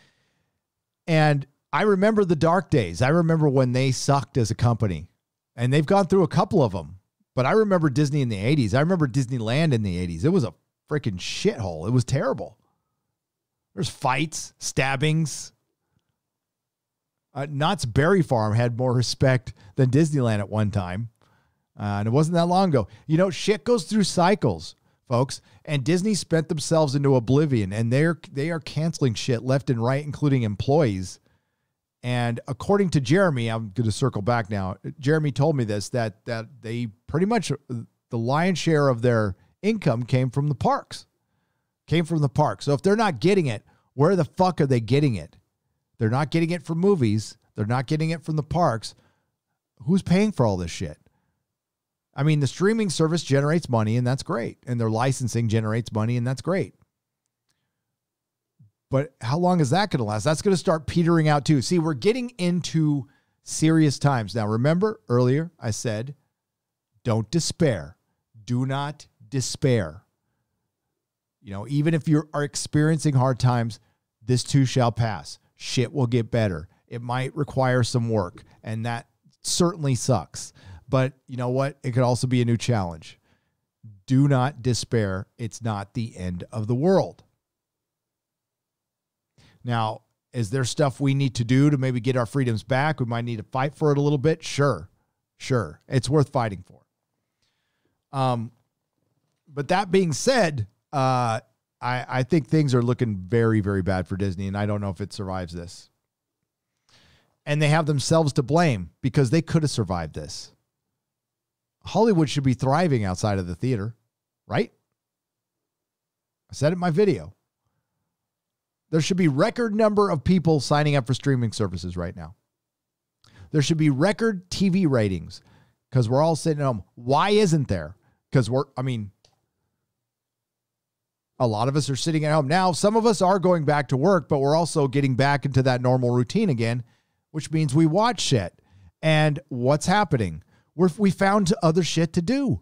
And I remember the dark days. I remember when they sucked as a company. And they've gone through a couple of them. But I remember Disney in the 80s. I remember Disneyland in the 80s. It was a freaking shithole. It was terrible. There's fights, stabbings. Knott's Berry Farm had more respect than Disneyland at one time. And it wasn't that long ago. Shit goes through cycles, folks. And Disney spent themselves into oblivion. And they are canceling shit left and right, including employees. And according to Jeremy, I'm going to circle back now. Jeremy told me this, that they pretty much, the lion's share of their income came from the parks. So if they're not getting it, where the fuck are they getting it? They're not getting it from movies. They're not getting it from the parks. Who's paying for all this shit? I mean, the streaming service generates money, and that's great. And their licensing generates money, and that's great. But how long is that going to last? That's going to start petering out too. See, we're getting into serious times. Now, remember earlier I said, don't despair. Do not despair. Even if you are experiencing hard times, this too shall pass. Shit will get better. It might require some work, and that certainly sucks. But you know what? It could also be a new challenge. Do not despair. It's not the end of the world. Now, is there stuff we need to do to maybe get our freedoms back? We might need to fight for it a little bit. Sure. It's worth fighting for. But that being said, I think things are looking very, very bad for Disney, and I don't know if it survives this. And they have themselves to blame because they could have survived this. Hollywood should be thriving outside of the theater, right? I said it in my video. There should be record number of people signing up for streaming services right now. There should be record TV ratings because we're all sitting at home. Why isn't there? Because a lot of us are sitting at home. Now, some of us are going back to work, but we're also getting back into that normal routine again, which means we watch shit. And what's happening? We found other shit to do.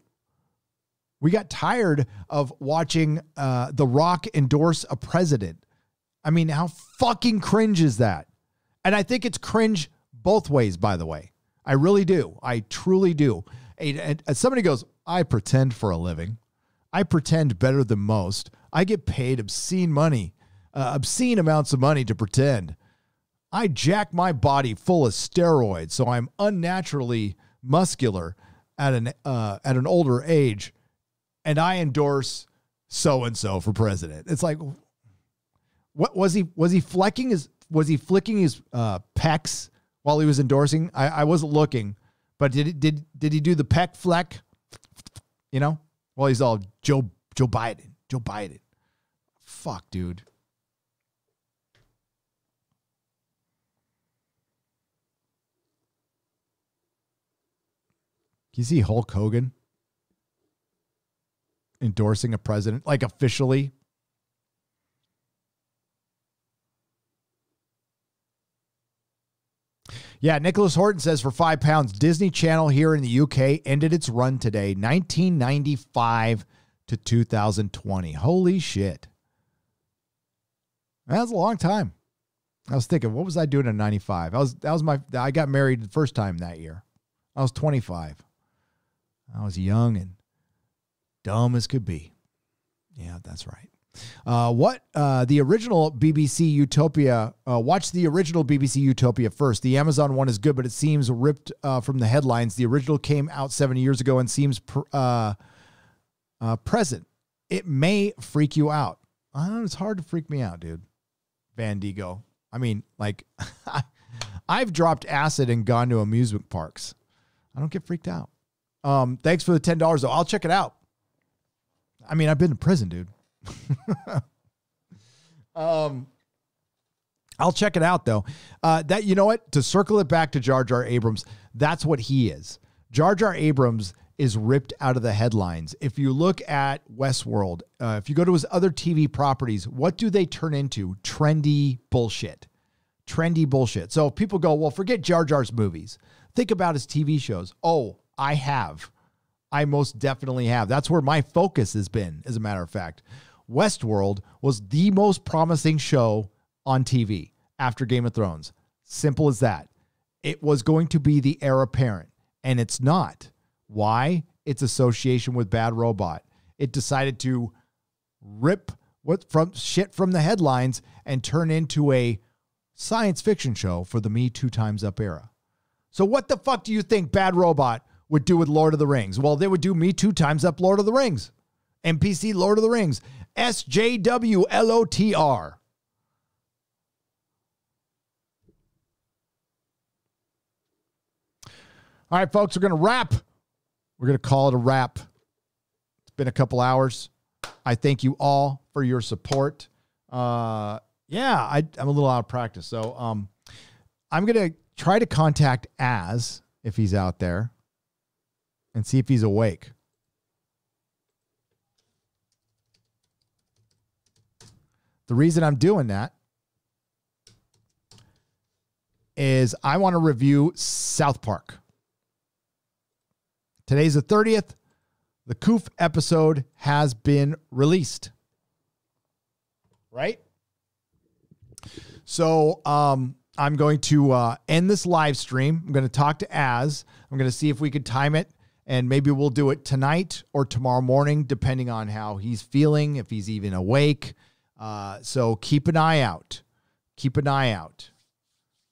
We got tired of watching The Rock endorse a president. I mean, how fucking cringe is that? And I think it's cringe both ways, by the way. I really do. I truly do. And somebody goes, I pretend for a living. I pretend better than most. I get paid obscene amounts of money to pretend. I jack my body full of steroids, so I'm unnaturally muscular at an older age, and I endorse so-and-so for president. It's like, what was he flicking his pecs while he was endorsing? I wasn't looking, but did he do the pec fleck? You know, while he's all Joe Biden. Fuck, dude. Can you see Hulk Hogan endorsing a president, like officially? Yeah, Nicholas Horton says for £5, Disney Channel here in the UK ended its run today, 1995 to 2020. Holy shit. That was a long time. I was thinking, what was I doing in 95? I got married the first time that year. I was 25. I was young and dumb as could be. Yeah, that's right. The original BBC Utopia, watch the original BBC Utopia first. The Amazon one is good, but it seems ripped from the headlines. The original came out 7 years ago and seems present. It may freak you out. I don't know, it's hard to freak me out, dude. Van Diego. I mean, like, I've dropped acid and gone to amusement parks. I don't get freaked out. Thanks for the $10, though. I'll check it out. I mean, I've been to prison, dude. I'll check it out, though. You know what? To circle it back to Jar Jar Abrams, that's what he is. Jar Jar Abrams is ripped out of the headlines. If you look at Westworld, if you go to his other TV properties, what do they turn into? Trendy bullshit. Trendy bullshit. So people go, well, forget Jar Jar's movies. Think about his TV shows. Oh, I have. I most definitely have. That's where my focus has been, as a matter of fact. Westworld was the most promising show on TV after Game of Thrones. Simple as that. It was going to be the heir apparent, and it's not. Why? Its association with Bad Robot. It decided to rip shit from the headlines and turn into a science fiction show for the Me Too Time's Up era. So what the fuck do you think Bad Robot would do with Lord of the Rings? Well, they would do Me Too Time's Up Lord of the Rings. NPC Lord of the Rings. SJWLOTR. All right, folks, we're going to wrap. We're going to call it a wrap. It's been a couple hours. I thank you all for your support. I'm a little out of practice. So I'm going to try to contact Az, if he's out there, and see if he's awake. The reason I'm doing that is I want to review South Park. Today's the 30th. The Koof episode has been released. Right? So I'm going to end this live stream. I'm going to talk to Az. I'm going to see if we could time it, and maybe we'll do it tonight or tomorrow morning, depending on how he's feeling, if he's even awake. So keep an eye out. Keep an eye out.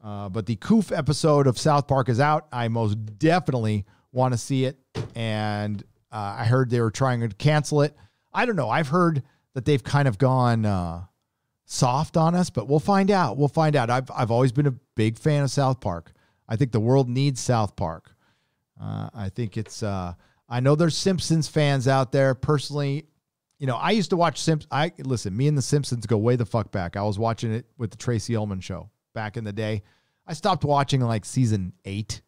But the Koof episode of South Park is out. I most definitely want to see it. And I heard they were trying to cancel it. I don't know. I've heard that they've kind of gone soft on us, but we'll find out. We'll find out. I've always been a big fan of South Park. I think the world needs South Park. I think it's, I know there's Simpsons fans out there. Personally, you know, I used to watch listen, me and the Simpsons go way the fuck back. I was watching it with the Tracy Ullman show back in the day. I stopped watching like season 8. It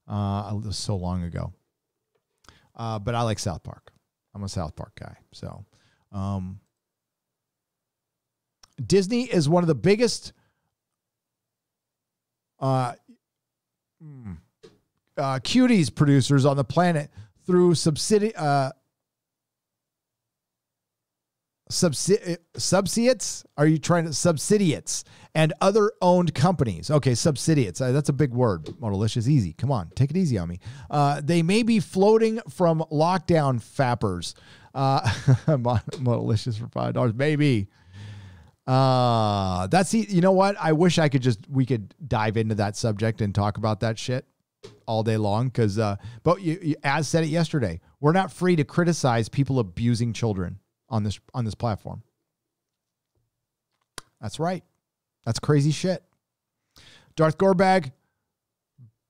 was so long ago. But I like South Park. I'm a South Park guy. So, Disney is one of the biggest, cuties producers on the planet through subsidiates. Are you trying to subsidiates and other owned companies? Okay, subsidiates. That's a big word. Modalicious, easy. Come on, take it easy on me. They may be floating from lockdown fappers. Modalicious for $5, maybe. You know what? I wish we could dive into that subject and talk about that shit all day long. But you, as said it yesterday, we're not free to criticize people abusing children on this platform. That's right. That's crazy shit. Darth Gorbag,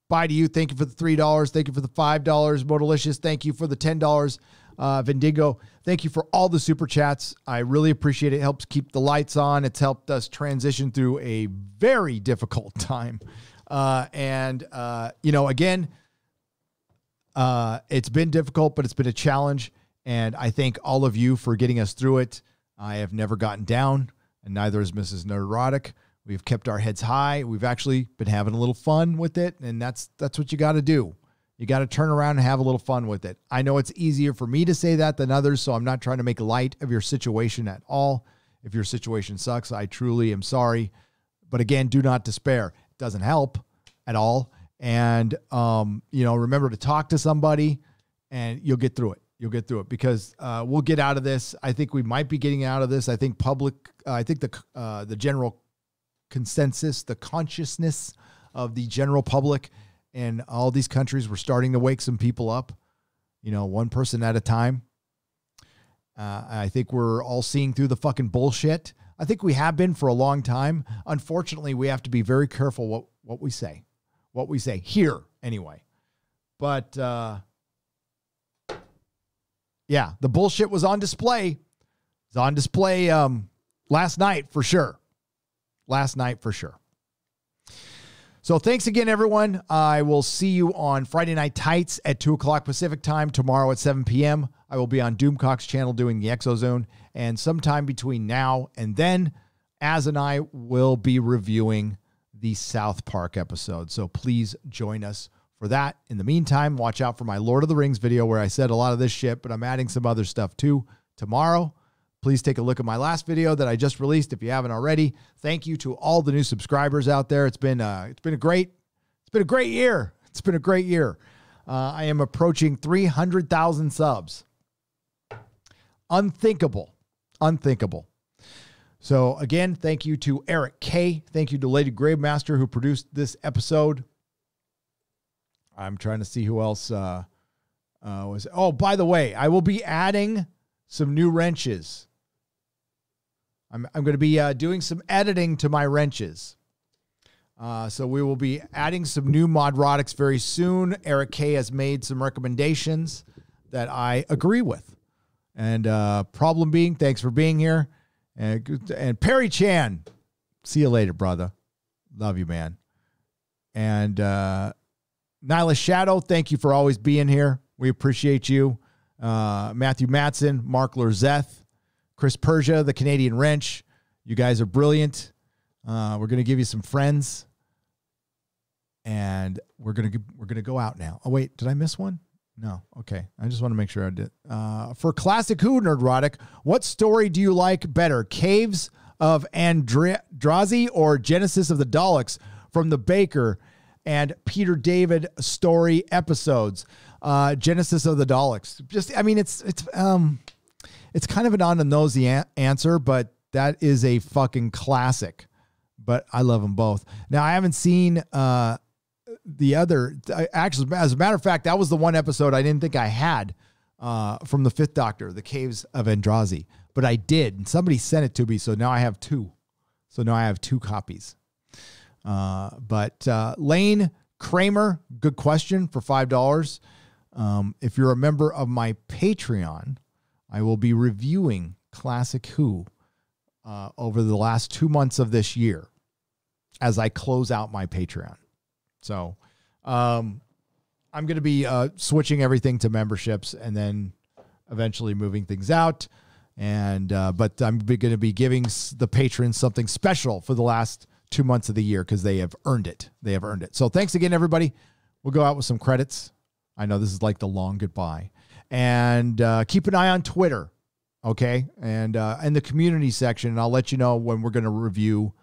bye to you. Thank you for the $3. Thank you for the $5. Modalicious, thank you for the $10. Vendigo, thank you for all the super chats. I really appreciate it. It helps keep the lights on. It's helped us transition through a very difficult time. You know, again, it's been difficult, but it's been a challenge. And I thank all of you for getting us through it. I have never gotten down, and neither has Mrs. Nerdrotic. We've kept our heads high. We've actually been having a little fun with it, and that's what you got to do. You got to turn around and have a little fun with it. I know it's easier for me to say that than others, so I'm not trying to make light of your situation at all. If your situation sucks, I truly am sorry. But again, do not despair. It doesn't help at all. And, you know, remember to talk to somebody, and you'll get through it. You'll get through it because we'll get out of this. I think we might be getting out of this. I think the general consensus, the consciousness of the general public in all these countries, we're starting to wake some people up, you know, one person at a time. I think we're all seeing through the fucking bullshit. I think we have been for a long time. Unfortunately, we have to be very careful what we say here anyway. But, yeah, the bullshit was on display. It was on display last night for sure. So thanks again, everyone. I will see you on Friday Night Tights at 2 o'clock Pacific time. Tomorrow at 7 p.m. I will be on Doomcock's channel doing the Exozone. And sometime between now and then, Az and I will be reviewing the South Park episode. So please join us for that. In the meantime, watch out for my Lord of the Rings video where I said a lot of this shit, but I'm adding some other stuff too tomorrow. Please take a look at my last video that I just released if you haven't already. Thank you to all the new subscribers out there. It's been a great year. It's been a great year. I am approaching 300,000 subs. Unthinkable. So again, thank you to Eric K. Thank you to Lady Gravemaster who produced this episode. I'm trying to see who else was. Oh, by the way, I will be adding some new wrenches. I'm going to be doing some editing to my wrenches. So we will be adding some new Nerdrotics very soon. Eric K has made some recommendations that I agree with. And problem being, thanks for being here. And Perry Chan, see you later, brother. Love you, man. And Nyla Shadow, thank you for always being here. We appreciate you. Matthew Matson, Mark Lerzeth, Chris Persia, the Canadian Wrench. You guys are brilliant. We're going to give you some friends. And we're going to go out now. Oh, wait, did I miss one? No. Okay. I just want to make sure I did. For Classic Who Nerdrotic, what story do you like better? Caves of Andrazi or Genesis of the Daleks? from the Baker and Peter David story episodes. Genesis of the Daleks. Just, I mean, it's kind of an on the nosy answer, but that is a fucking classic. But I love them both. Now, I haven't seen the other. Actually, as a matter of fact, that was the one episode I didn't think I had from the Fifth Doctor, The Caves of Andrazi. But I did, and somebody sent it to me, so now I have two. So now I have two copies. But Lane Kramer, good question for $5. If you're a member of my Patreon, I will be reviewing Classic Who over the last 2 months of this year as I close out my Patreon. So I'm going to be switching everything to memberships and then eventually moving things out. And but I'm going to be giving the patrons something special for the last 2 months of the year because they have earned it. They have earned it. So thanks again, everybody. We'll go out with some credits. I know this is like the long goodbye. And keep an eye on Twitter, okay? And in the community section, and I'll let you know when we're going to review.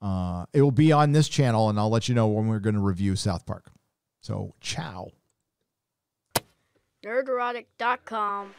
It will be on this channel, and I'll let you know when we're going to review South Park. So, ciao. Nerdrotic.com.